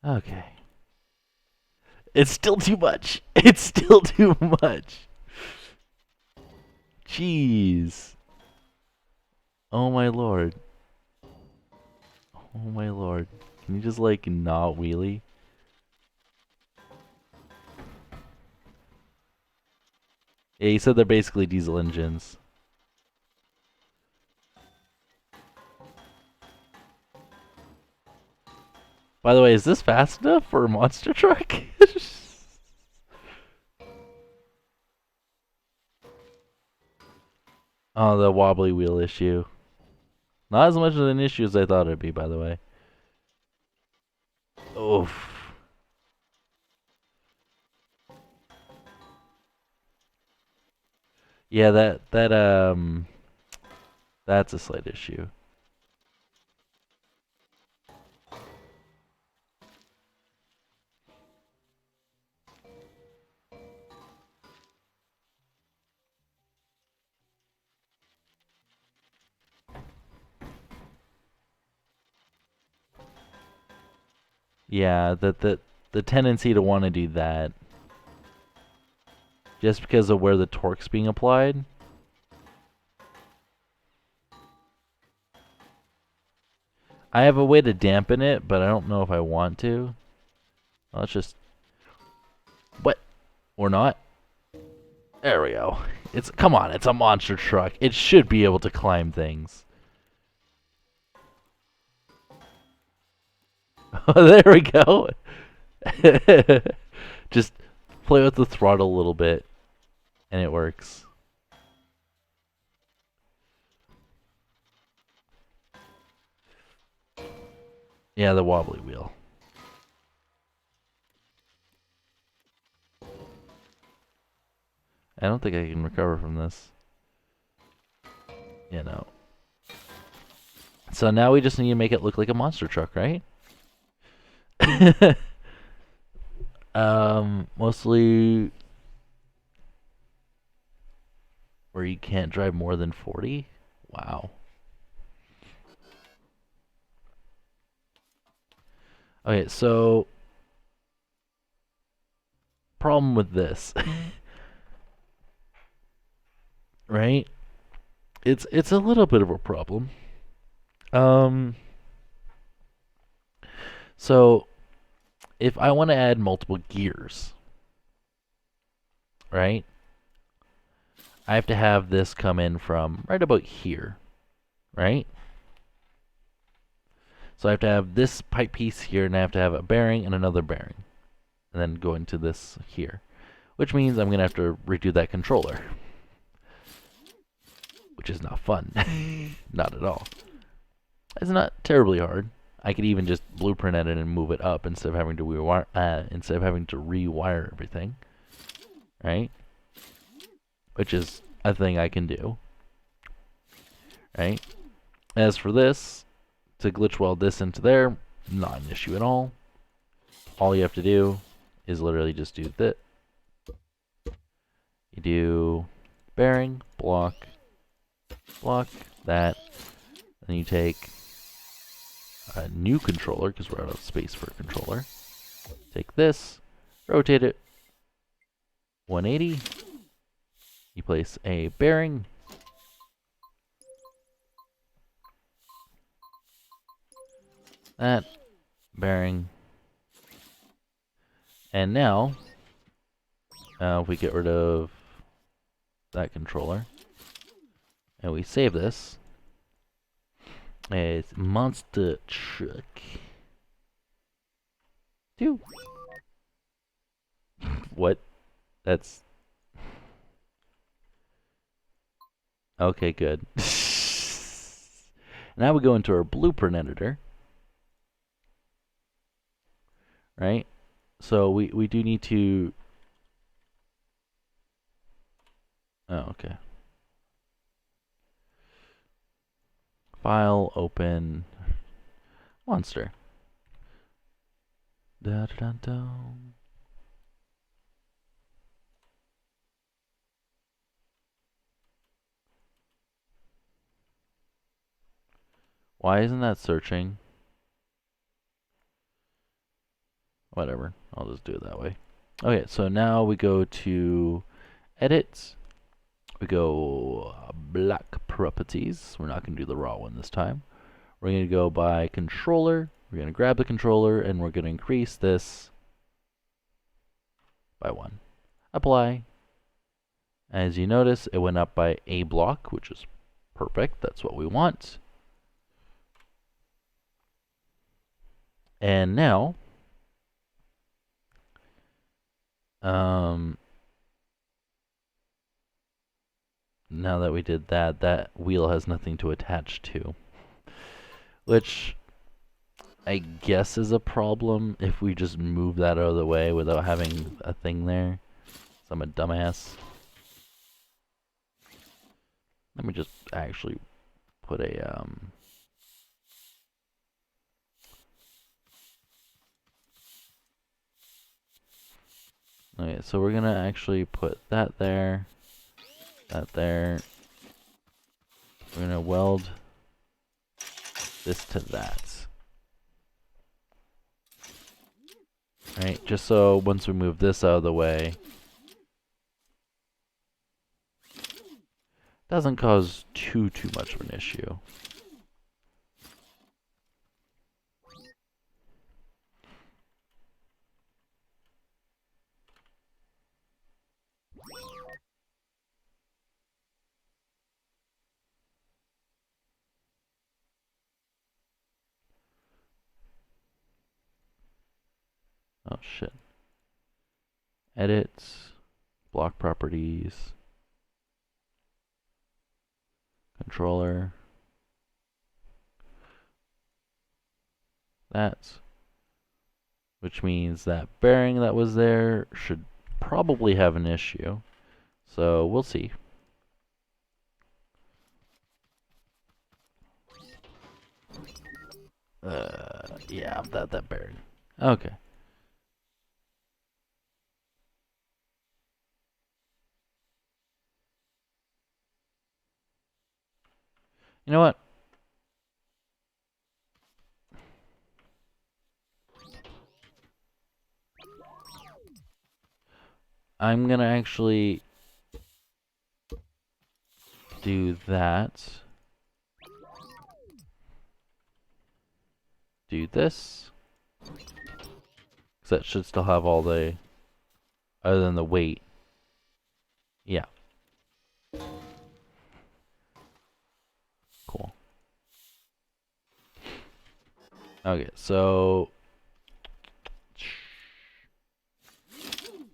Okay. It's still too much. It's still too much. Jeez. Oh my lord. Oh my lord. Can you just like not wheelie? Yeah, he said they're basically diesel engines. By the way, is this fast enough for a monster truck? Oh, the wobbly wheel issue. Not as much of an issue as I thought it'd be, by the way. Oof. Yeah, that's a slight issue. Yeah, the tendency to want to do that just because of where the torque's being applied. I have a way to dampen it, but I don't know if I want to. Let's just... What? Or not? There we go. It's... Come on, it's a monster truck. It should be able to climb things. There we go. Just play with the throttle a little bit, and it works. Yeah, the wobbly wheel. I don't think I can recover from this. Yeah, no. So now we just need to make it look like a monster truck, right? Mostly where you can't drive more than 40? Wow. Okay, so problem with this. Right? It's a little bit of a problem. So if I want to add multiple gears, right? I have to have this come in from right about here, right? So I have to have this pipe piece here, and I have to have a bearing and another bearing, and then go into this here, which means I'm gonna have to redo that controller, which is not fun. Not at all. It's not terribly hard. I could even just blueprint at it and move it up instead of having to rewire everything, right? Which is a thing I can do, right? As for this, to glitch weld this into there, not an issue at all. All you have to do is literally just do that. You do bearing, block, that, then you take a new controller, because we're out of space for a controller. Take this, rotate it 180. You place a bearing, that bearing. And now, if we get rid of that controller, and we save this, it's monster truck. Dude. What? That's... Okay, good. Now we go into our blueprint editor. Right? So we do need to... Oh, okay. File, open, monster. Da da da da. Why isn't that searching? Whatever, I'll just do it that way. Okay, so now we go to edit. We go black properties. We're not going to do the raw one this time. We're going to go by controller. We're going to grab the controller and we're going to increase this by 1. Apply. As you notice, it went up by a block, which is perfect. That's what we want. And now, now that we did that, that wheel has nothing to attach to, which I guess is a problem if we just move that out of the way without having a thing there. So I'm a dumbass. Let me just actually put a okay, so we're gonna actually put that there, that there. We're gonna weld this to that. Right, just so once we move this out of the way, doesn't cause too much of an issue. Oh shit. Edit, block properties, controller. That, which means that bearing that was there should probably have an issue. So we'll see. Yeah, that bearing. Okay. You know what? I'm gonna actually do that. Do this. Because that should still have all the, other than the weight. Yeah. Cool. Okay, so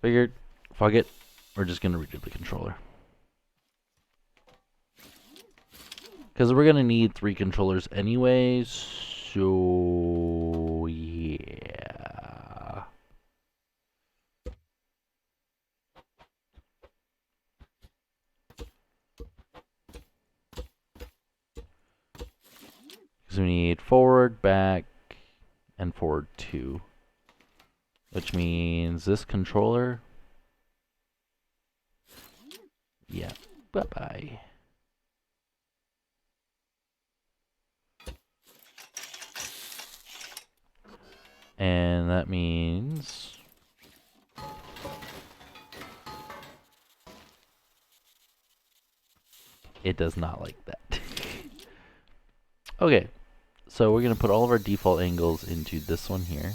figured, fuck it, we're just gonna redo the controller. Because we're gonna need 3 controllers anyways, so yeah. Because we need forward, back, and forward 2. Which means this controller, yeah, bye-bye. And that means it does not like that. Okay, So we're going to put all of our default angles into this one here.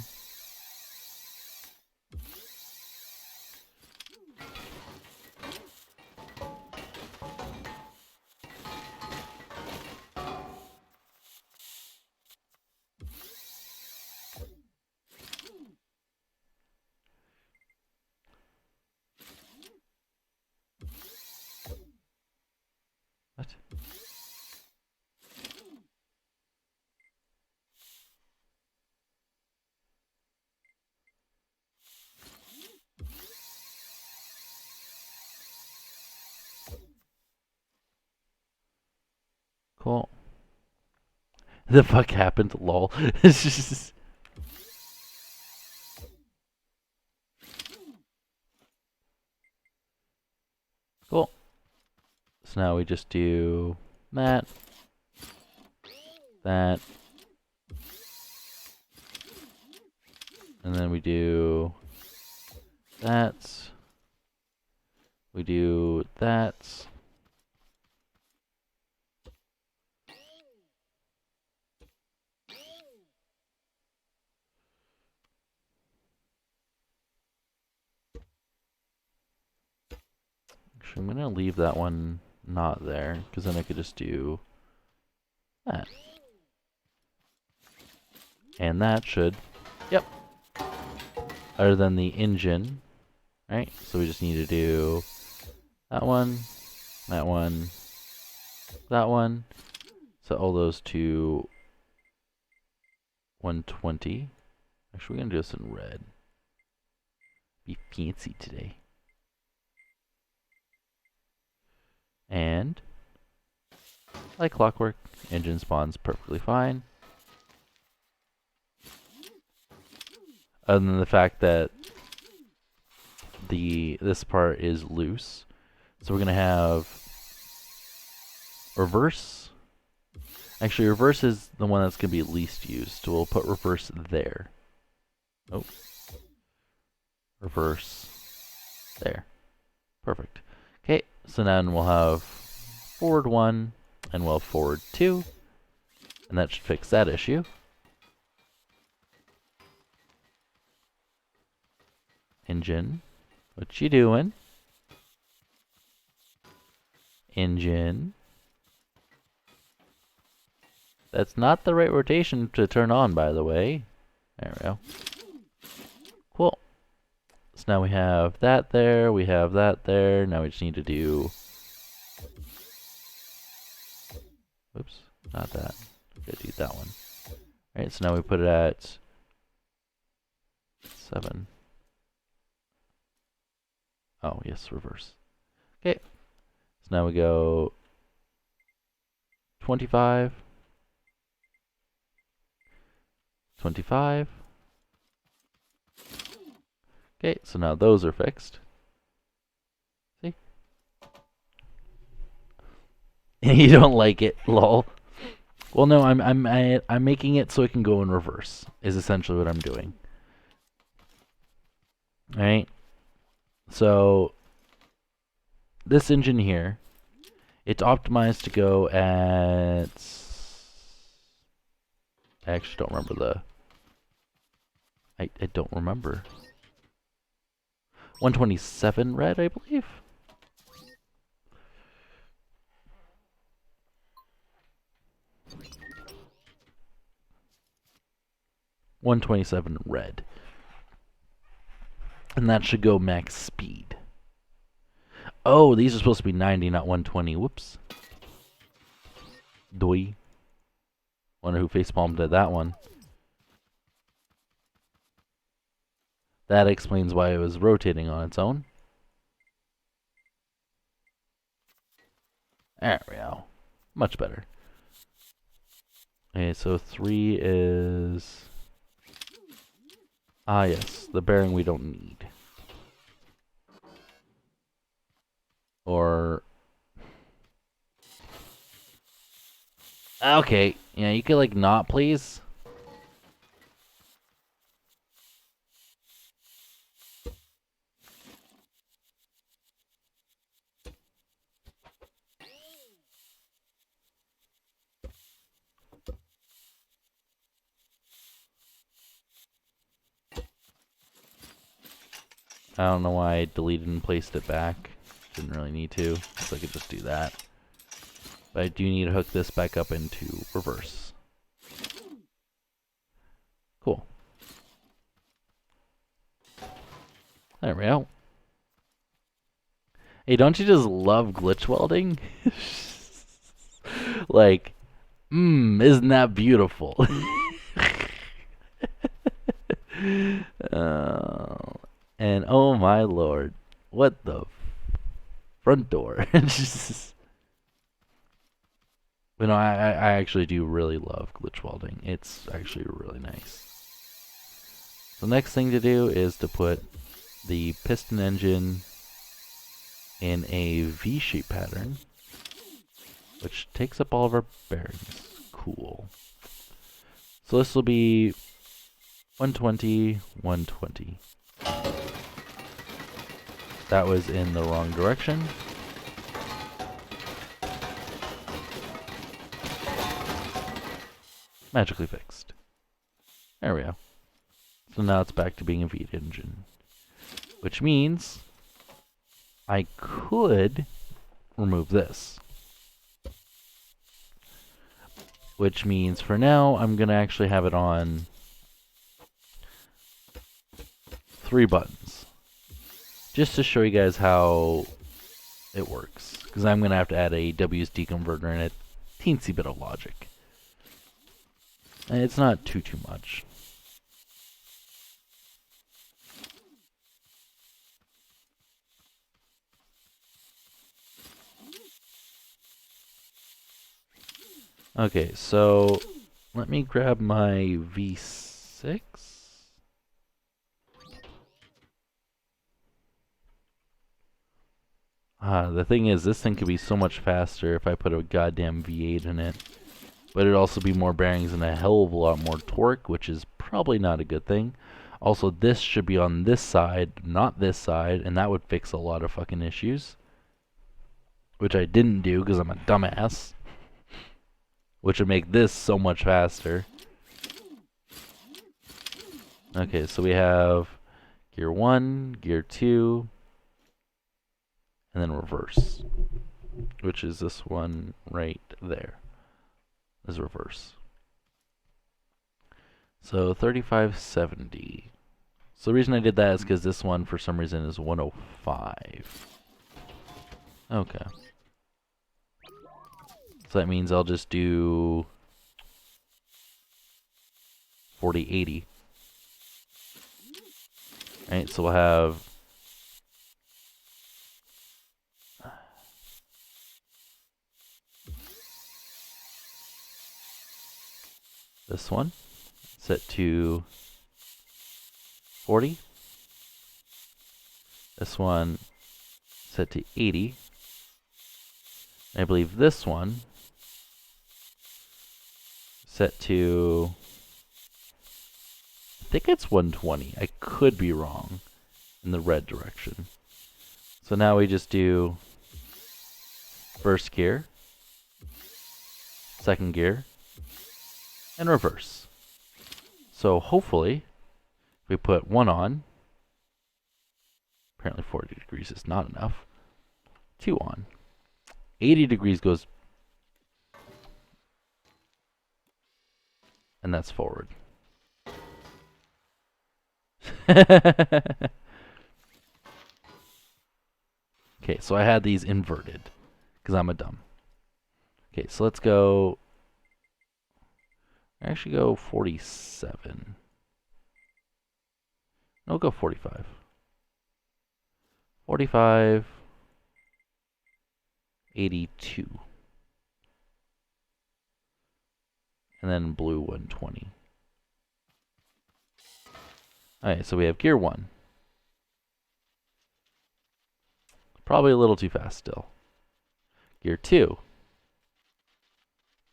What? Cool. The fuck happened? Lol. It's just... Cool. So now we just do that, that, and then we do that, we do that. Actually, I'm gonna leave that one not there, because then I could just do that. And that should, yep. Other than the engine, right? So we just need to do that one, that one, that one. Set all those to 120. Actually, we're gonna do this in red. Be fancy today. And like clockwork, engine spawns perfectly fine. Other than the fact that this part is loose. So we're gonna have reverse. Actually, reverse is the one that's gonna be least used. So we'll put reverse there. Oh. Reverse there. Perfect. Okay, so then we'll have forward 1 and we'll have forward 2. And that should fix that issue. Engine. What you doing? Engine. That's not the right rotation to turn on, by the way. There we go. Cool. So now we have that there, we have that there. Now we just need to do... Whoops, not that. Gotta do that one. Alright, so now we put it at 7. Oh, yes, reverse. Okay. So now we go 25. 25. Okay, so now those are fixed. See? You don't like it, lol. Well, no, I'm making it so it can go in reverse. Is essentially what I'm doing. All right. So this engine here, it's optimized to go at... I actually don't remember the... I don't remember. 127 red, I believe. $127 red. And that should go max speed. Oh, these are supposed to be 90, not 120. Whoops. Doi. Wonder who facepalmed at that one. That explains why it was rotating on its own. There we go. Much better. Okay, so 3 is... Ah, yes. The bearing we don't need. Or... Okay. Yeah, you could, like, not, please? I don't know why I deleted and placed it back. Didn't really need to, so I could just do that. But I do need to hook this back up into reverse. Cool. There we go. Hey, don't you just love glitch welding? Like, isn't that beautiful? And oh my lord, what the front door? But no, I actually do really love glitch welding. It's actually really nice. The next thing to do is to put the piston engine in a V-shape pattern, which takes up all of our bearings. Cool. So this will be 120, 120. That was in the wrong direction. Magically fixed. There we go. So now it's back to being a V engine. Which means I could remove this. Which means for now I'm going to actually have it on 3 buttons. Just to show you guys how it works. Because I'm going to have to add a WSD converter and a teensy bit of logic. And it's not too much. Okay, so let me grab my V6. The thing is, this thing could be so much faster if I put a goddamn V8 in it. But it'd also be more bearings and a hell of a lot more torque, which is probably not a good thing. Also, this should be on this side, not this side, and that would fix a lot of fucking issues. Which I didn't do because I'm a dumbass. Which would make this so much faster. Okay, so we have gear 1, gear 2, and then reverse. Which is this one right there. Is reverse. So 3570. So the reason I did that is because this one for some reason is 105. Okay. So that means I'll just do 4080. Right, so we'll have this one set to 40. This one set to 80. I believe this one set to, I think it's 120. I could be wrong in the red direction. So now we just do first gear, second gear, and reverse. So hopefully, if we put 1 on, apparently 40 degrees is not enough, 2 on, 80 degrees goes, and that's forward. Okay, so I had these inverted, because I'm a dumb. Okay, so let's go, actually go 47. No, we'll go 45. 45, 82. And then blue 120. Alright, so we have gear 1. Probably a little too fast still. Gear 2.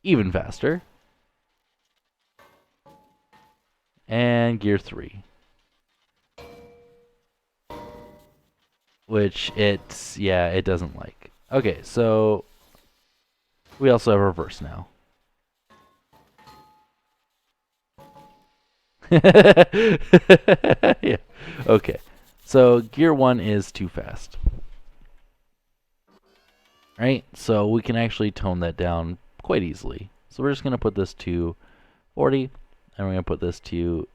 Even faster. And gear 3. Which it's, yeah, it doesn't like. Okay, so we also have reverse now. Yeah. Okay. So gear 1 is too fast. Right? So we can actually tone that down quite easily. So we're just going to put this to 40, and we're going to put this to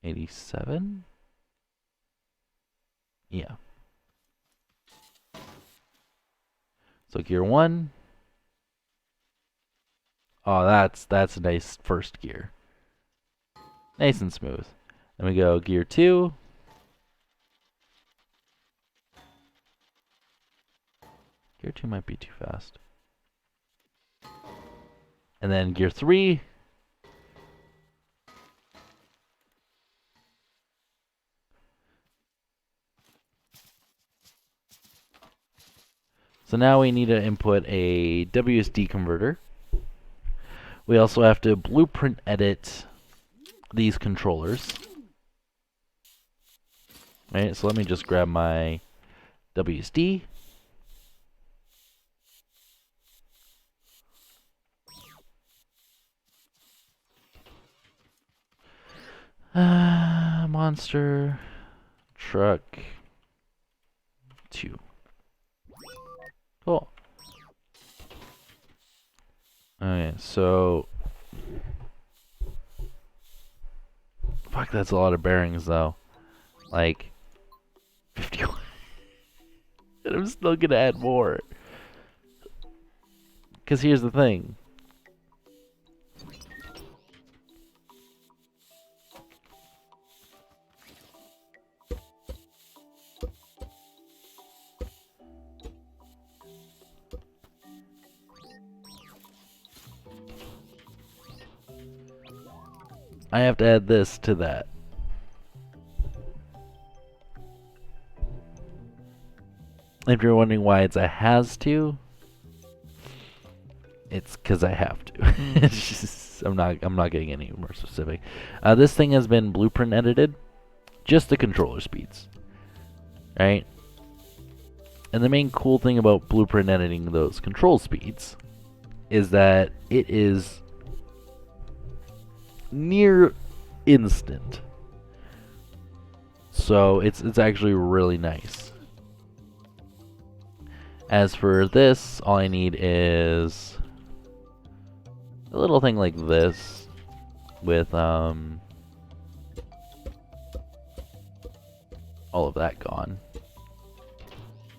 87? Yeah. So gear 1. Oh, that's a nice first gear. Nice and smooth. Then we go gear 2. Gear 2 might be too fast. And then gear 3. So now we need to input a WSD converter. We also have to blueprint edit these controllers. Right, so let me just grab my WSD. Monster Truck 2. Cool. Okay, so fuck, that's a lot of bearings though. Like 51. And I'm still gonna add more. Cause here's the thing. I have to add this to that. If you're wondering why it's a has to, it's because I have to. It's just, I'm not getting any more specific. This thing has been blueprint edited, just the controller speeds, right? And the main cool thing about blueprint editing those control speeds is that it is near instant. So it's actually really nice. As for this, all I need is a little thing like this with all of that gone.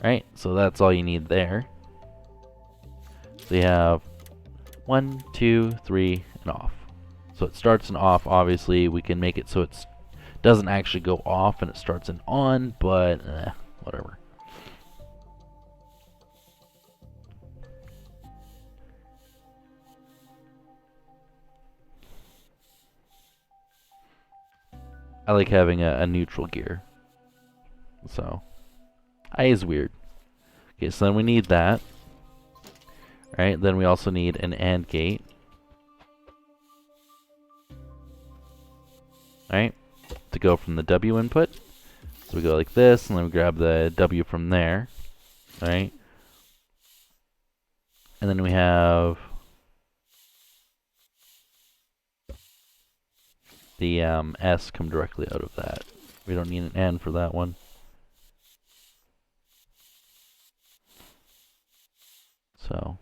Right? So that's all you need there. So you have 1, 2, 3, and off. So it starts and off. Obviously, we can make it so it doesn't actually go off and it starts and on, but whatever. I like having a neutral gear. So, I is weird. Okay, so then we need that. Right, then we also need an AND gate. Right, to go from the W input. So we go like this, and then we grab the W from there. Right, and then we have the S come directly out of that. We don't need an AND for that one. So,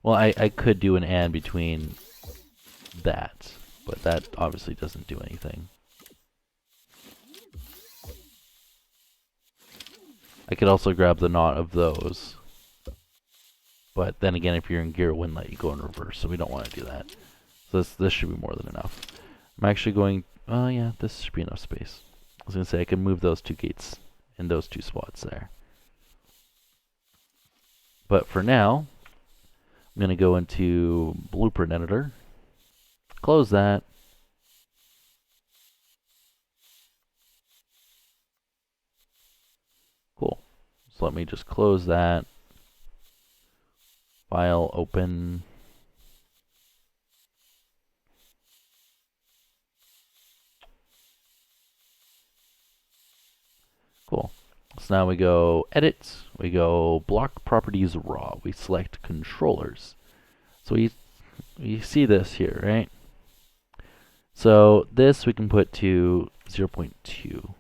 well, I could do an AND between that, but that obviously doesn't do anything. I could also grab the knot of those. But then again, if you're in gear, it wouldn't let you go in reverse, so we don't want to do that. So this should be more than enough. I'm actually going, oh yeah, this should be enough space. I was going to say I can move those two gates in those two spots there. But for now, I'm going to go into Blueprint Editor, close that. Cool. So let me just close that. File, open. Cool. So now we go Edit, we go Block Properties Raw, we select Controllers. So you see this here, right? So this we can put to 0.2.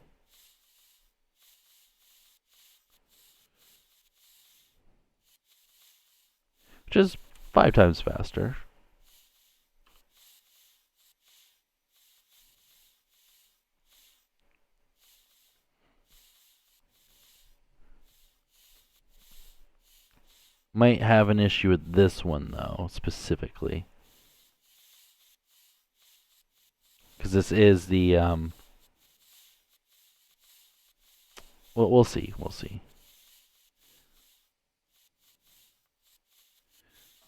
Which is 5 times faster. Might have an issue with this one, though, specifically. Because this is the, well, we'll see, we'll see.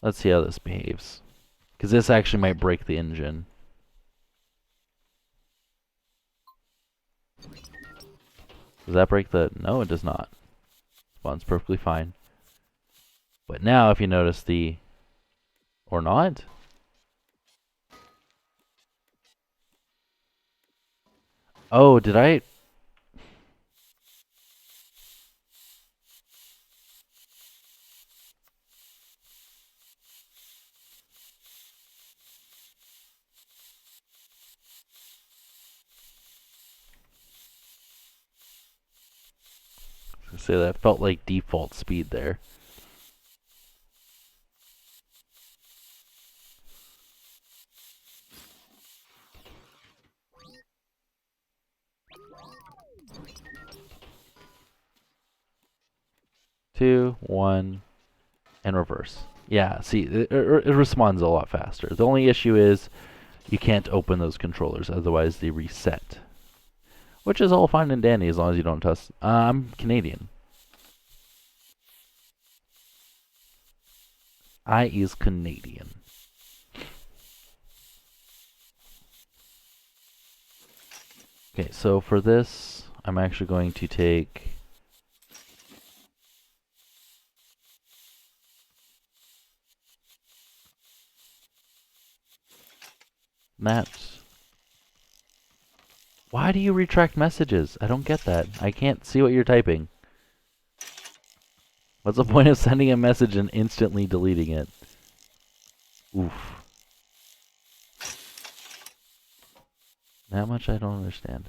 Let's see how this behaves. Because this actually might break the engine. Does that break the... No, it does not. Spawn's perfectly fine. But now, if you notice the... Or not? Oh, did I... say that felt like default speed there. Two, one, and reverse. Yeah, see, it responds a lot faster. The only issue is you can't open those controllers, otherwise they reset. Which is all fine and dandy as long as you don't touch... I'm Canadian. I is Canadian. Okay, so for this, I'm actually going to take... Maps. Why do you retract messages? I don't get that. I can't see what you're typing. What's the point of sending a message and instantly deleting it? Oof. That much I don't understand.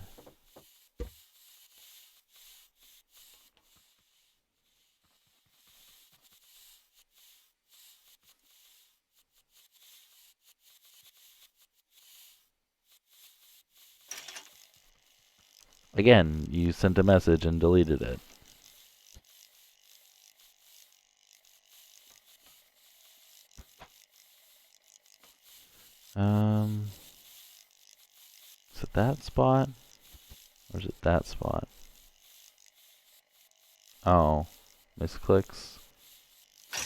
Again, you sent a message and deleted it. Is it that spot? Or is it that spot? Oh, misclicks.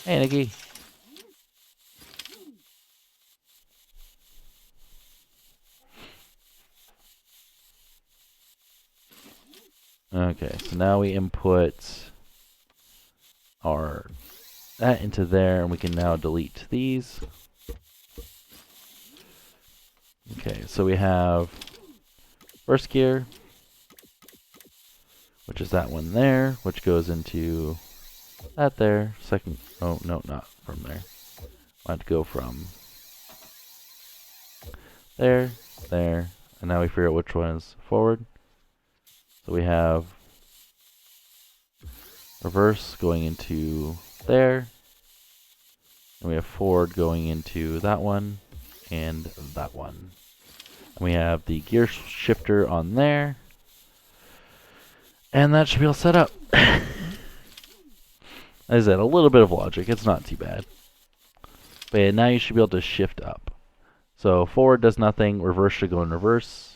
Hey, Nikki. Okay, so now we input that into there, and we can now delete these. Okay, so we have first gear, which is that one there, which goes into that there. Second, oh no, not from there. I want to go from there, there, and now we figure out which one is forward. So we have reverse going into there, and we have forward going into that one and that one. And we have the gear shifter on there, and that should be all set up. As I said, a little bit of logic, it's not too bad. But yeah, now you should be able to shift up. So forward does nothing, reverse should go in reverse.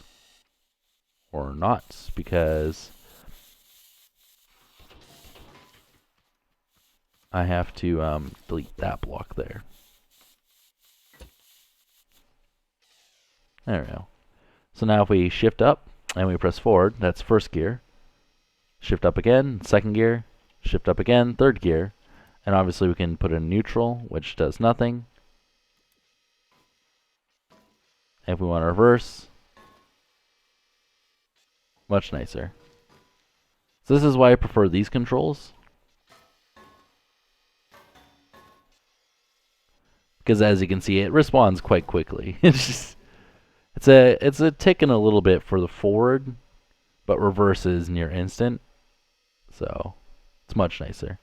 Or not, because I have to delete that block there. There we go. So now if we shift up and we press forward, that's first gear. Shift up again, second gear. Shift up again, third gear. And obviously we can put in neutral, which does nothing. If we want to reverse, much nicer. So this is why I prefer these controls. Because as you can see, it responds quite quickly. It's a ticking a little bit for the forward, but reverse is near instant, so it's much nicer.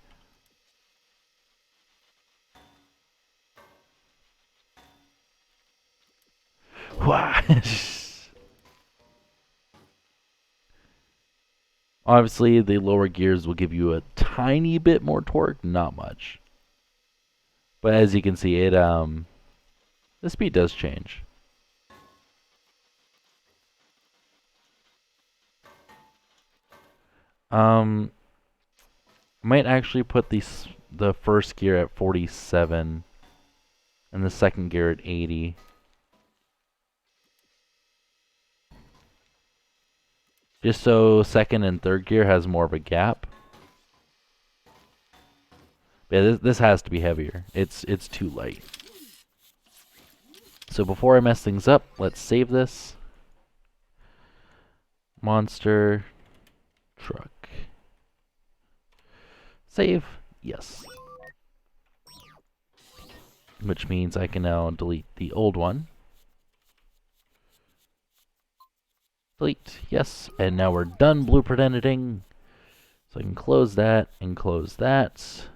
Obviously, the lower gears will give you a tiny bit more torque, not much. But as you can see, the speed does change. Might actually put the first gear at 47 and the second gear at 80. Just so second and third gear has more of a gap. Yeah, this has to be heavier. It's too light. So before I mess things up, let's save this. Monster truck. Save. Yes. Which means I can now delete the old one. Delete. Yes. And now we're done blueprint editing. So I can close that and close that.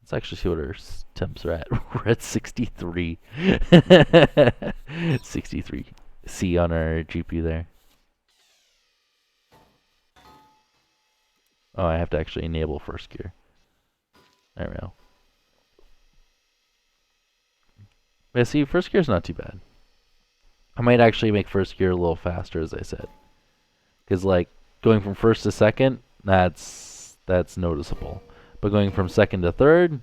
Let's actually see what our temps are at. We're at 63. 63 C on our GPU there. Oh, I have to actually enable first gear. There we go. Yeah, see, first gear's not too bad. I might actually make first gear a little faster, as I said. Because, like, going from first to second, that's noticeable. But going from second to third,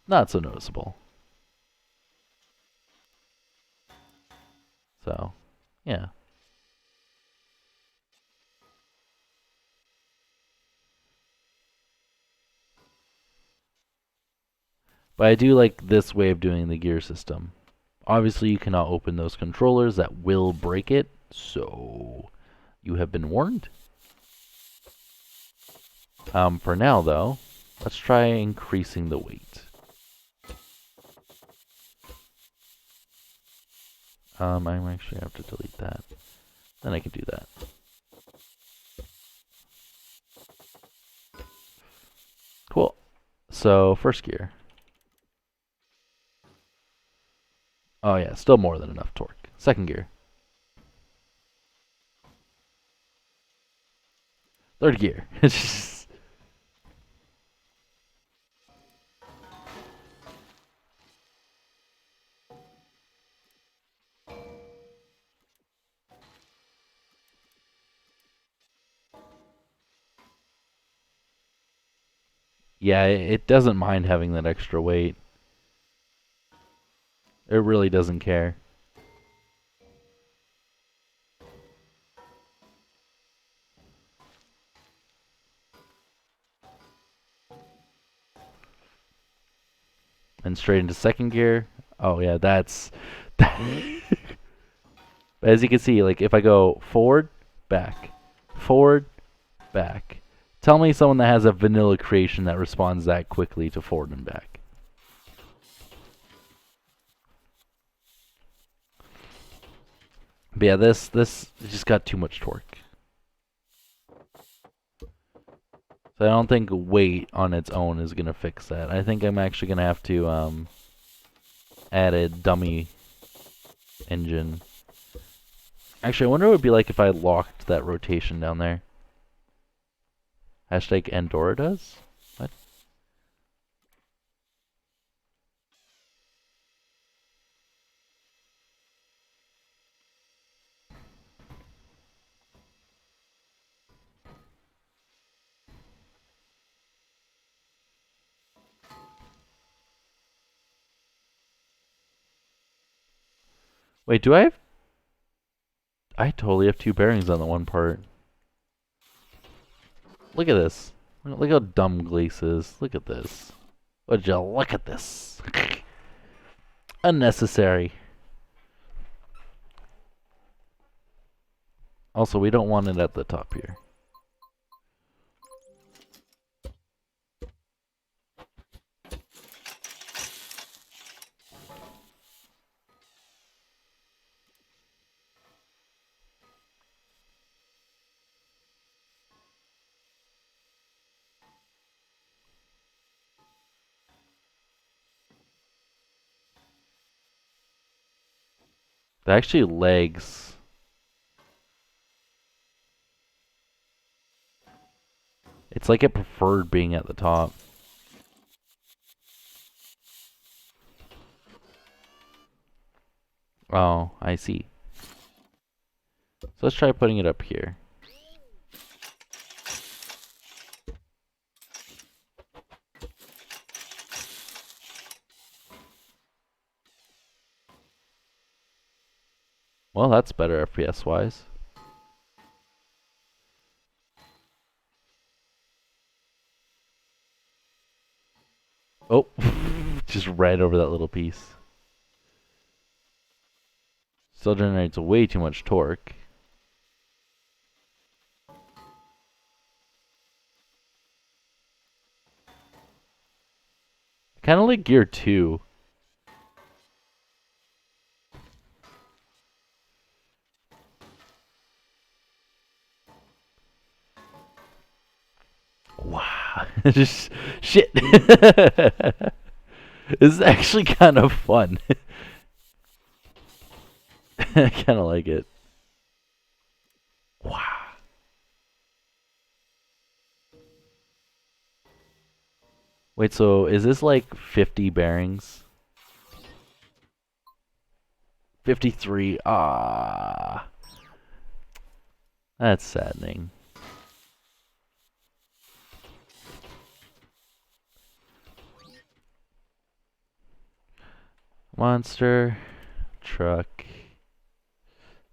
not so noticeable. So, yeah. But I do like this way of doing the gear system. Obviously, you cannot open those controllers. That will break it. So, you have been warned. For now, though, let's try increasing the weight. I'm actually have to delete that. Then I can do that. Cool. So, first gear. Oh yeah, still more than enough torque. Second gear. Third gear. Yeah, it doesn't mind having that extra weight. It really doesn't care. And straight into second gear. Oh yeah, that's... As you can see, like if I go forward, back, forward, back. Tell me someone that has a vanilla creation that responds that quickly to forward and back. But yeah, this just got too much torque. So I don't think weight on its own is gonna fix that. I think I'm actually gonna have to add a dummy engine. Actually, I wonder what it would be like if I locked that rotation down there. Hashtag Andorra does? What? Wait, do I have... I totally have two bearings on the one part. Look at this. Look how dumb Glace is. Look at this. Would you look at this? Unnecessary. Also, we don't want it at the top here. They're actually legs. It's like it preferred being at the top. Oh, I see. So let's try putting it up here. Well, that's better FPS wise. Oh, just right over that little piece. Still generates way too much torque. Kind of like Gear 2. Wow. Just shit. This is actually kind of fun. I kind of like it. Wow. Wait, so is this like 50 bearings? 53. Ah. That's saddening. Monster truck.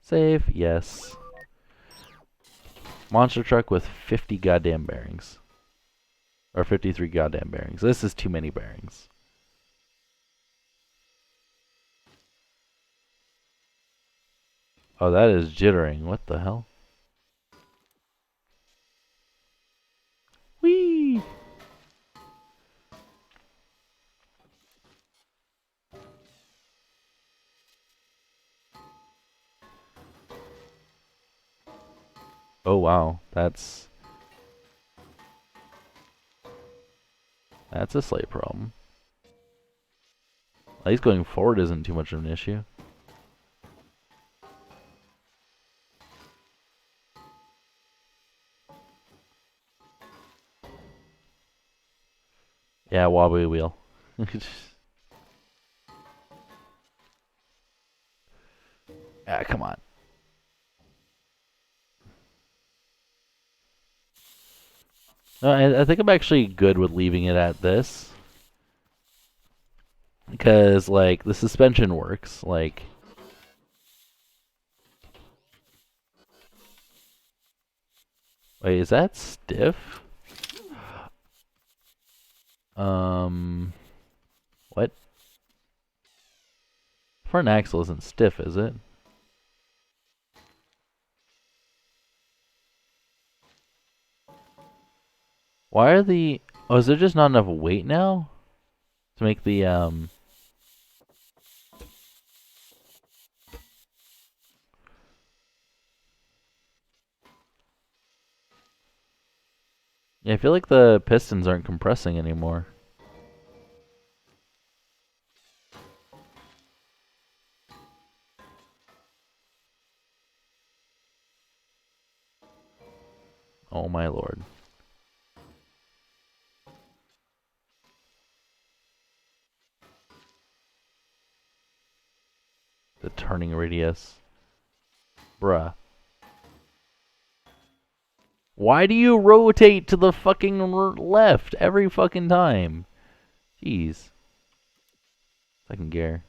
Save, yes. Monster truck with 50 goddamn bearings. Or 53 goddamn bearings. This is too many bearings. Oh, that is jittering. What the hell? Whee! Oh wow, that's a slight problem. At least going forward isn't too much of an issue. Yeah, wobbly wheel. Ah, come on. No, I think I'm actually good with leaving it at this. Because, like, the suspension works. Like, wait, is that stiff? What? Front axle isn't stiff, is it? Why are the... Oh, is there just not enough weight now? To make the, Yeah, I feel like the pistons aren't compressing anymore. Oh my lord. The turning radius. Bruh. Why do you rotate to the fucking left every fucking time? Jeez. Second gear.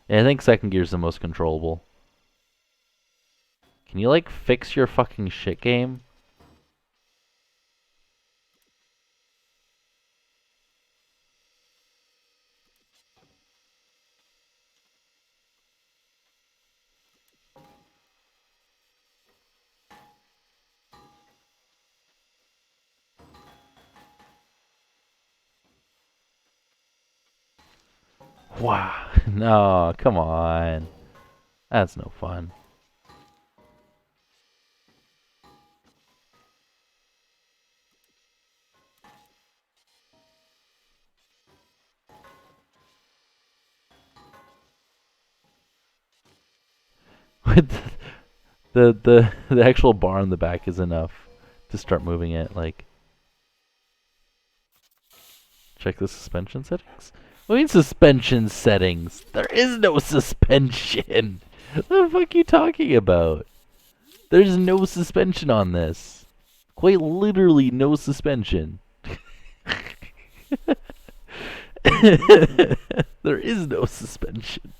Yeah, I think second gear is the most controllable. Can you, like, fix your fucking shit game? Wow. No, come on. That's no fun. but the actual bar on the back is enough to start moving it. Like, check the suspension settings. What do you mean suspension settings? There is no suspension. What the fuck are you talking about? There's no suspension on this. Quite literally no suspension. There is no suspension.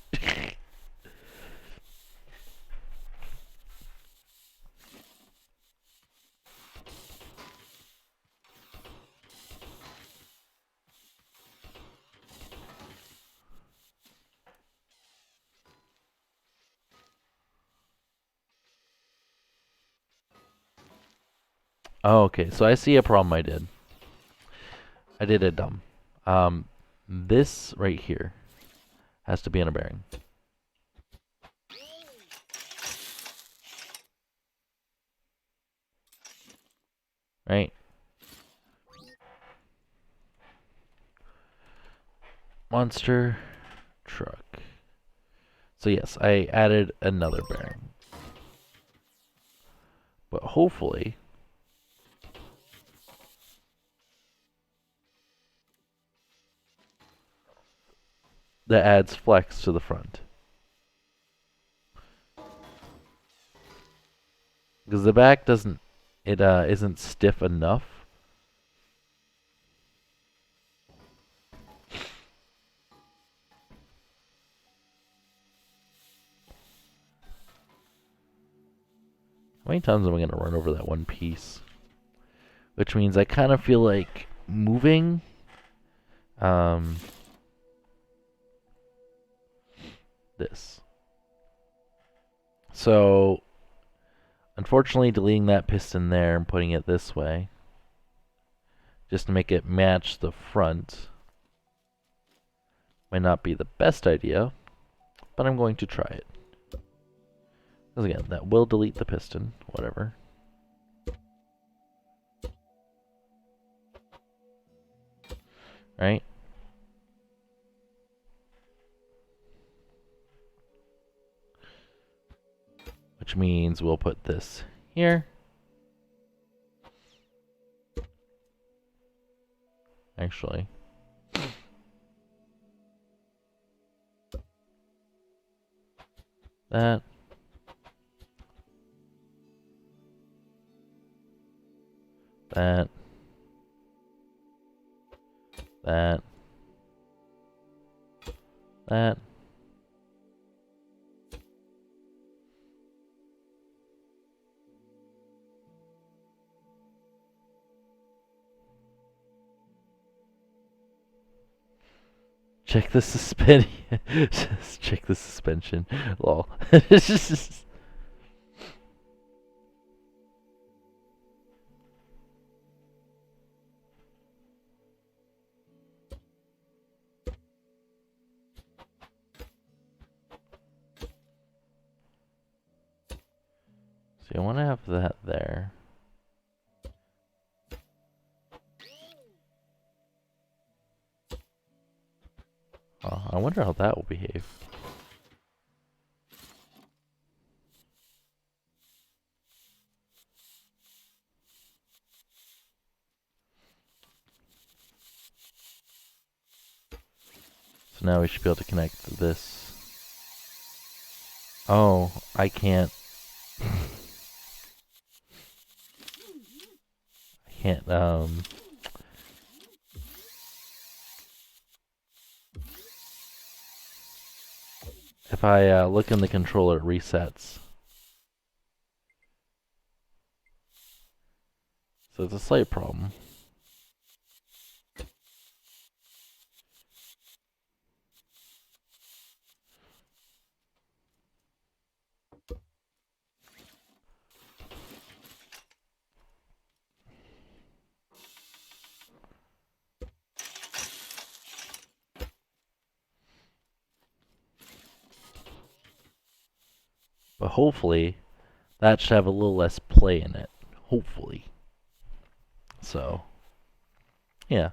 Oh, okay, so I see a problem I did. I did it dumb. This right here has to be in a bearing. Right? Monster truck. So yes, I added another bearing. But hopefully that adds flex to the front. Because the back doesn't, it isn't stiff enough. How many times am I going to run over that one piece? Which means I kind of feel like moving. This. So, unfortunately, deleting that piston there and putting it this way, just to make it match the front, might not be the best idea, but I'm going to try it. Because again, that will delete the piston, whatever. Right? Which means we'll put this here. Actually. That. That. That. That. Check the suspension. Just check the suspension. Lol. See, I want to have that there. Oh, I wonder how that will behave. So now we should be able to connect this. Oh, I can't. I can't, if I look in the controller, it resets. So it's a slight problem. But hopefully, that should have a little less play in it. Hopefully. So, yeah.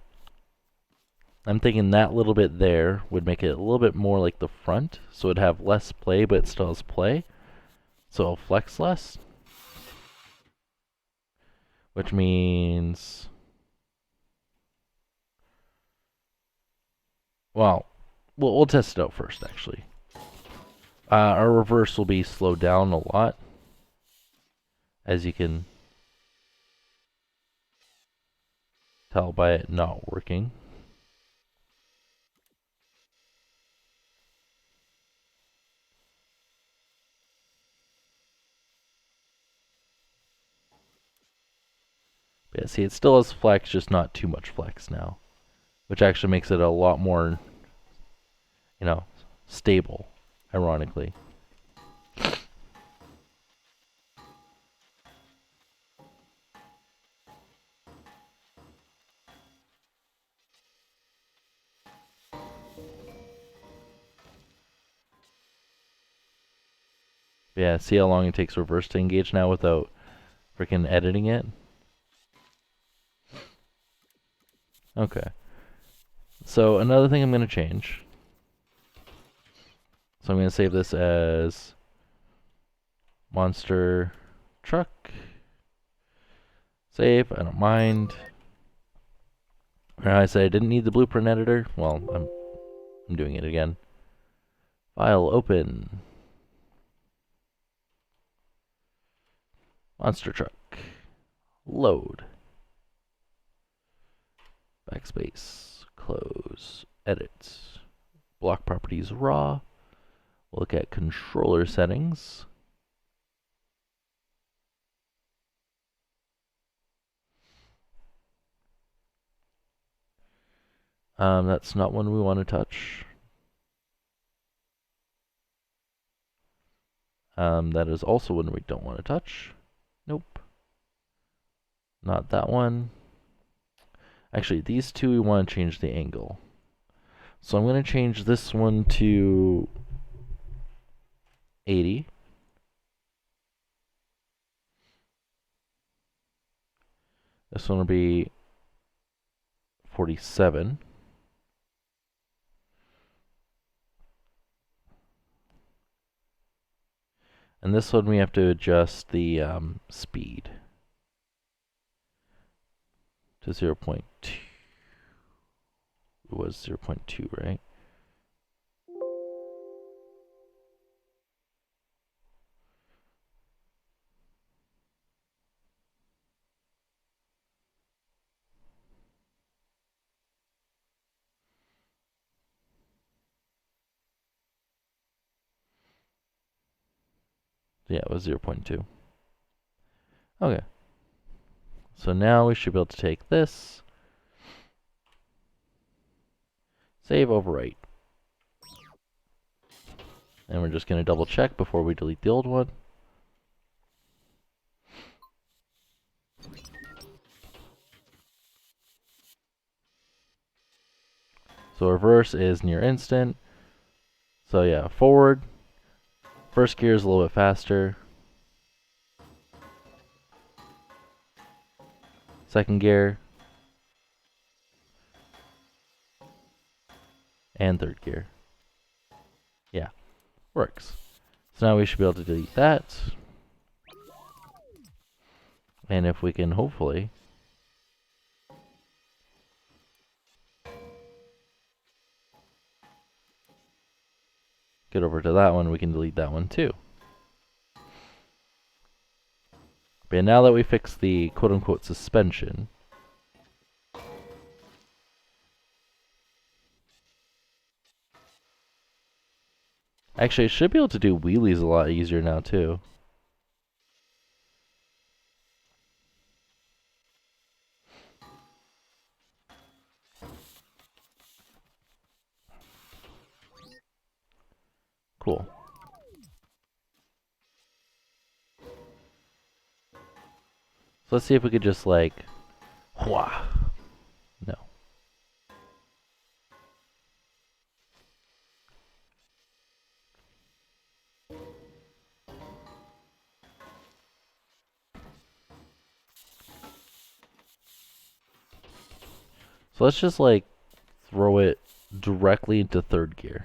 I'm thinking that little bit there would make it a little bit more like the front, so it'd have less play, but it still has play. So it'll flex less, which means, well, we'll test it out first, actually. Our reverse will be slowed down a lot, as you can tell by it not working. But yeah, see, it still has flex, just not too much flex now, which actually makes it a lot more, you know, stable, ironically. Yeah, see how long it takes reverse to engage now without freaking editing it? Okay. So another thing I'm going to change. So I'm going to save this as monster truck. Save, I don't mind. I said I didn't need the blueprint editor. Well, I'm doing it again. File open. Monster truck. Load. Backspace. Close. Edit. Block properties raw. We'll look at controller settings. That's not one we want to touch. That is also one we don't want to touch. Nope. Not that one. Actually, these two we want to change the angle. So I'm going to change this one to 80. This one will be 47. And this one we have to adjust the speed to 0.2. It was 0.2, right? Yeah, it was 0.2. Okay. So now we should be able to take this, save, overwrite. And we're just going to double check before we delete the old one. So reverse is near instant. So yeah, forward. First gear is a little bit faster. Second gear. And third gear. Yeah, works. So now we should be able to delete that. And if we can hopefully get over to that one, we can delete that one too. But now that we fixed the quote-unquote suspension, actually I should be able to do wheelies a lot easier now too. Cool. So let's see if we could just like, whah. No. So let's just like throw it directly into third gear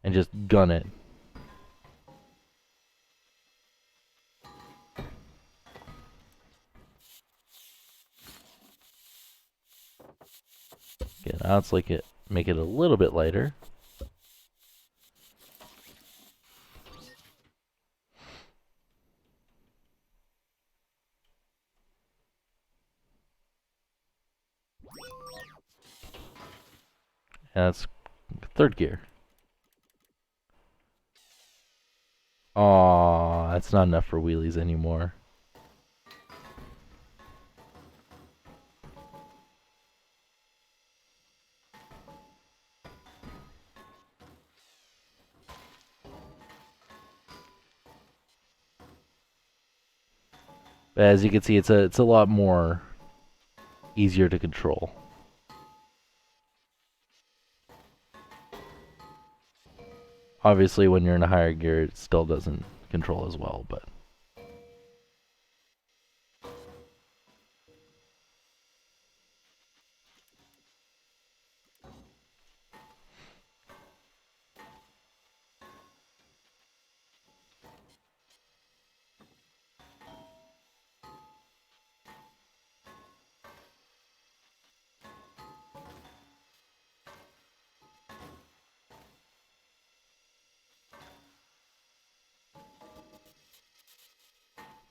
and just gun it. it. Now let's make it a little bit lighter. And that's third gear. Aw, that's not enough for wheelies anymore. But as you can see, it's a lot more easier to control. Obviously, when you're in a higher gear, it still doesn't control as well, but...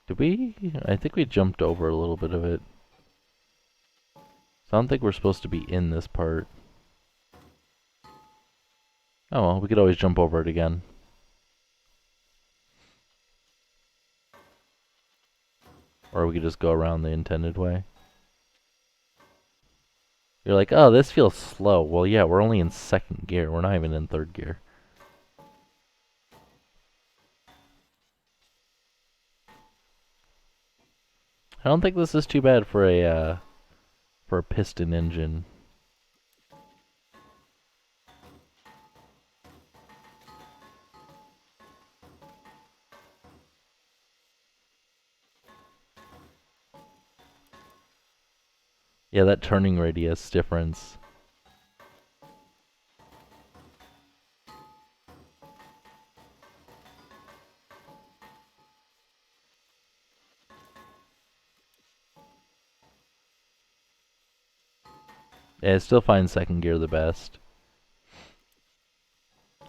Did we? I think we jumped over a little bit of it. So I don't think we're supposed to be in this part. Oh well, we could always jump over it again. Or we could just go around the intended way. You're like, oh, this feels slow. Well, yeah, we're only in second gear. We're not even in third gear. I don't think this is too bad for a piston engine. Yeah, that turning radius difference. Yeah, I still find second gear the best.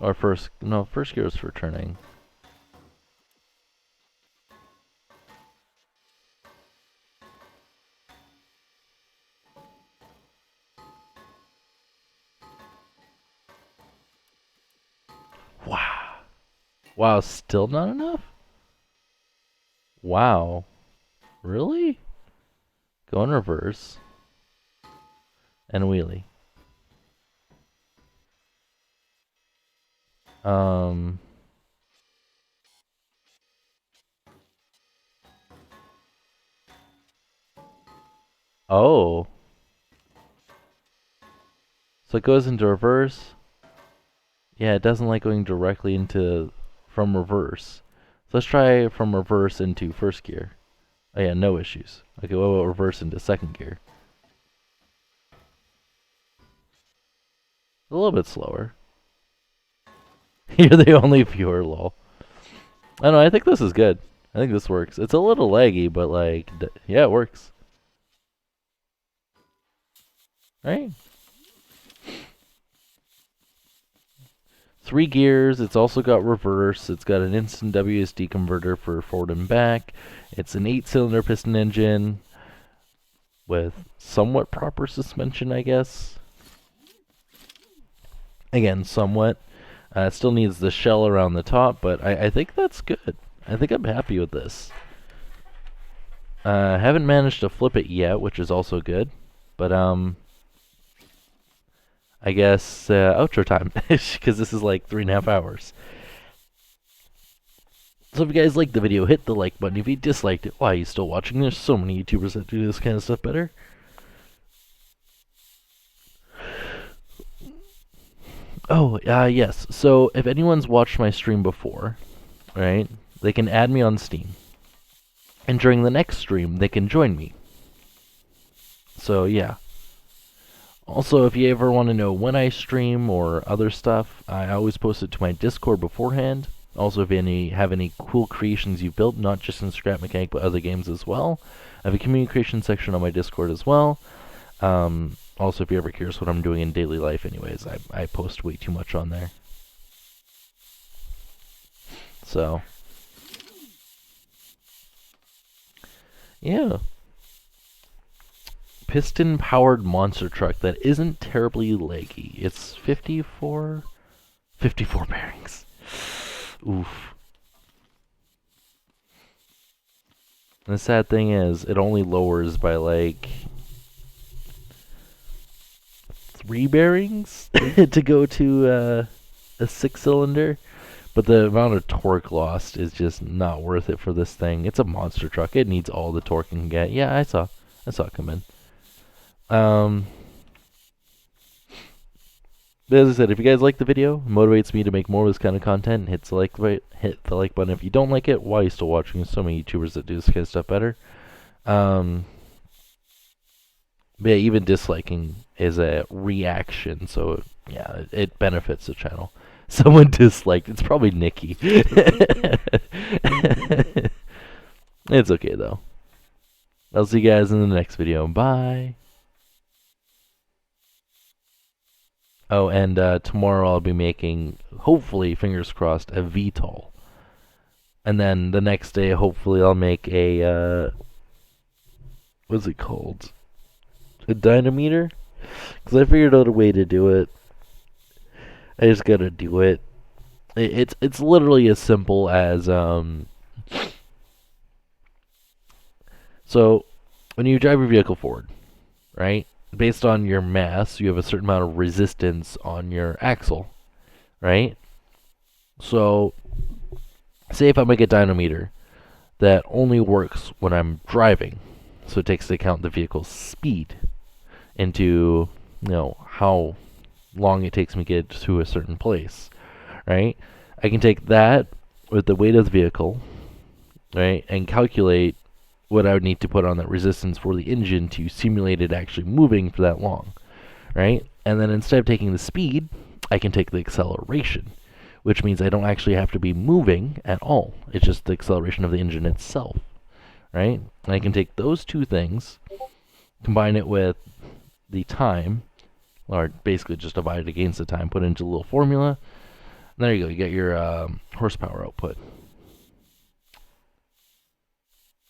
Or first gear is for turning. Wow. Wow, still not enough? Wow. Really? Go in reverse. And wheelie. Oh. So it goes into reverse. Yeah, it doesn't like going directly into from reverse. So let's try from reverse into first gear. Oh yeah, no issues. Okay, what about reverse into second gear? A little bit slower. You're the only viewer, lol. I don't know, I think this is good. I think this works. It's a little laggy, but like, yeah, it works. Right? 3 gears, it's also got reverse, it's got an instant WSD converter for forward and back, it's an 8-cylinder piston engine with somewhat proper suspension, I guess. Again, somewhat. It still needs the shell around the top, but I think that's good. I think I'm happy with this. Haven't managed to flip it yet, which is also good, but I guess outro time, because this is like 3.5 hours. So if you guys liked the video, hit the like button. If you disliked it, why are you still watching? There's so many YouTubers that do this kind of stuff better. Oh, yes. So if anyone's watched my stream before, right, they can add me on Steam. And during the next stream, they can join me. So, yeah. Also, if you ever want to know when I stream or other stuff, I always post it to my Discord beforehand. Also, if you have any cool creations you've built, not just in Scrap Mechanic, but other games as well, I have a community creation section on my Discord as well. Also, if you're ever curious what I'm doing in daily life anyways, I post way too much on there. So, yeah. Piston-powered monster truck that isn't terribly leggy. It's 54 bearings. Oof. And the sad thing is, it only lowers by like 3 bearings to go to a 6-cylinder. But the amount of torque lost is just not worth it for this thing. It's a monster truck. It needs all the torque it can get. Yeah, I saw it come in. But as I said, if you guys like the video, it motivates me to make more of this kind of content. Hit the like button if you don't like it. Why are you still watching? There's so many YouTubers that do this kind of stuff better. But yeah, even disliking is a reaction, so yeah, it benefits the channel. Someone disliked. It's probably Nikki. It's okay though. I'll see you guys in the next video. Bye. Oh, and tomorrow I'll be making, hopefully, fingers crossed, a VTOL. And then the next day, hopefully, I'll make a, what's it called? A dynameter? Because I figured out a way to do it. I just gotta do it. It's literally as simple as, so, when you drive your vehicle forward, right? Based on your mass, you have a certain amount of resistance on your axle, right? So, say if I make a dynameter that only works when I'm driving, so it takes into account the vehicle's speed into, how long it takes me to get to a certain place, right? I can take that with the weight of the vehicle, right, and calculate what I would need to put on that resistance for the engine to simulate it actually moving for that long, right? And then instead of taking the speed, I can take the acceleration, which means I don't actually have to be moving at all. It's just the acceleration of the engine itself, right? And I can take those two things, combine it with the time, or basically just divide it against the time, put it into a little formula, and there you go, you get your horsepower output.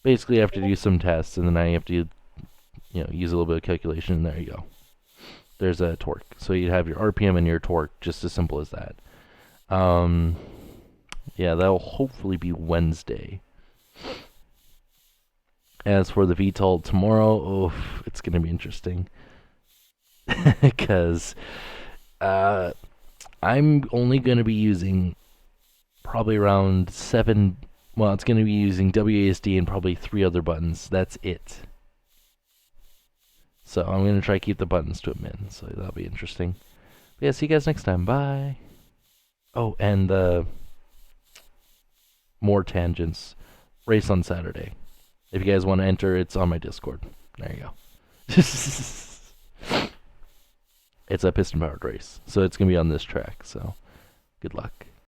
Basically, you have to do some tests, and then I have to, use a little bit of calculation, and there you go. There's a torque. So you have your RPM and your torque, just as simple as that. Yeah, that'll hopefully be Wednesday. As for the VTOL tomorrow, it's going to be interesting. Because I'm only going to be using probably around 7... Well, it's going to be using WASD and probably 3 other buttons. That's it. So I'm going to try to keep the buttons to a min. So that'll be interesting. But yeah, see you guys next time. Bye. Oh, and more tangents. Race on Saturday. If you guys want to enter, it's on my Discord. There you go. It's a piston-powered race. So it's going to be on this track. So good luck.